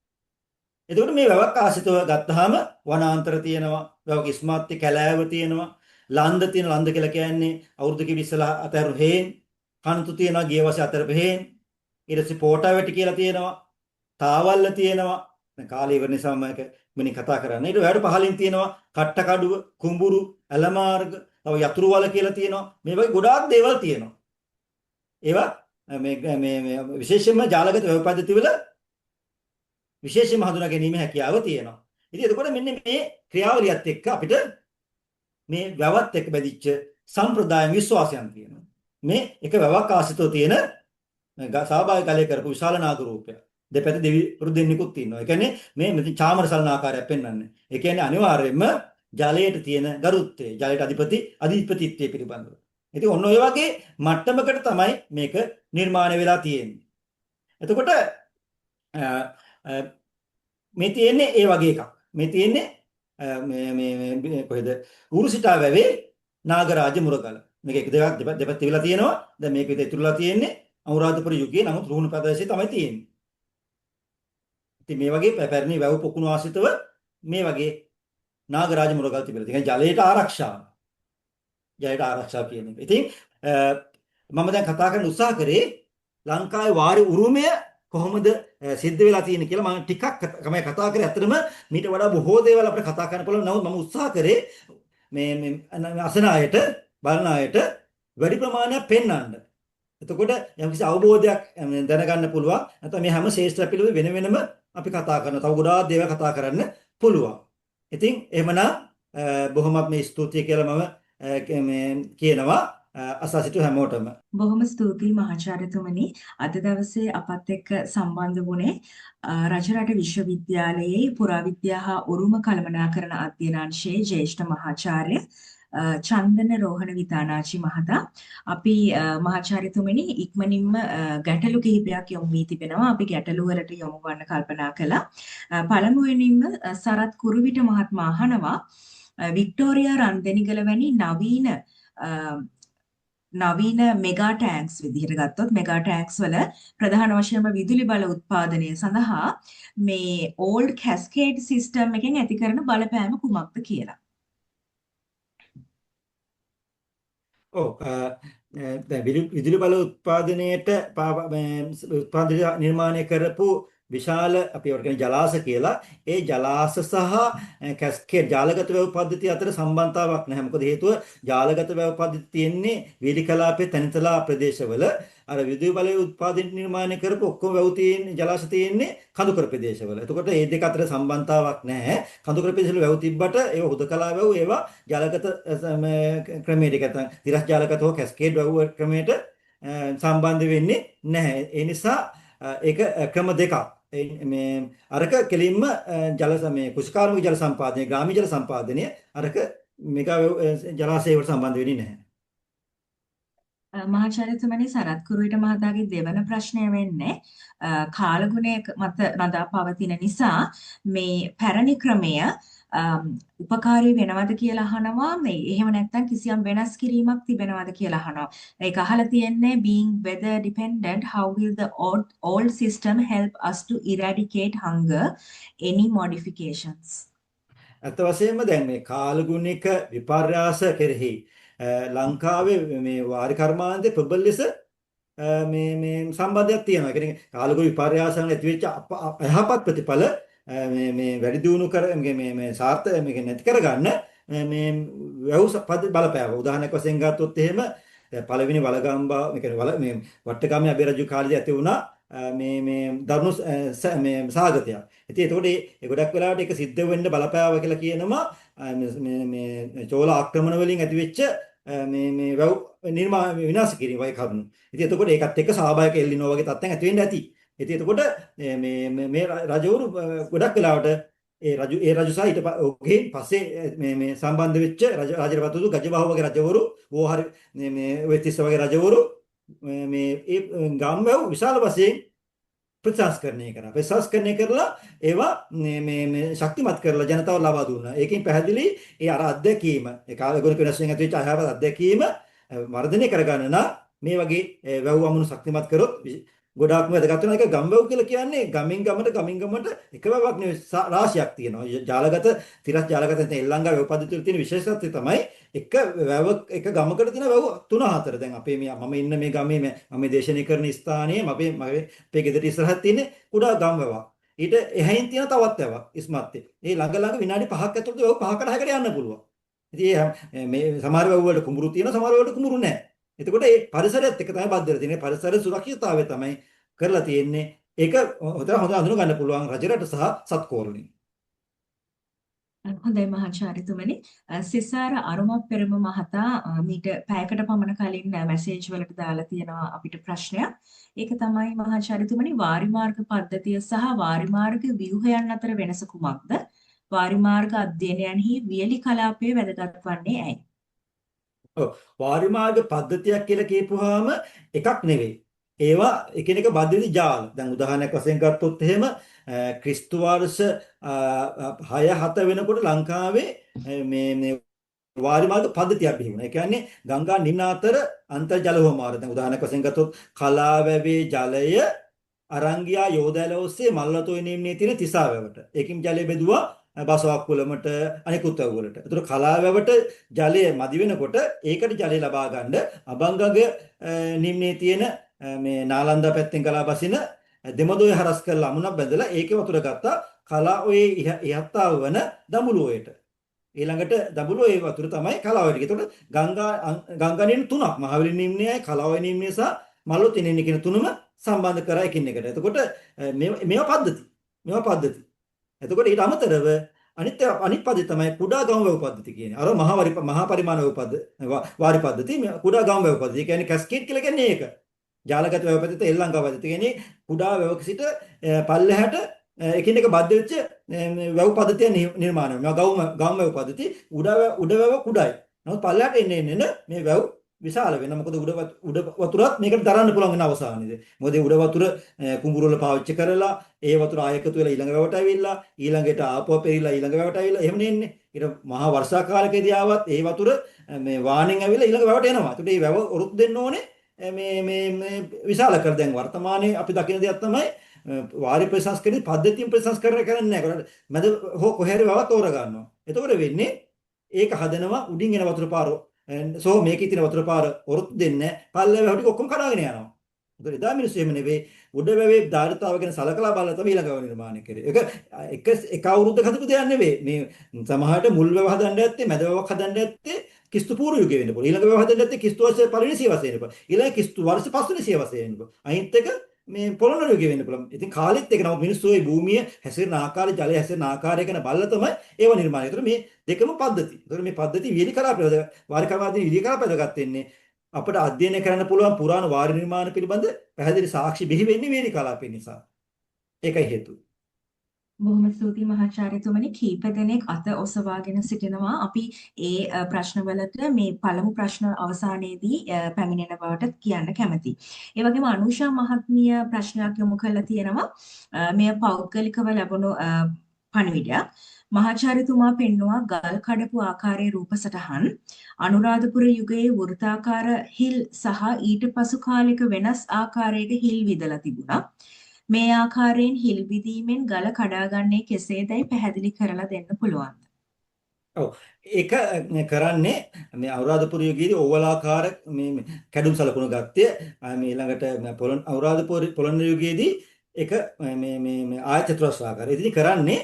Speaker 3: එතකොට මේ වැවක් ආශ්‍රිතව ගත්තාම වනාන්තර තියෙනවා, වැවක ඉස්මාත්ති කැලෑව තියෙනවා, ලන්ද තියෙන ලන්ද කියලා කියන්නේ අවුරුදු කිවි ඉස්සලා අතරු හේන්, කන්තු තියෙනවා ගියවසේ අතර හේන්, ඊට පස්සේ පෝටා වැටි කියලා තියෙනවා, තාවල්ල තියෙනවා. දැන් කාලේ ඉවර නිසා මම මෙනි කතා කරන්නේ. ඊට වැඩ පහලින් තියෙනවා කට්ටකඩුව, කුඹුරු, ඇලමාර්ග, තව යතුරු වල කියලා තියෙනවා. මේ වගේ ගොඩාක් දේවල් තියෙනවා. ඒවා මේ විශේෂයෙන්ම ජාලගත වැව පද්ධතිවල විශේෂයෙන්ම හඳුනා ගැනීම හැකියාව තියෙනවා. ඉතින් එතකොට මෙන්න මේ ක්‍රියාවලියත් එක්ක අපිට මේ වැවත් එක්ක බැඳිච්ච සම්ප්‍රදාය විශ්වාසයන් තියෙනවා. මේ එක වැවක් ආශ්‍රිතව තියෙන ස්වාභාවික කලයේ කරපු විශාල නාග රූපයක්. දෙපැත්තේ දෙවි දෙන්නෙකුත් ඉන්නවා. ඒ කියන්නේ මේ චාමර සලන ආකාරයක් පෙන්වන්නේ. ඒ කියන්නේ අනිවාර්යයෙන්ම ජලයට තියෙන ගරුත්වය, ජලයට අධිපතිත්වය පිළිබඳව. ඉතින් ඔන්න ඔය වගේ මට්ටමකට තමයි මේක නිර්මාණය වෙලා තියෙන්නේ. එතකොට මේ තියෙන්නේ ඒ වගේ එකක්. මේ තියෙන්නේ මේ කොහෙද? උරුසිටා වැවේ නාගරාජ මුරගල. මේක එක දෙපැත්තේ වෙලා තියෙනවා. දැන් මේක විතර ඉතුරුලා තියෙන්නේ අනුරාධපුර යුගයේ. නමුත් රුහුණු ප්‍රදේශයේ තමයි තියෙන්නේ. ඉතින් මේ වගේ පැරණි වැව් පොකුණු ආශ්‍රිතව මේ වගේ නාගරාජ මුරගල් තිබිලා තියෙනවා. ජලයට ආරක්ෂාව. ජලයට ආරක්ෂාව කියන එක. ඉතින් මම දැන් කතා කරන්න උත්සාහ කරේ ලංකාවේ වාරි උරුමය කොහොමද සිද්ධ වෙලා තියෙන්නේ කියලා. මම ටිකක් තමයි කතා කරේ. ඇත්තටම මීට වඩා බොහෝ දේවල් අපිට කතා කරන්න පුළුවන්. නමුත් මම උත්සාහ කරේ මේ අසන අයට බලන අයට වැඩි ප්‍රමාණයක් පෙන්වන්න. එතකොට යම්කිසි අවබෝධයක් දැනගන්න පුළුවන්. නැත්නම් මේ හැම ශේෂ්ත්‍ර පිළිවෙල වෙන වෙනම අපි කතා කරනවා. තව ගොඩාක් දේවල් කතා කරන්න පුළුවන්. ඉතින් එහෙමනම් බොහොමත් මේ ස්තුතිය කියලා මම කියනවා අසසිතු හැමෝටම.
Speaker 2: බොහොම ස්තුතියි මහාචාර්යතුමනි. අද දවසේ අපත් එක්ක සම්බන්ධ වුණේ රජරට විශ්වවිද්‍යාලයේ පුරාවිද්‍යා හා උරුම කළමනාකරණ අධ්‍යයනාංශයේ ජ්‍යෙෂ්ඨ මහාචාර්ය චන්දන රෝහණ විතානාචි මහතා. අපි මහාචාර්යතුමනි ඉක්මනින්ම ගැටලු කිහිපයක් යොමු වී තිබෙනවා. අපි ගැටලු වලට යොමු වන්න කල්පනා කළා. පළමුවෙනින්ම සරත් කුරුවිට මහත්මයා අහනවා වික්ටෝරියා රන්දෙනිගල වැනි නවීන මෙගා ටැන්ක්ස් විදිහට ගත්තොත් මෙගා ටැන්ක්ස් වල ප්‍රධාන වශයෙන්ම විදුලි බල උත්පාදනය සඳහා මේ ඕල්ඩ් කැස්කේඩ් සිස්ටම් එකෙන් ඇති කරන බලපෑම කුමක්ද කියලා.
Speaker 3: ඔව් දැන් විදුලි බල උත්පාදනයේට උත්පාදනය නිර්මාණය කරපු විශාල අපි ඒකට කියන්නේ ජලාශ කියලා. ඒ ජලාශ සහ කැස්කේඩ් ජාලගත වැව් පද්ධතිය අතර සම්බන්ධතාවක් නැහැ. මොකද හේතුව ජාලගත වැව් පද්ධතිය තියෙන්නේ වේලි කලාපයේ තනිතලා ප්‍රදේශවල. අර විදුලි බලය උත්පාදනය නිර්මාණය කරපු ඔක්කොම වැව් තියෙන්නේ ජලාශ තියෙන්නේ කඳුකර ප්‍රදේශවල. එතකොට මේ දෙක අතර සම්බන්ධතාවක් නැහැ. කඳුකර ප්‍රදේශවල වැව් තිබ්බට ඒවා හුදකලා වැව් ඒවා ජාලගත ක්‍රමයට නැත්නම් තිරස් ජාලගත හෝ කැස්කේඩ් වැව් ක්‍රමයට සම්බන්ධ වෙන්නේ නැහැ. ඒ නිසා ඒක ක්‍රම දෙකක්. මේ අරක කෙලින්ම මේ කුෂිකාර්මික ජල සම්පාදනය, ග්‍රාමීය ජල සම්පාදනය අරක මේක ජලාශය වලට සම්බන්ධ වෙන්නේ නැහැ.
Speaker 2: මහාචාර්යතුමනි සරත් කුරුවිට මහතාගේ දෙවන ප්‍රශ්නය වෙන්නේ කාලගුණය මත රඳා පවතින නිසා මේ පැරණි ක්‍රමය උපකාරී වෙනවද කියලා අහනවා මේ එහෙම නැත්නම් කිසියම් වෙනස් කිරීමක් තිබෙනවද කියලා අහනවා. ඒක අහලා තියෙන්නේ being weather dependent how will the old system help us to eradicate hunger any modifications.
Speaker 3: ඇත්ත වශයෙන්ම දැන් මේ කාලගුණික විපර්යාස කෙරෙහි ලංකාවේ මේ වාරි කර්මාන්තයේ ප්‍රබල ලෙස මේ සම්බන්ධයක් තියෙනවා. ඒ කියන්නේ කාලගුණ විපර්යාසයන් ඇතිවෙච්ච යහපත් ප්‍රතිඵල මේ වැඩි දියුණු කර මේ සාර්ථක මේක නැති කරගන්න මේ වැව් බලපෑම. උදාහරණයක් වශයෙන් ගත්තොත් එහෙම පළවෙනි වලගම්බා මේ කියන්නේ මේ වට්ටගම අබේරජු කාලේදී ඇති වුණා මේ දරුණු මේ සාගතයක්. ඉතින් ඒතකොට ඒ ගොඩක් වෙලාවට ඒක සිද්ධ වෙන්න බලපෑව කියලා කියනවා මේ චෝල ආක්‍රමණ වලින් ඇතිවෙච්ච මේ වැව් නිර්මාණ විනාශ කිරීම වගේ කරුණු. ඉතින් එතකොට ඒකත් එක්ක ස්වාභාවික එල්ලිනෝ වගේ තත්ත්වයන් ඇති වෙන්න ඇති. ඉතින් එතකොට මේ රජවරු ගොඩක් වෙලාවට ඒ රජු සහ ඊට ඔහේ පස්සේ මේ සම්බන්ධ වෙච්ච රාජරපතතු ගජබාහු වගේ රජවරු ඕහරි මේ වෙතිස්ස වගේ රජවරු මේ ඒ ගම්වැව් විශාල වශයෙන් ප්‍රතිසංස්කරණය කරා. ප්‍රතිසංස්කරණය කරලා ඒවා මේ ශක්තිමත් කරලා ජනතාව ලබා දුන්නා. ඒකෙන් පැහැදිලි ඒ අර අත්දැකීම ඒ කාලගුණික වෙනස්යෙන් ඇතිවෙච්ච අයහපත් අත්දැකීම වර්ධනය කරගන්න නම් මේ වගේ වැව් අමුණු ශක්තිමත් කරොත් ගොඩාක්ම වැදගත් වෙනවා. ඒක ගම්වැව් කියලා කියන්නේ ගමින් ගමට එක වැවක් නෙවෙයි රාශියක් තියෙනවා. ජාලගත තිරස් ජාලගත නැත්නම් එල්ලංගා වැව් පද්ධතිය වල තියෙන විශේෂත්වය තමයි එක වැව එක ගමකට තියෙන වැව් 3-4. දැන් අපේ මම ඉන්න මේ ගමේ මම දේශනය කරන ස්ථානයේ අපේ ගෙදර ඉස්සරහට තියෙන කුඩා ගම්වැවක්. ඊට එහයින් තියෙන තවත් වැවක් ඉස්මත්තේ. ඒ ළඟ විනාඩි 5ක් ඇතුළත වැව් 5කට 6කට යන්න පුළුවන්. ඉතින් මේ සමහර වැව් වල කුඹුරු තියෙනවා සමහර වලට කුඹුරු නැහැ. එතකොට ඒ පරිසරයත් එක්ක තමයි බද්ධ වෙලා තියෙන්නේ. පරිසර සුරක්ෂිතතාවය තමයි කරලා තියෙන්නේ. ඒක හොඳ අඳුන ගන්න පුළුවන් රජරට සහ සත්කෝරණි.
Speaker 2: හොඳයි මහාචාර්යතුමනි සිසාර අරුම පෙරම මහතා මීට පැයකට පමණ කලින් මැසේජ් වලට දාලා තියෙනවා අපිට ප්‍රශ්නයක්. ඒක තමයි මහාචාර්යතුමනි වාරිමාර්ග පද්ධතිය සහ වාරිමාර්ග ව්‍යුහයන් අතර වෙනස කුමක්ද? වාරිමාර්ග අධ්‍යයනයන්හි වියලි කලාපයේ වැදගත් වන්නේ ඇයි?
Speaker 3: වාරිමාර්ග පද්ධතියක් කියලා කියපුවාම එකක් නෙවෙයි. ඒවා එකිනෙක බද්ධිත ජාල. දැන් උදාහරණයක් වශයෙන් ගත්තොත් එහෙම ක්‍රිස්තු වර්ෂ 6-7 වෙනකොට ලංකාවේ මේ වාරිමාර්ග පද්ධතියක් බිහි වුණා. ඒ කියන්නේ ගංගා නිම්නාතර අන්තර්ජල හෝමාර. දැන් උදාහරණයක් වශයෙන් ගත්තොත් කලාවැවේ ජලය අරංගියා යෝධැල ඔස්සේ මල්වතොයි නිම්නයේ තියෙන තිසා වැවට. ඒකින් ජලය බෙදුවා බසවක් කුලමට අනිකුත් වලට. ඒතර කලාවැවට ජලය මදි වෙනකොට ඒකට ජලය ලබා ගන්න අබංගග නිම්නයේ තියෙන මේ නාලන්දා පැත්තෙන් ගලා බසින දෙමදොය හරස් කරලා අමුණක් බැඳලා ඒකේ වතුර ගත්තා කලා ඔයේ ඉහත්තාව වන දඹුලෝයට. ඊළඟට දඹුලෝයේ වතුර තමයි කලාවට. ඒතකොට ගංගා නිම්න තුනක් මහවැලි නිම්නයයි කලාවේ නිම්නය සහ මල්වත නිම්නය කියන තුනම සම්බන්ධ කරා එකින් එකට. එතකොට මේවා පද්ධති. එතකොට ඊට අමතරව අනිත් පද්ධතිය තමයි කුඩා ගම්වැව් පද්ධතිය කියන්නේ. අර මහා පරිමාණ වාරි පද්ධතිය කුඩා ගම්වැව් පද්ධතිය. ඒ කියන්නේ කැස්කේඩ් කියලා කියන්නේ ඒක. ජාලගත වැව පද්ධතිය එල්ලංගා පද්ධතිය කියන්නේ කුඩා වැවක සිට පල්ලෙහාට එකිනෙක බද්ධ වෙච්ච වැව් පද්ධතිය නිර්මාණය වෙනවා. ගම්වැව් පද්ධතිය උඩ වැව කුඩායි. නමුත් පල්ලෙහාට එන්න මේ වැව් විශාල වෙනවා. මොකද උඩ වතුරත් මේකට දරන්න පුළුවන් වෙන අවසානයේදී. මොකද උඩ වතුර කුඹුර වල පාවිච්චි කරලා ඒ වතුර ආයකතු වෙලා ඊළඟ වැවට ඇවිල්ලා ඊළඟට ආපුව පෙරිලා ඊළඟ වැවට ඇවිල්ලා එහෙම නෙන්නේ. ඊට මහා වර්ෂා කාලකදී ආවත් ඒ වතුර මේ වාණෙන් ඇවිල්ලා ඊළඟ වැවට එනවා. ඒකට මේ වැව ඔරුත් දෙන්න ඕනේ මේ විශාල කර. දැන් වර්තමානයේ අපි දකින දෙයක් තමයි වාරි ප්‍රතිසංස්කරණයේ පද්ධතියෙන් ප්‍රතිසංස්කරණය කරන්නේ නැහැ. මැද හෝ කොහේරි වැව තෝර ගන්නවා. එතකොට වෙන්නේ ඒක හදනවා උඩින් එන වතුර පාර සෝ මේකේ තියෙන වතුර පාර ඔරුත් දෙන්නේ පල්ලේ වැව ටික ඔක්කොම කඩාගෙන යනවා. ඒතර එදා මිනිස්සු එහෙම නෙවෙයි උඩ වැවේ ධාරිතාව ගැන සලකලා බලලා තමයි ඊළඟ වැව නිර්මාණය කරේ. ඒක අවුරුද්දක හදපු දෙයක් නෙවෙයි. මේ සමහරට මුල් වැව හදන්න ඇත්තේ මැද වැවක් හදන්න ඇත්තේ කිස්තු පූර්ව යුගයේ වෙන්න පුළුවන්. ඊළඟ වැව හදන්න ඇත්තේ කිස්තු වර්ෂ පළවෙනි සියවසේ වෙන්න පුළුවන්. ඊළඟ කිස්තු වර්ෂ පස්වෙනි සියවසේ වෙන්න පුළුවන්. අනිත් එක මේ පොළොන්නරු යුගයේ වෙන්න පුළුවන්. ඉතින් කාලෙත් එක නමුත් මිනිස්සු ඒ භූමිය හැසිරෙන ආකාරය ජලය හැසිරෙන ආකාරය ගැන බලලා තමයි ඒව නිර්මාණය. ඒතර මේ දෙකම පද්ධති. ඒතර මේ පද්ධති වියලි කලාපය වාරි කලාපයේ වියලි කලාපය දගත් වෙන්නේ අපිට අධ්‍යයනය කරන්න පුළුවන් පුරාණ වාරි නිර්මාණ පිළිබඳ පැහැදිලි සාක්ෂි බිහි වෙන්නේ වියලි කලාපය නිසා. ඒකයි හේතුව.
Speaker 2: බොහොම ස්තුතියි මහාචාර්යතුමනි. කීප දෙනෙක් අත ඔසවාගෙන සිටිනවා. අපි ඒ ප්‍රශ්නවලට මේ පළමු ප්‍රශ්න අවසානයේදී පැමිණෙන බවට කියන්න කැමැතියි. ඒ වගේම අනුෂා මහත්මිය ප්‍රශ්නයක් යොමු කළා තියෙනවා. මෙය පෞද්ගලිකව ලැබුණු පණිවිඩයක්. මහාචාර්යතුමා පෙන්නවා ගල් කඩපු ආකාරයේ රූප සටහන් අනුරාධපුර යුගයේ වෘත්තාකාර හිල් සහ ඊට පසු කාලයක වෙනස් ආකාරයක හිල් විදලා තිබුණා. මේ ආකාරයෙන් හිල් විදීමෙන් ගල කඩාගන්නේ කෙසේදයි පැහැදිලි කරලා දෙන්න පුළුවන්ද?
Speaker 3: ඔව් ඒක කරන්නේ මේ අනුරාධපුර යුගයේදී ඕවලාකාර මේ කැඩුම් සලකුණු ගත්තේ මේ ඊළඟට අනුරාධපුර පොළොන්නරු යුගයේදී ඒක මේ ආයත චතුරස්‍රාකාරය. ඉතින් කරන්නේ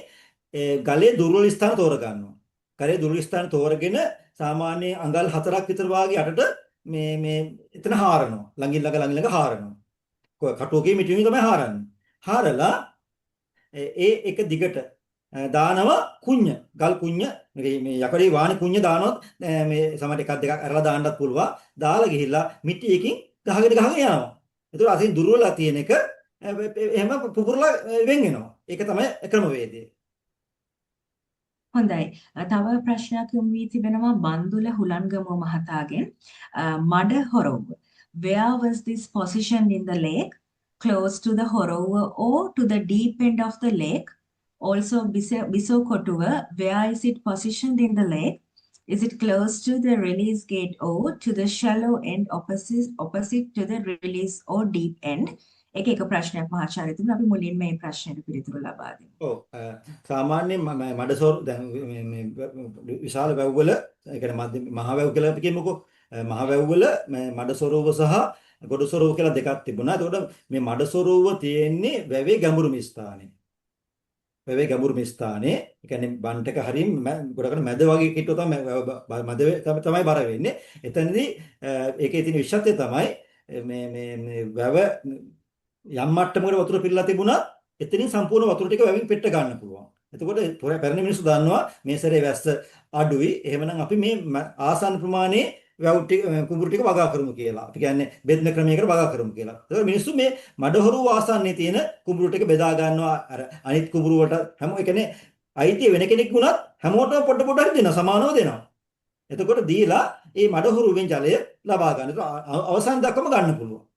Speaker 3: ගලේ දුර්වල ස්ථාන තෝර ගන්නවා. ගලේ දුර්වල ස්ථාන තෝරගෙන සාමාන්‍ය අඟල් 4ක් විතර වාගේ යටට මේ එතන හාරනවා. ළඟින් ළඟ හාරනවා. කටුවකේ මිටිමින් තමයි හාරන්නේ. හාරලා ඒ එක දිගට දානවා කුඤ්ඤ ගල් කුඤ්ඤ මේ යකඩේ වාණි කුඤ්ඤ දානොත් මේ සමහර එකක් දෙකක් අරලා දාන්නත් පුළුවන්. දාලා ගිහිල්ලා මිටියකින් ගහගෙන යනවා. ඒතකොට අතින් දුර්වලලා තියෙන එක එහෙම පුපුරලා වෙන් වෙනවා. ඒක තමයි ක්‍රමවේදය.
Speaker 2: හොඳයි. තව ප්‍රශ්නයක් යොමු වී තිබෙනවා බන්දුල හුලන්ගම මහතාගෙන්. මඩ හොරවුව. Where was this positioned in the lake? Close to the Horowa or to the deep end of the lake? Also, Bisokotuwa, where is it positioned in the lake? Is it close to the release gate or to the shallow end opposite to the release or deep end? එක ප්‍රශ්නයක් මහාචාර්යතුමනි අපි මුලින්ම මේ ප්‍රශ්නෙට පිළිතුරු ලබා දෙමු.
Speaker 3: ඔව් සාමාන්‍යයෙන් මඩසොර දැන් මේ විශාල වැව්වල ඒ කියන්නේ මහ වැව් කියලා අපි කියමුකෝ. මහ වැව්වල මඩසොරව සහ ගොඩසොරව කියලා දෙකක් තිබුණා. එතකොට මේ මඩසොරව තියෙන්නේ වැවේ ගැඹුරුම ස්ථානේ. වැවේ ගැඹුරුම ස්ථානේ. ඒ කියන්නේ බන්ටක හරින් ගොඩකට මැද වගේ කිට්ටුව තමයි මැද තමයි බර වෙන්නේ. එතනදී ඒකේ තියෙන විශේෂත්වය තමයි මේ වැව යම් මට්ටමකට වතුර පිරලා තිබුණා එතනින් සම්පූර්ණ වතුර ටික වැවින් පෙට්ට ගන්න පුළුවන්. එතකොට පැරණි මිනිස්සු දන්නවා මේ සැරේ වැස්ස අඩුයි. එහෙමනම් අපි මේ ආසන්න ප්‍රමාණයේ වැව් ටික කුඹුරු ටික වගා කරමු කියලා. අපි කියන්නේ බෙදන ක්‍රමයකට වගා කරමු කියලා. ඒතකොට මිනිස්සු මේ මඩහොරු ආසන්නයේ තියෙන කුඹුරු ටික බෙදා ගන්නවා අර අනිත් කුඹුරු වලට හැම ඒ කියන්නේ අයිතිය වෙන කෙනෙක් වුණත් හැමෝටම පොඩ පොඩ හරි දෙනවා සමානව දෙනවා. එතකොට දීලා මේ මඩහොරුවෙන් ජලය ලබා ගන්න. අවසන් දක්වම ගන්න පුළුවන්.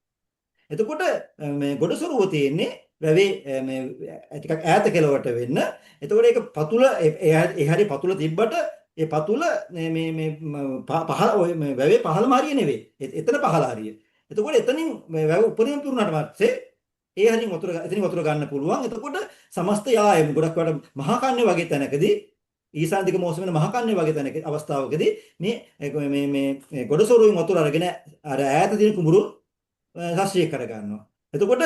Speaker 3: එතකොට මේ ගොඩසොරුව තියෙන්නේ වැවේ මේ ටිකක් ඈත කෙලවට වෙන්න. එතකොට ඒක පතුල ඒ හැරි පතුල තිබ්බට ඒ පතුල මේ පහළ ඔය වැවේ පහළම හරිය නෙවෙයි. එතන පහළ හරිය. එතකොට එතනින් වැව උපරිම පිරුණාට පස්සේ ඒ හරින් එතනින් වතුර ගන්න පුළුවන්. එතකොට සමස්ත යායම ගොඩක් වට මහා කන්නේ වගේ තැනකදී ඊසාන දිග මෝසම වෙන මහා කන්නේ වගේ තැනක අවස්ථාවකදී මේ ගොඩසොරුවෙන් වතුර අරගෙන අර ඈත තියෙන කුඹුරු සස්ත්‍රීය කර ගන්නවා. එතකොට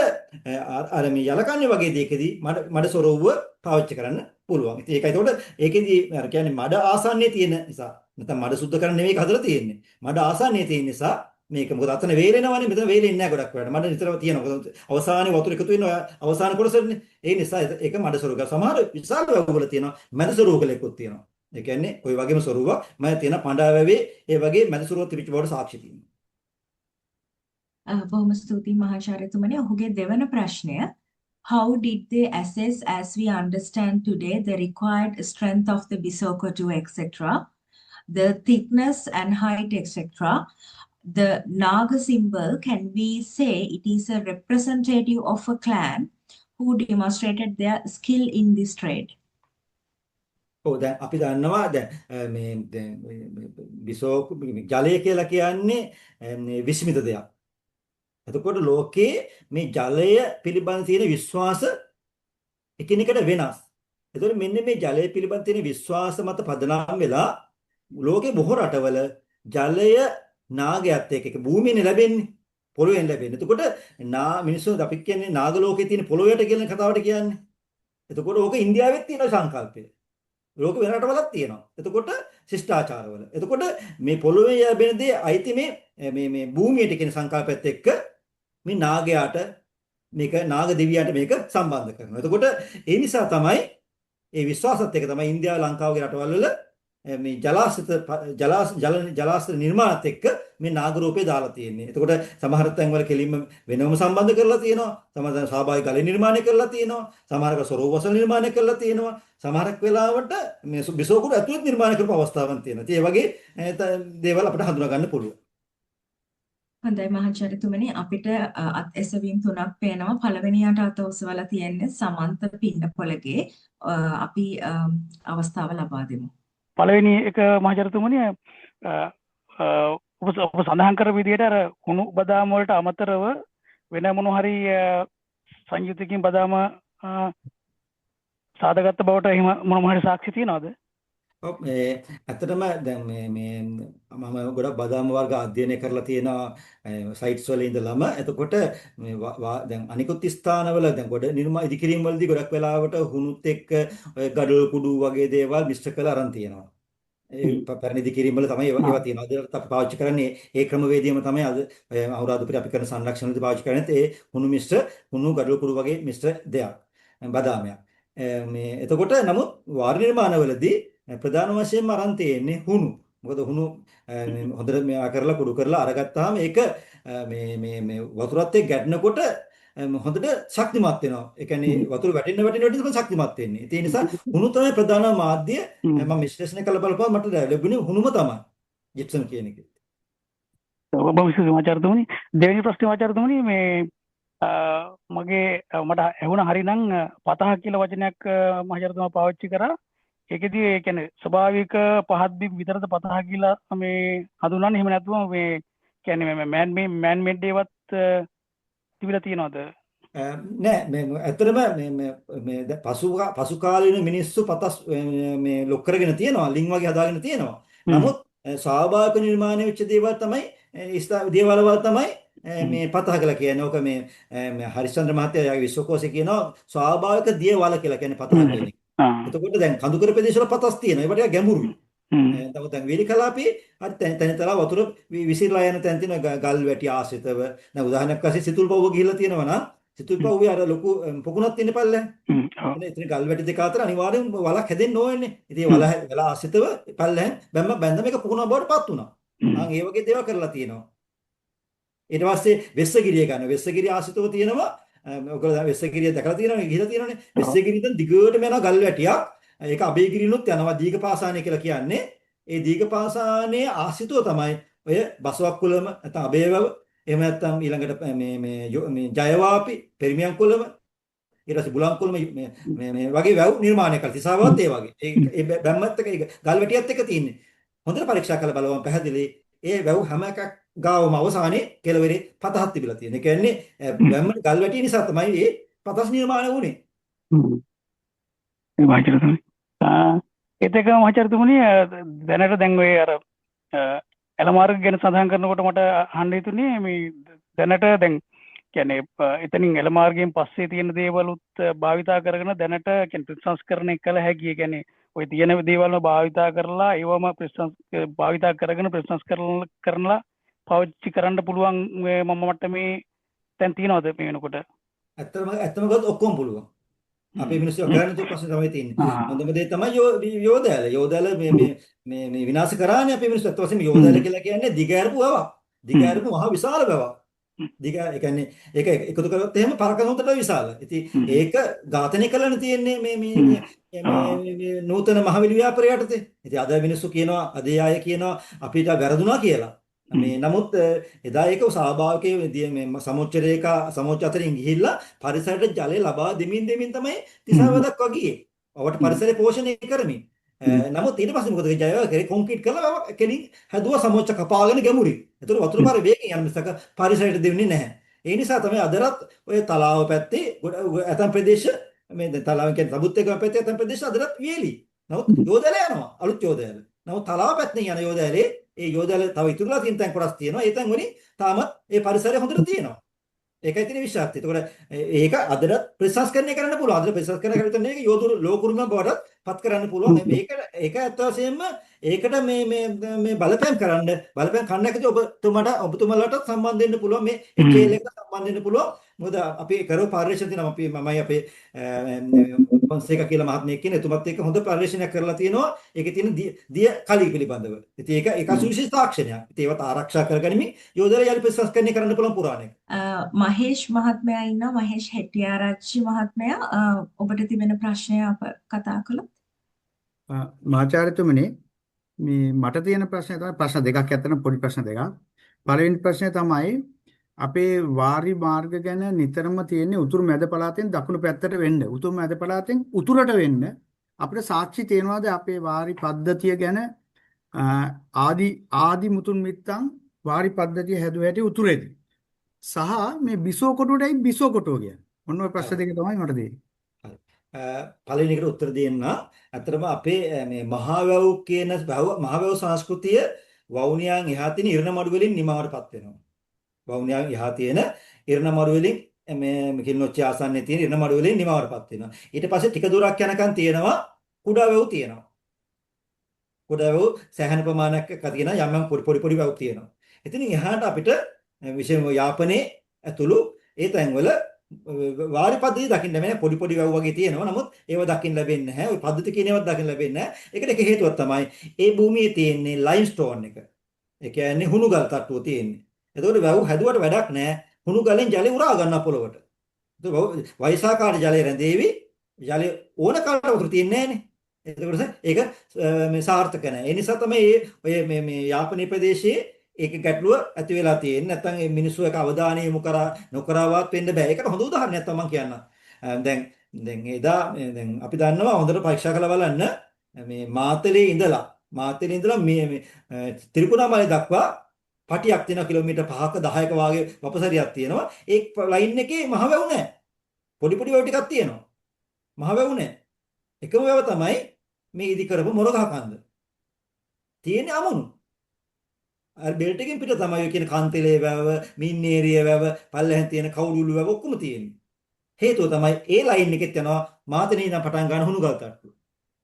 Speaker 3: අර මේ යලකන්නේ වගේ දෙයකදී මඩ සොරවුව පාවිච්චි කරන්න පුළුවන්. ඉතින් ඒකයි එතකොට ඒකෙදී අර කියන්නේ මඩ ආසන්නයේ තියෙන නිසා නැත්නම් මඩ සුද්ධ කරන්න නෙවෙයි හදලා තියෙන්නේ. මඩ ආසන්නයේ තියෙන නිසා මේක මොකද අතන වේලෙනවනේ මෙතන වේලෙන්නේ නැහැ ගොඩක් වෙලාවට. මඩ නිතරම තියෙනවා. අවසානයේ වතුර එකතු වෙන අවසාන කොටසනේ. ඒ නිසා ඒක මඩ සොරුවක සමහර විශාල වැව්වල තියෙනවා. මැද සොරුවකලෙකුත් තියෙනවා. ඒ කියන්නේ ওই වගේම සොරුවක් මම තියෙන පඬා වැවේ ඒ වගේ මැද සොරුවක් තිබිච්ච බවට සාක්ෂි තියෙනවා.
Speaker 2: බොහොම ස්තුතියි මහාචාර්යතුමනි. ඔහුගේ දෙවන ප්‍රශ්නය How did they assess as we understand today the required strength of the Bisokotu etc. the thickness and height etc. the Naga symbol, can we say it is a representative of a clan who demonstrated their skill in this trade?
Speaker 3: ඔව් දැන් අපි දන්නවා දැන් මේ බිසෝ ජලය කියලා කියන්නේ විස්මිත දෙයක්. එතකොට ලෝකේ මේ ජලය පිළිබඳ තියෙන විශ්වාස එකිනෙකට වෙනස්. එතකොට මෙන්න මේ ජලය පිළිබඳ තියෙන විශ්වාස මත පදනම් වෙලා ලෝකේ බොහෝ රටවල ජලය නාගයත් එක්ක භූමියේ ලැබෙන්නේ පොළොවෙන් ලැබෙන්නේ. එතකොට මිනිස්සු අපි කියන්නේ නාග ලෝකේ තියෙන පොළොවට කියන කතාවට කියන්නේ. එතකොට ඕක ඉන්දියාවෙත් තියෙන සංකල්පය. ලෝක වෙන රටවලත් තියෙනවා. එතකොට ශිෂ්ටාචාරවල. එතකොට මේ පොළොවේ ලැබෙන දේ අයිති මේ භූමියට කියන සංකල්පයත් එක්ක මේ නාගයාට මේක නාග දෙවියන්ට මේක සම්බන්ධ කරනවා. එතකොට ඒ නිසා තමයි ඒ විශ්වාසත් එක්ක තමයි ඉන්දියාව ලංකාව වගේ රටවල් වල මේ ජලාශ නිර්මාණත් එක්ක මේ නාග රූපේ දාලා තියෙන්නේ. එතකොට සමහර තැන්වල කෙලින්ම වෙනම සම්බන්ධ කරලා තියෙනවා. සමහර තැන් ස්වාභාවික ගල නිර්මාණය කරලා තියෙනවා. සමහරක සොරවසල් නිර්මාණය කරලා තියෙනවා. සමහරක් වෙලාවට මේ බිසෝකුඩ ඇතුළත් නිර්මාණය කරපු අවස්ථාවක් තියෙනවා. ඉතින් ඒ වගේ දේවල් අපිට හඳුනා ගන්න පුළුවන්.
Speaker 2: හොඳයි මහාචාර්යතුමනි අපිට අත් එසවීම් තුනක් පේනවා. පළවෙනියට අත ඔසවලා තියෙන්නේ සමන්ත පින්නපොළගේ. අපි අවස්ථාව ලබා දෙමු.
Speaker 4: පළවෙනි එක මහාචාර්යතුමනි ඔබ සඳහන් කරපු විදිහට අර කුණු බදාම වලට අමතරව වෙන මොන හරි සංයුතියකින් බදාම සාදගත්ත බවට එහෙම මොනම හරි සාක්ෂි තියනවද?
Speaker 3: ඔව් මේ ඇත්තටම දැන් මේ මම ගොඩක් බදාම වර්ග අධ්‍යයනය කරලා තියෙනවා සයිට්ස් වල ඉඳලම. එතකොට මේ දැන් අනිකුත් ස්ථානවල දැන් ගොඩ ඉදිකිරීම් වලදී ගොඩක් වෙලාවට හුණුත් එක්ක ඔය ගඩොල් කුඩු වගේ දේවල් මිශ්‍ර කරලා අරන් තියෙනවා. ඒ පැරණි ඉදිකිරීම් වල තමයි ඒවා තියෙනවා. අද අපි පාවිච්චි කරන්නේ ඒ ක්‍රමවේදයම තමයි අද අනුරාධපුරේ අපි කරන සංරක්ෂණයේදී පාවිච්චි කරන්නේ. ඒ හුණු මිශ්‍ර හුණු ගඩොල් කුඩු වගේ මිශ්‍ර දෙයක්. බදාමයක්. මේ එතකොට නමුත් වාර නිර්මාණවලදී ප්‍රධාන වශයෙන්ම අරන් තියෙන්නේ හුණු. මොකද හුණු හොඳට මෙයා කරලා කුඩු කරලා අරගත්තාම ඒක මේ වතුරත් එක්ක ගැටෙනකොට හොඳට ශක්තිමත් වෙනවා. ඒ කියන්නේ වතුර වැටෙන්න තමයි ශක්තිමත් වෙන්නේ. ඒ නිසා හුණු තමයි ප්‍රධාන මාධ්‍ය. මම විශ්ලේෂණය කළ බලපුවා මට ලැබුණේ හුණුම තමයි. ජිප්සම් කියන එක.
Speaker 4: ඔබ විශ්වාස මහාචාර්යතුමනි දෙවෙනි ප්‍රශ්නේ මහාචාර්යතුමනි මේ මගේ මට ඇහුණා හරිනම් පතහ කියලා වචනයක් මහාචාර්යතුමා පාවිච්චි කරා. ඒකෙදී ඒ කියන්නේ ස්වභාවික පහත් බිම් විතරද පතහ කියලා මේ හඳුන්වන්නේ. එහෙම නැත්නම් මේ කියන්නේ මේ මෑන් මේඩ් ඒවත් තිබිලා තියෙනවද?
Speaker 3: නෑ මේ ඇත්තටම මේ පසු කාලීන මිනිස්සු පතස් මේ ලොක් කරගෙන තියෙනවා, ලිං වගේ හදාගෙන තියෙනවා. නමුත් ස්වාභාවික නිර්මාණය වෙච්ච දේවල් තමයි දේවල් වල තමයි මේ පතහ කියලා කියන්නේ. ඕක මේ හරිශ්චන්ද්‍ර මහත්තයා විශ්වකෝෂේ කියනවා ස්වාභාවික දියවල කියලා කියන්නේ පතහ කියන්නේ. එතකොට දැන් කඳුකර ප්‍රදේශවල පතස් තියෙනවා. ඒවට ටිකක් ගැඹුරුයි. දැන් වේලි කලාපේ අර තැනතලා වතුර විසිරලා යන තැන් තියෙන ගල් වැටි ආශ්‍රිතව. දැන් උදාහරණයක් වශයෙන් සිතුල්පව්ව ගිහිල්ලා තියෙනවා නම් සිතුල්පව්වේ අර ලොකු පොකුණක් තියෙන පල්ලෙන්. එතන ගල් වැටි දෙක අතර අනිවාර්යෙන් වලක් හැදෙන්න ඕනේ. ඉතින් ඒ වල ආශ්‍රිතව පල්ලෙන් බැඳ මේක පොකුණක් බවට පත් වුණා. ඒ වගේ දේවල් කරලා තියෙනවා. ඊට පස්සේ වෙස්සගිරිය ගන්න. වෙස්සගිරිය ආශ්‍රිතව තියෙනවා. ඔයගොල්ලෝ වෙස්සගිරිය දැකලා තියෙනවනේ, ගිහිලා තියෙනවනේ. වෙස්සගිරියෙන් දිගටම යන ගල් වැටියක්. ඒක අබේගිරිනුත් යනවා. දීඝපාසානය කියලා කියන්නේ. ඒ දීඝපාසානයේ ආශ්‍රිතව තමයි ඔය බසවක් කුලම නැත්නම් අබේවව එහෙම නැත්නම් ඊළඟට මේ ජයවාපි පෙරිමියන් කුලම ඊට පස්සේ බුලන් කුලම මේ වගේ වැව් නිර්මාණය කරලා තිසාවත් ඒ වගේ. ඒ බැම්මත් එක ගල් වැටියත් එක තියෙන්නේ. හොඳට පරීක්ෂා කරලා බලවම පැහැදිලි. ඒ වැව් හැම එකක් ගාවම අවසානයේ කෙළවරේ පතහක් තිබිලා තියෙන. ඒ කියන්නේ බැම්මට ගල් වැටිය නිසා තමයි මේ පතස් නිර්මාණය වුනේ.
Speaker 4: ඒ මහාචාර්යතුමනි. ඒතක මහාචාර්යතුමනි දැනට දැන් ඔය අර එළමාර්ග ගැන සඳහන් කරනකොට මට අහන්න හිතුනේ මේ දැනට දැන් කියන්නේ එතනින් එළමාර්ගයෙන් පස්සේ තියෙන දේවලුත් භාවිතා කරගෙන දැනට කියන්නේ ප්‍රතිසංස්කරණය කළ හැකි. කියන්නේ ඔය තියෙන දේවල්ම භාවිතා කරලා ඒවම භාවිතා කරගෙන ප්‍රතිසංස්කරණ කරනලා පාවිච්චි කරන්න පුළුවන් මම මට්ටමේ දැන් තියනවද මේ වෙනකොට?
Speaker 3: ඇත්තම ගොත් ඔක්කොම පුළුවන්. අපේ මිනිස්සු කරන්නේ તો ප්‍රශ්නේ තමයි තියෙන්නේ. හොඳම දේ තමයි යෝධයල. යෝධයල මේ විනාශ කරානේ අපේ මිනිස්සු. අත් වශයෙන්ම යෝධයල කියලා කියන්නේ දිග ඇරපු වැවක්. දිග ඇරපු මහ විශාල වැවක්. දිග ඒ කියන්නේ ඒක එකතු කරොත් එහෙම පරකන උන්ට විශාල. ඉතින් ඒක ඝාතනය කළානේ තියෙන්නේ මේ නූතන මහවිලි ව්‍යාපාරය යටතේ. ඉතින් අද මිනිස්සු කියනවා අද අය කියනවා අපිට වැරදුනා කියලා. මේ නමුත් එදා ඒක ස්වාභාවිකයේ මේ සමුච්ච රේඛා සමුච්ච අතරින් ගිහිල්ලා පරිසරයට ජලය ලබා දෙමින් තමයි තිසාවදක් වගේ. ඔවට පරිසරය පෝෂණය කරමින්. නමුත් ඊට පස්සේ මොකද ජයව කරේ කොන්ක්‍රීට් කරලා කෙලින් හැදුවා සමුච්ච කපාගෙන ගැඹුරින්. ඒතර වතුර පාරේ වේගෙන් යන මිසක පරිසරයට දෙන්නේ නැහැ. ඒ නිසා තමයි අදරත් ඔය තලාව පැත්තේ ඇතම් ප්‍රදේශ මේ තලාව කියන්නේ සමුත් එක පැත්තේ ඇතම් ප්‍රදේශ අදරත් වේලි. නමුත් යෝධයල යනවා අලුත් යෝධයල. නමුත් තලාව පැත්තෙන් යන යෝධයලේ ඒ යෝධයල තව ඉතුරුලා තියෙන තැන් කොටස් තියෙනවා. ඒ තැන් වලින් තාමත් ඒ පරිසරය හොඳට තියෙනවා. ඒකයි තියෙන විශ්වාසය. ඒතකොට ඒක අදට ප්‍රතිසංස්කරණය කරන්න පුළුවන්. අදට ප්‍රතිසංස්කරණය කරලා තියෙන එක යෝධ ලෝකුරුම බවට පත් කරන්න පුළුවන්. ඒක ඇත්ත වශයෙන්ම ඒකට මේ බලපෑම් කරන්නකදී ඔබතුමාලට සම්බන්ධ වෙන්න පුළුවන් මේ HL එකට සම්බන්ධ වෙන්න පුළුවන්. මොකද අපි කරව පරිශ්‍රණ තියෙනවා මමයි අපේ පොන්සේකා කියලා මහත්මයෙක් කියන එතුමත් එක්ක හොඳ පරිශ්‍රණයක් කරලා තියෙනවා. ඒකේ තියෙන දිය කලී පිළිබඳව. ඉතින් ඒක සුවිශේෂ තාක්ෂණයක්. ඉතින් ඒවත් ආරක්ෂා කරගනිමින් යෝධර යලි ප්‍රතිසංස්කරණය කරන්න පුළුවන් පුරාණයක්.
Speaker 2: මහේෂ් මහත්මයා ඉන්නවා. මහේෂ් හෙට්ටිආරච්චි මහත්මයා ඔබට තිබෙන ප්‍රශ්නය අප කතා කළොත්.
Speaker 5: මහාචාර්යතුමනි මේ මට තියෙන ප්‍රශ්නය තමයි ප්‍රශ්න දෙකක් ඇත්තටම පොඩි ප්‍රශ්න දෙකක්. පළවෙනි ප්‍රශ්නය තමයි අපේ වාරි මාර්ග ගැන නිතරම තියෙන්නේ උතුරු මැද පළාතෙන් දකුණු පැත්තට වෙන්න. උතුරු මැද පළාතෙන් උතුරට වෙන්න අපිට සාක්ෂි තියෙනවාද අපේ වාරි පද්ධතිය ගැන ආදි මුතුන් මිත්තන් වාරි පද්ධතිය හැදුව හැටි උතුරේදී. සහ මේ බිසෝ කොටුවටයි බිසෝ කොටුව කියන්නේ. ඔන්න ඔය ප්‍රශ්න දෙක තමයි මට දෙන්නේ.
Speaker 3: පළවෙනි එකට උත්තර දෙන්න. ඇත්තටම අපේ මේ මහවැව් කියන මහවැව් සංස්කෘතිය වවුනියන් එහා තියෙන ඉරණමඩු වලින් නිමාවටපත් වෙනවා. වවුනියන් එහා තියෙන ඉරණමඩු වලින් මේ කිල්නොච්චි ආසන්නයේ තියෙන ඉරණමඩු වලින් නිමාවටපත් වෙනවා. ඊට පස්සේ ටික දුරක් යනකම් තියෙනවා කුඩා වැව් තියෙනවා. කුඩා වැව් සෑහෙන ප්‍රමාණයක් තියෙනවා යම් පොඩි වැව් තියෙනවා. ඉතින් එහාට අපිට විශේෂම යාපනයේ ඇතුළු ඒ තැන්වල වාරි පද්ධතිය දකින්න බෑ. පොඩි වැව් වගේ තියෙනවා. නමුත් ඒව දකින්න ලැබෙන්නේ නැහැ. ওই පද්ධති කියන ඒවාත් දකින්න ලැබෙන්නේ නැහැ. ඒකට එක හේතුවක් තමයි ඒ භූමියේ තියෙන්නේ ලයිම්ස්ටෝන් එක. ඒ කියන්නේ හුණු ගල් තට්ටුව තියෙන්නේ. එතකොට වැව් හැදුවට වැඩක් නැහැ. හුණු ගලෙන් ජලය උරා ගන්න පොළවට. එතකොට වෛසාකාර ජලය රැඳේවි. ජලය ඕන කාලට වතුර තියෙන්නේ නැහනේ. එතකොට ඒක මේ සාර්ථක නැහැ. ඒ නිසා තමයි ඔය මේ යාපනීය ප්‍රදේශයේ ඒක ගැටලුව ඇති වෙලා තියෙන්නේ. නැත්නම් මේ මිනිස්සු එක අවධානය යොමු නොකරවත් වෙන්න බෑ. ඒකට හොඳ උදාහරණයක් තමයි මම කියන්නම්. දැන් එදා දැන් අපි දන්නවා හොඳට පරීක්ෂා කරලා බලන්න මේ මාතලේ ඉඳලා මේ ත්‍රිකුණාමලය දක්වා පටියක් තියෙනවා කිලෝමීටර් 5ක 10ක වාගේ වපසරියක් තියෙනවා. ඒ ලයින් එකේ මහ වැව් නැහැ. පොඩි වැව් ටිකක් තියෙනවා. මහ වැව් නැහැ. එකම වැව තමයි මේ ඉදි කරපු මොරගහ කන්ද. තියෙන්නේ අමුණු. අර බෙල්ට් එකෙන් පිට තමයි ඔය කියන කන්තලේ වැව, මින්නේරිය වැව, පල්ලෙහෙන් තියෙන කවුළුළු වැව ඔක්කොම තියෙන්නේ. හේතුව තමයි ඒ ලයින් එකෙත් යනවා මාතලේ ඉඳන් පටන් ගන්න හුණු ගල් තට්ටු.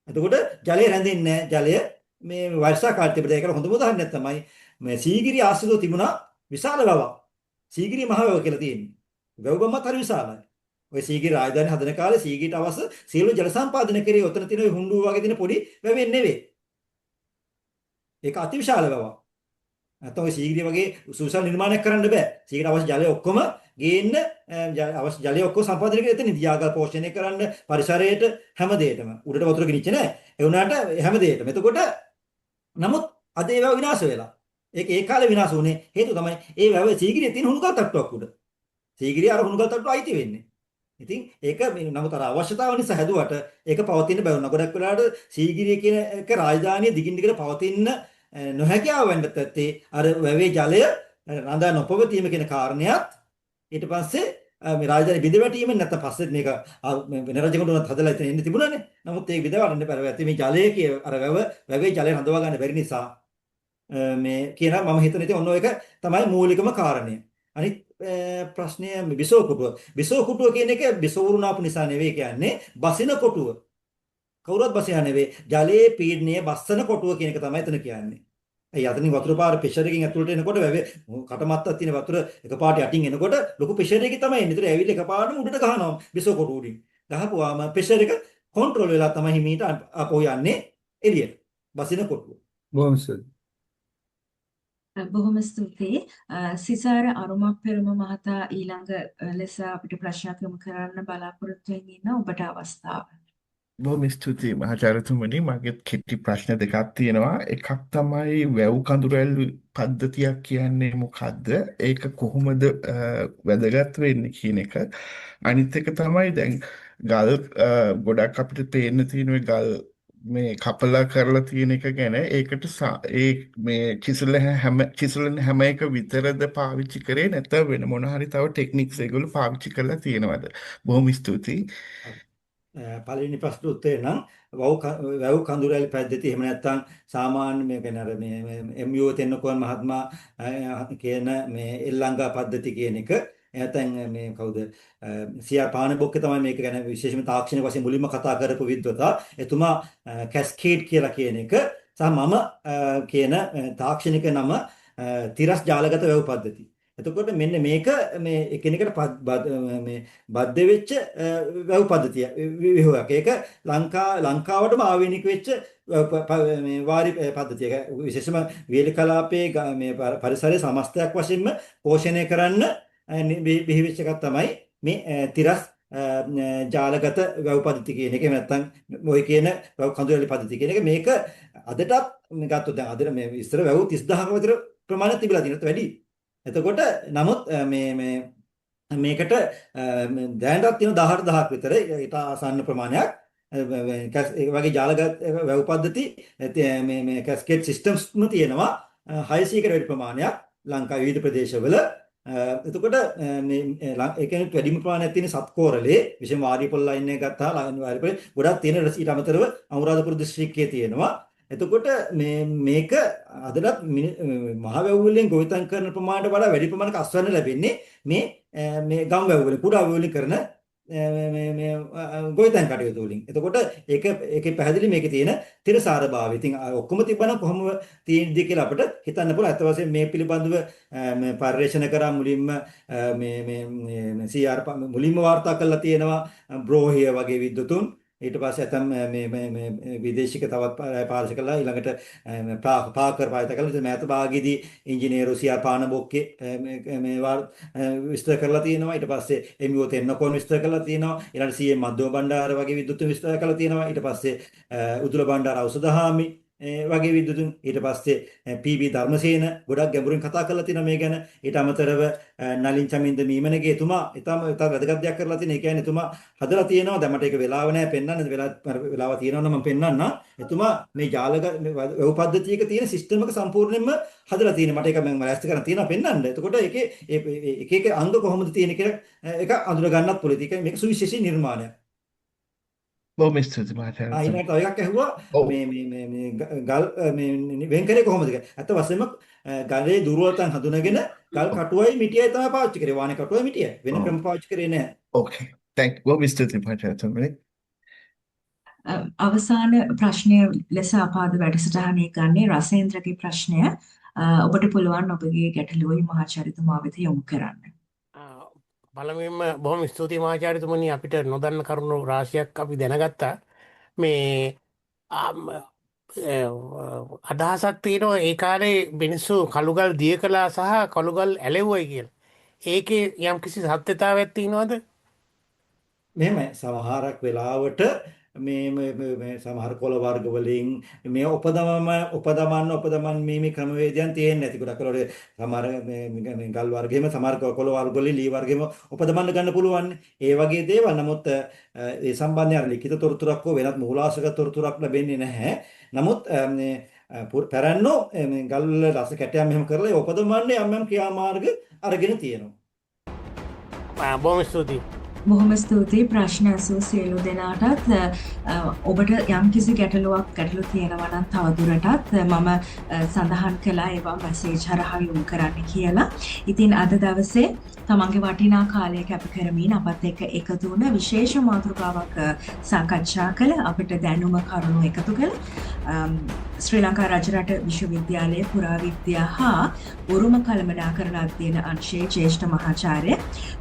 Speaker 3: එතකොට ජලය රැඳෙන්නේ නැහැ. ජලය මේ වර්ෂාකාලයේ තිබෙන ඒකට හොඳම උදාහරණයක් තමයි මේ සීගිරිය ආශ්‍රිතව තිබුණා විශාල වැවක්. සීගිරිය මහ වැව කියලා තියෙන්නේ. වැව බම්මත් හරි විශාලයි. ඔය සීගිරිය රාජධානිය හදන කාලේ සීගිරියට අවශ්‍ය සියලු ජල සම්පාදනය කරේ ඔතන තියෙන හුණ්ඩු වගේ තියෙන පොඩි වැවෙන් නෙවෙයි. ඒක අතිවිශාල වැවක්. නැත්නම් ඔය සීගිරිය වගේ සුසල් නිර්මාණයක් කරන්න බෑ. සීගිරියට අවශ්‍ය ජලය ඔක්කොම ගේන්න අවශ්‍ය ජලය ඔක්කොම සම්පාදනය කරලා එතන දියාගල් පෝෂණය කරන්න පරිසරයට හැම දෙයකටම උඩට වතුර ගෙනිච්ච නෑ. ඒ වුණාට හැම දෙයකටම. එතකොට නමුත් අද ඒ වැව විනාශ වෙලා. ඒක ඒ කාලේ විනාශ වුණේ හේතුව තමයි ඒ වැව සීගිරියේ තියෙන හුණුගල් තට්ටුවක් උඩ. සීගිරිය අර හුණුගල් තට්ටුව අයිති වෙන්නේ. ඉතින් ඒක නමුත් අර අවශ්‍යතාව නිසා හැදුවට ඒක පවතින්න බැරි වුණා. ගොඩක් වෙලාවට සීගිරිය කියන එක රාජධානිය දිගින් දිගට පවතින්න නොහැකියාව වෙන්න තත්ත්වේ අර වැවේ ජලය රඳා නොපවතීම කියන කාරණයක් ඊට පස්සේ මේ රාජධානි බිඳ වැටීමෙන් නැත්නම් පස්සේ මේක වෙන රජෙකුට උනත් හදලා ඉතින් එන්න තිබුණානේ. නමුත් ඒක විදවන්න බැරුව ඇති මේ ජලය කිය අර වැවේ ජලය රඳවා ගන්න බැරි නිසා මේ කියන මම හිතන ඉතින් ඔන්න ඔයක තමයි මූලිකම කාරණය. අනිත් ප්‍රශ්නය බිසෝ කොටුව. බිසෝ කොටුව කියන එක බිසෝරුණාපු නිසා නෙවෙයි කියන්නේ බසින කොටුව. කවුරුත් බසිනා නෙවෙයි. ජලයේ පීඩනය බස්සන කොටුව කියන එක තමයි එතන කියන්නේ. ඒ යතනින් වතුර පාර ප්‍රෙෂර් එකකින් ඇතුළට එනකොට වැවේ කටමත්තක් තියෙන වතුර එකපාරට යටින් එනකොට ලොකු ප්‍රෙෂර් එකකින් තමයි එන්නේ. ඒතර ඇවිල්ලා එකපාරටම උඩට ගහනවා බිසෝ කොටුව උඩින්. ගහපුවාම ප්‍රෙෂර් එක කන්ට්‍රෝල් වෙලා තමයි හිමීට අපෝ යන්නේ එළියට. බසින කොටුව.
Speaker 5: බොහොම ස්තුතියි.
Speaker 2: බොහොම ස්තුතියි. සිසාර අරුමක් පෙරම මහතා ඊළඟ ලෙස අපිට ප්‍රශ්නයක් යොමු කරන්න බලාපොරොත්තු වෙමින් ඉන්න ඔබට අවස්ථාව.
Speaker 6: බොහොම ස්තුතියි මහාචාර්යතුමනි. මගේ කෙටි ප්‍රශ්න දෙකක් තියෙනවා. එකක් තමයි වැව් කඳුරැල් පද්ධතියක් කියන්නේ මොකද්ද? ඒක කොහොමද වැදගත් වෙන්නේ කියන එක. අනිත් එක තමයි දැන් ගල් ගොඩක් අපිට පේන්න තියෙන ගල් මේ කපලා කරලා තියෙන එක ගැන ඒකට ඒ මේ චිසලෙන් හැම එක විතරද පාවිච්චි කරේ නැත්නම් වෙන මොන හරි තව ටෙක්නික්ස් ඒගොල්ලෝ පාවිච්චි කරලා තියෙනවද? බොහොම ස්තුතියි.
Speaker 3: පළවෙනි ප්‍රශ්න උත්තරේ නම් වැව් කඳුරැලි පද්ධතිය එහෙම නැත්නම් සාමාන්‍ය මේ කියන්නේ අර මේ MU තෙන්නකෝන් මහත්මයා කියන මේ එල්ලංගා පද්ධතිය කියන එක නැත්නම් මේ කවුද සියා පානබොක්ක තමයි මේක ගැන විශේෂම තාක්ෂණික වශයෙන් මුලින්ම කතා කරපු විද්වතා. එතුමා කැස්කේඩ් කියලා කියන එක සහ මම කියන තාක්ෂණික නම තිරස් ජාලගත වැව් පද්ධතිය. එතකොට මෙන්න මේක මේ එකිනෙකට මේ බද්ධ වෙච්ච වැව් පද්ධතිය විහුවක්. ඒක ලංකාවටම ආවේනික වෙච්ච මේ වාරි පද්ධතිය. විශේෂම වේල කලාපයේ මේ පරිසරයේ සමස්තයක් වශයෙන්ම පෝෂණය කරන්න බිහි වෙච්ච එකක් තමයි මේ තිරස් ජාලගත වැව් පද්ධතිය කියන එක. නැත්තම් ඔය කියන වැව් කඳුරැලි පද්ධතිය කියන එක. මේක අදටත් ගත්තොත් දැන් අද මේ ඉස්සර වැව් 30000ක විතර ප්‍රමාණයක් තිබිලා තියෙනවා වැඩි. එතකොට නමුත් මේකට දැනටත් තියෙන 18000ක් විතර ඊට ආසන්න ප්‍රමාණයක් ඒ වගේ ජාලගත වැව් පද්ධති මේ කැස්කේඩ් සිස්ටම්ස්ම තියෙනවා 600කට වැඩි ප්‍රමාණයක් ලංකාවේ විවිධ ප්‍රදේශවල. එතකොට මේ ඒ කියන්නේ වැඩිම ප්‍රමාණයක් තියෙන සත්කෝරලේ විශේෂම වාරිපොල් ලයින් එක ගත්තා වාරිපොල් ගොඩක් තියෙන ඊට අමතරව අනුරාධපුර දිස්ත්‍රික්කයේ තියෙනවා. එතකොට මේක අදටත් මහ වැව් වලින් ගොවිතැන් කරන ප්‍රමාණයට වඩා වැඩි ප්‍රමාණයක අස්වැන්න ලැබෙන්නේ මේ ගම් වැව් වලින් කුඩා වැව් වලින් කරන මේ ගොවිතැන් කටයුතු වලින්. එතකොට ඒකේ පැහැදිලි මේකේ තියෙන තිරසාරභාවය. ඉතින් ඔක්කොම තිබ්බනම් කොහොම තියෙද්දි කියලා අපිට හිතන්න පුළුවන්. අත වශයෙන් මේ පිළිබඳව මේ පරිශ්‍රණ කරා මුලින්ම මේ CR මුලින්ම වාර්තා කරලා තියෙනවා බ්‍රෝහිය වගේ විද්වතුන්. ඊට පස්සේ ඇතම් මේ විදේශික තවත් පාර්ශව කළා. ඊළඟට පාකර් පාවිච්චි කළා. මෑත භාගයේදී ඉංජිනේරු සියා පානබොක්කේ මේ විස්තර කරලා තියෙනවා. ඊට පස්සේ එමිஓ තෙන්නකෝන් විස්තර කරලා තියෙනවා. ඊළඟට CM මද්දෝ බණ්ඩාර වගේ විද්වතුන් විස්තර කරලා තියෙනවා. ඊට පස්සේ උදුල බණ්ඩාර ඖෂධහාමි වගේ විද්වතුන්. ඊට පස්සේ PB ධර්මසේන ගොඩක් ගැඹුරින් කතා කරලා තියෙනවා මේ ගැන. ඊට අමතරව නලින් චමින්ද මීමනගේ එතුමා ඊටම වැදගත් දෙයක් කරලා තියෙනවා. ඒ කියන්නේ එතුමා හදලා තියෙනවා. දැන් මට ඒක වෙලාව නැහැ පෙන්වන්න. වෙලාව තියෙනවා නම් මම පෙන්වන්නම්. එතුමා මේ ජාලක වැව් පද්ධතියක තියෙන සිස්ටම් එක සම්පූර්ණයෙන්ම හදලා තියෙනවා. මට ඒක මම ලෑස්ති කරන් තියෙනවා පෙන්වන්න. එතකොට ඒකේ එක අංග කොහොමද තියෙන කියලා එක අඳුර ගන්නත් පුළුවන්. මේක සුවිශේෂී නිර්මාණයක්.
Speaker 6: බොහොම ස්තුතියි මහාචාර්ය.
Speaker 3: ඊළඟට තව එකක් ඇහුවා මේ ගල් මේ වෙන් කරේ කොහොමද කියලා. අත වශයෙන්ම ගලේ දුර්වලතන් හඳුනගෙන ගල් කටුවයි මිටියයි තමයි පාවිච්චි කරේ. වානේ කටුවයි මිටියයි. වෙන ක්‍රම පාවිච්චි කරේ නැහැ.
Speaker 6: Okay. Thank you. බොහොම ස්තුතියි මහාචාර්ය.
Speaker 2: අවසාන ප්‍රශ්නය ලෙස අපාද වැඩසටහනේ ගන්නේ රසේන්ද්‍රගේ ප්‍රශ්නය. ඔබට පුළුවන් ඔබගේ ගැටලුවයි මහාචාර්යතුමා වෙත යොමු කරන්න.
Speaker 7: පළමුවෙන්ම බොහොම ස්තුතියි මහාචාර්යතුමනි. අපිට නොදන්න කරුණු රාශියක් අපි දැනගත්තා. මේ අදහසක් තියෙනවා ඒ කාලේ මිනිස්සු කළුගල් දිය කළා සහ කළුගල් ඇලෙව්වයි කියලා. ඒකේ යම්කිසි සත්‍යතාවයක් තියෙනවද?
Speaker 3: මෙහෙමයි සමහරක් වෙලාවට මේ සමහර කොළ වර්ග වලින් මේ උපදමන්න මේ ක්‍රමවේදයන් තියෙන්නේ නැති ගොඩක් වෙලාවට සමහර මේ ගල් වර්ගෙම සමහර කොළ වර්ග වලින් ලී වර්ගෙම උපදමන්න ගන්න පුළුවන්. ඒ වගේ දේවල්. නමුත් ඒ සම්බන්ධයෙන් අර ලිඛිත තොරතුරක් හෝ වෙනත් මූලාශ්‍රිත තොරතුරක් ලැබෙන්නේ නැහැ. නමුත් පැරැන්නෝ මේ ගල් වල රස කැටයම් මෙහෙම කරලා ඒ උපදමන්නේ යම් ක්‍රියාමාර්ග අරගෙන තියෙනවා.
Speaker 7: බොහොම ස්තුතියි.
Speaker 2: බොහොම ස්තුතියි ප්‍රශ්න අසූ සියලු දෙනාටත්. ඔබට යම්කිසි ගැටලු තියෙනවා නම් තවදුරටත් මම සඳහන් කළා ඒවා මැසේජ් හරහා යොමු කරන්න කියලා. ඉතින් අද දවසේ තමන්ගේ වටිනා කාලය කැප කරමින් අපත් එක්ක එකතු වුණ විශේෂ මාතෘකාවක් සාකච්ඡා කළ අපිට දැනුම කරුණු එකතු කළ ශ්‍රී ලංකා රජරට විශ්වවිද්‍යාලයේ පුරාවිද්‍යා හා උරුම කළමනාකරණ අධ්‍යයන අංශයේ ජ්‍යෙෂ්ඨ මහාචාර්ය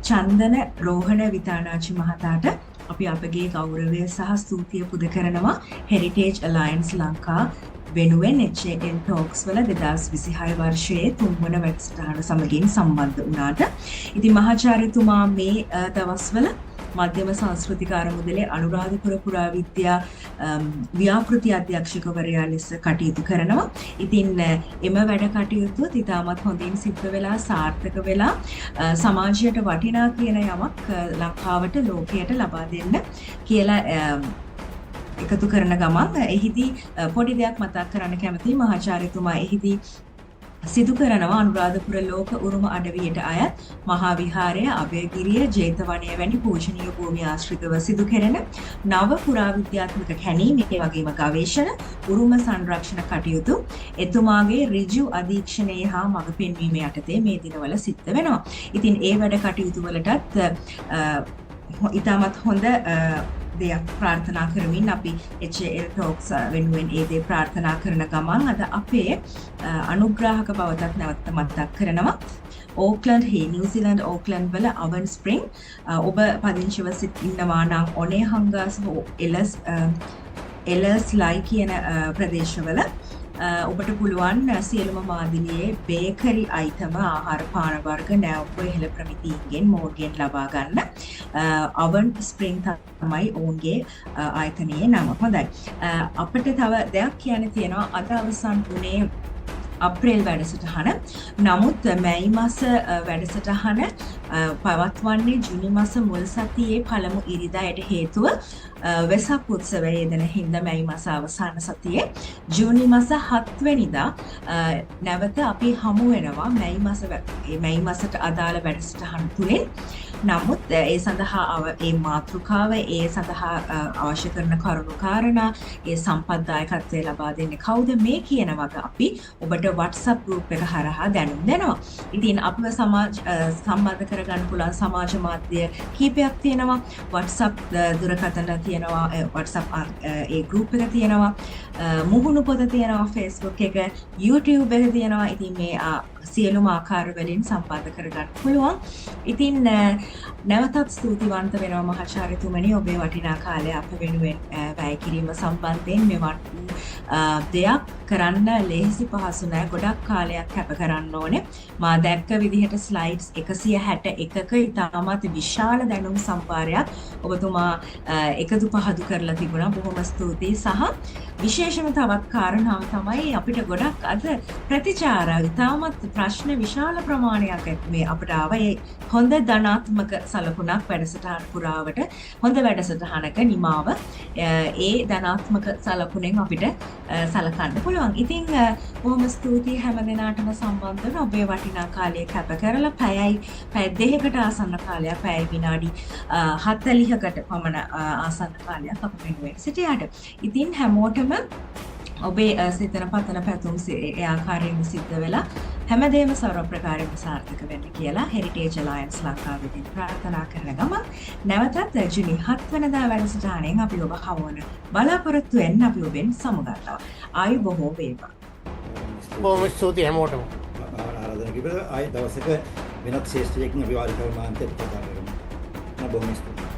Speaker 2: චන්දන රෝහණ විතානාචි මහතාට අපි අපගේ ගෞරවය සහ ස්තුතිය පුද කරනවා Heritage Alliance ලංකා වෙනුවෙන් HAL Talks වල 2026 වර්ෂයේ 3 වන වැඩසටහන සමගින් සම්බන්ධ වුණාට. ඉතින් මහාචාර්යතුමා මේ දවස්වල මධ්‍යම සංස්කෘතික අරමුදලේ අනුරාධපුර පුරාවිද්‍යා ව්‍යාපෘති අධ්‍යක්ෂකවරයා ලෙස කටයුතු කරනවා. ඉතින් එම වැඩ කටයුතු ඉතාමත් හොඳින් සිද්ධ වෙලා සාර්ථක වෙලා සමාජයට වටිනා කියන යමක් ලංකාවට ලෝකයට ලබා දෙන්න කියලා එකතු කරන ගමන් එහිදී පොඩි දෙයක් මතක් කරන්න කැමතියි මහාචාර්යතුමා. එහිදී සිදු කරනවා අනුරාධපුර ලෝක උරුම අඩවියට අයත් මහා විහාරය, අභයගිරිය, ජේතවනය වැනි පූජනීය භූමි ආශ්‍රිතව සිදු කෙරෙන නව පුරාවිද්‍යාත්මක කැණීම් ඒ වගේම ගවේෂණ උරුම සංරක්ෂණ කටයුතු එතුමාගේ ඍජු අධීක්ෂණයේ හා මඟ පෙන්වීම යටතේ මේ දිනවල සිද්ධ වෙනවා. ඉතින් ඒ වැඩ කටයුතු වලටත් ඉතාමත් හොඳ දෙයක් ප්‍රාර්ථනා කරමින් අපි HAL Talks වෙනුවෙන් ඒ දේ ප්‍රාර්ථනා කරන ගමන් අද අපේ අනුග්‍රාහක බවටත් නැවත මතක් කරනවා. ඕක්ලන්ඩ් නිව්සීලන්ඩ් ඕක්ලන්ඩ් වල අවන් ස්ප්‍රින්ග් ඔබ පදිංචිව ඉන්නවා නම් ඔනේ හංගාස් හෝ එලස් ලයි කියන ප්‍රදේශවල ඔබට පුළුවන් සියලුම මාදිලියේ බේකරි අයිටම ආහාර පාන වර්ග නැව්ව ඉහළ ප්‍රමිතීන්ගෙන් මෝඩ්ගෙන් ලබා ගන්න. අවන් ස්ප්‍රින්ග් තමයි ඔවුන්ගේ ආයතනයේ නම. හොඳයි. අපිට තව දෙයක් කියන්න තියෙනවා. අද අවසන් වුණේ අප්‍රේල් වැඩසටහන. නමුත් මැයි මාස වැඩසටහන පවත්වන්නේ ජුනි මාස මුල් සතියේ පළමු ඉරිදායට හේතුව වෙසක් උත්සවය යෙදෙන හින්දා මැයි මාස අවසාන සතියේ ජූනි මාස 7 වෙනිදා නැවත අපි හමු වෙනවා මැයි මාසට අදාළ වැඩසටහන් තුලින්. නමුත් ඒ සඳහා ඒ මාතෘකාව ඒ සඳහා අවශ්‍ය කරන කරුණු කාරණා ඒ සම්පත්දායකත්වය ලබා දෙන්නේ කවුද මේ කියන වගේ අපි ඔබට WhatsApp group එක හරහා දැනුම් දෙනවා. ඉතින් අපිව සම්බන්ධ කරගන්න පුළුවන් සමාජ මාධ්‍ය කීපයක් තියෙනවා. WhatsApp දුරකථන තියෙනවා, WhatsApp ඒ group එක තියෙනවා, මුහුණු පොත තියෙනවා, Facebook එක, YouTube එක තියෙනවා. ඉතින් මේ සියලුම ආකාර වලින් සම්බන්ධ කරගන්න පුළුවන්. ඉතින් නැවතත් ස්තුතිවන්ත වෙනවා මහාචාර්යතුමනි ඔබේ වටිනා කාලය අප වෙනුවෙන් වැය කිරීම සම්බන්ධයෙන් මෙවන් දෙයක් කරන්න ලේසි පහසු නෑ. ගොඩක් කාලයක් කැප කරන්න ඕනේ. මා දැක්ක විදිහට ස්ලයිඩ්ස් 161ක ඉතාමත් විශාල දැනුම් සම්භාරයක් ඔබතුමා එකතු පහදු කරලා තිබුණා. බොහොම ස්තුතියි. සහ විශේෂම තවත් කාරණාව තමයි අපිට ගොඩක් අද ප්‍රතිචාර ඉතාමත් ප්‍රශ්න විශාල ප්‍රමාණයක් මේ අපිට ආවේ. හොඳ ධනාත්මක සලකුණක් වැඩසටහන පුරාවට හොඳ වැඩසටහනක නිමාව ඒ ධනාත්මක සලකුණෙන් අපිට සලකන්න පුළුවන්. ඉතින් බොහොම ස්තුතියි හැම දිනාටම සම්බන්ධ වෙන ඔබේ වටිනා කාලය කැප කරලා පැය 2කට ආසන්න කාලයක් පැය විනාඩි 40කට පමණ ආසන්න කාලයක් අප වෙනුවෙන් සිටියාට. ඉතින් හැමෝටම ඔබේ සිතන පතන පැතුම් ඒ ආකාරයෙන් සිද්ධ වෙලා හැමදේම සර්ව ප්‍රකාරයෙන්ම සාර්ථක වෙන්න කියලා Heritage Alliance ලංකාවෙන් ප්‍රාර්ථනා කරන ගමන් නැවතත් ජුනි 7 වෙනිදා වැඩසටහනෙන් අපි ඔබ හමුවන බලාපොරොත්තු වෙන්න අපි ඔබෙන් සමුගන්නවා. ආයු බොහෝ වේවා.
Speaker 7: බොහොම ස්තුතියි හැමෝටම.
Speaker 3: ආරාධනා කිව්ව ආයි දවසක වෙනත් ශේෂ්ත්‍රයකින් අපි වාරිකව මාන්තේ කතා කරමු. බොහොම ස්තුතියි.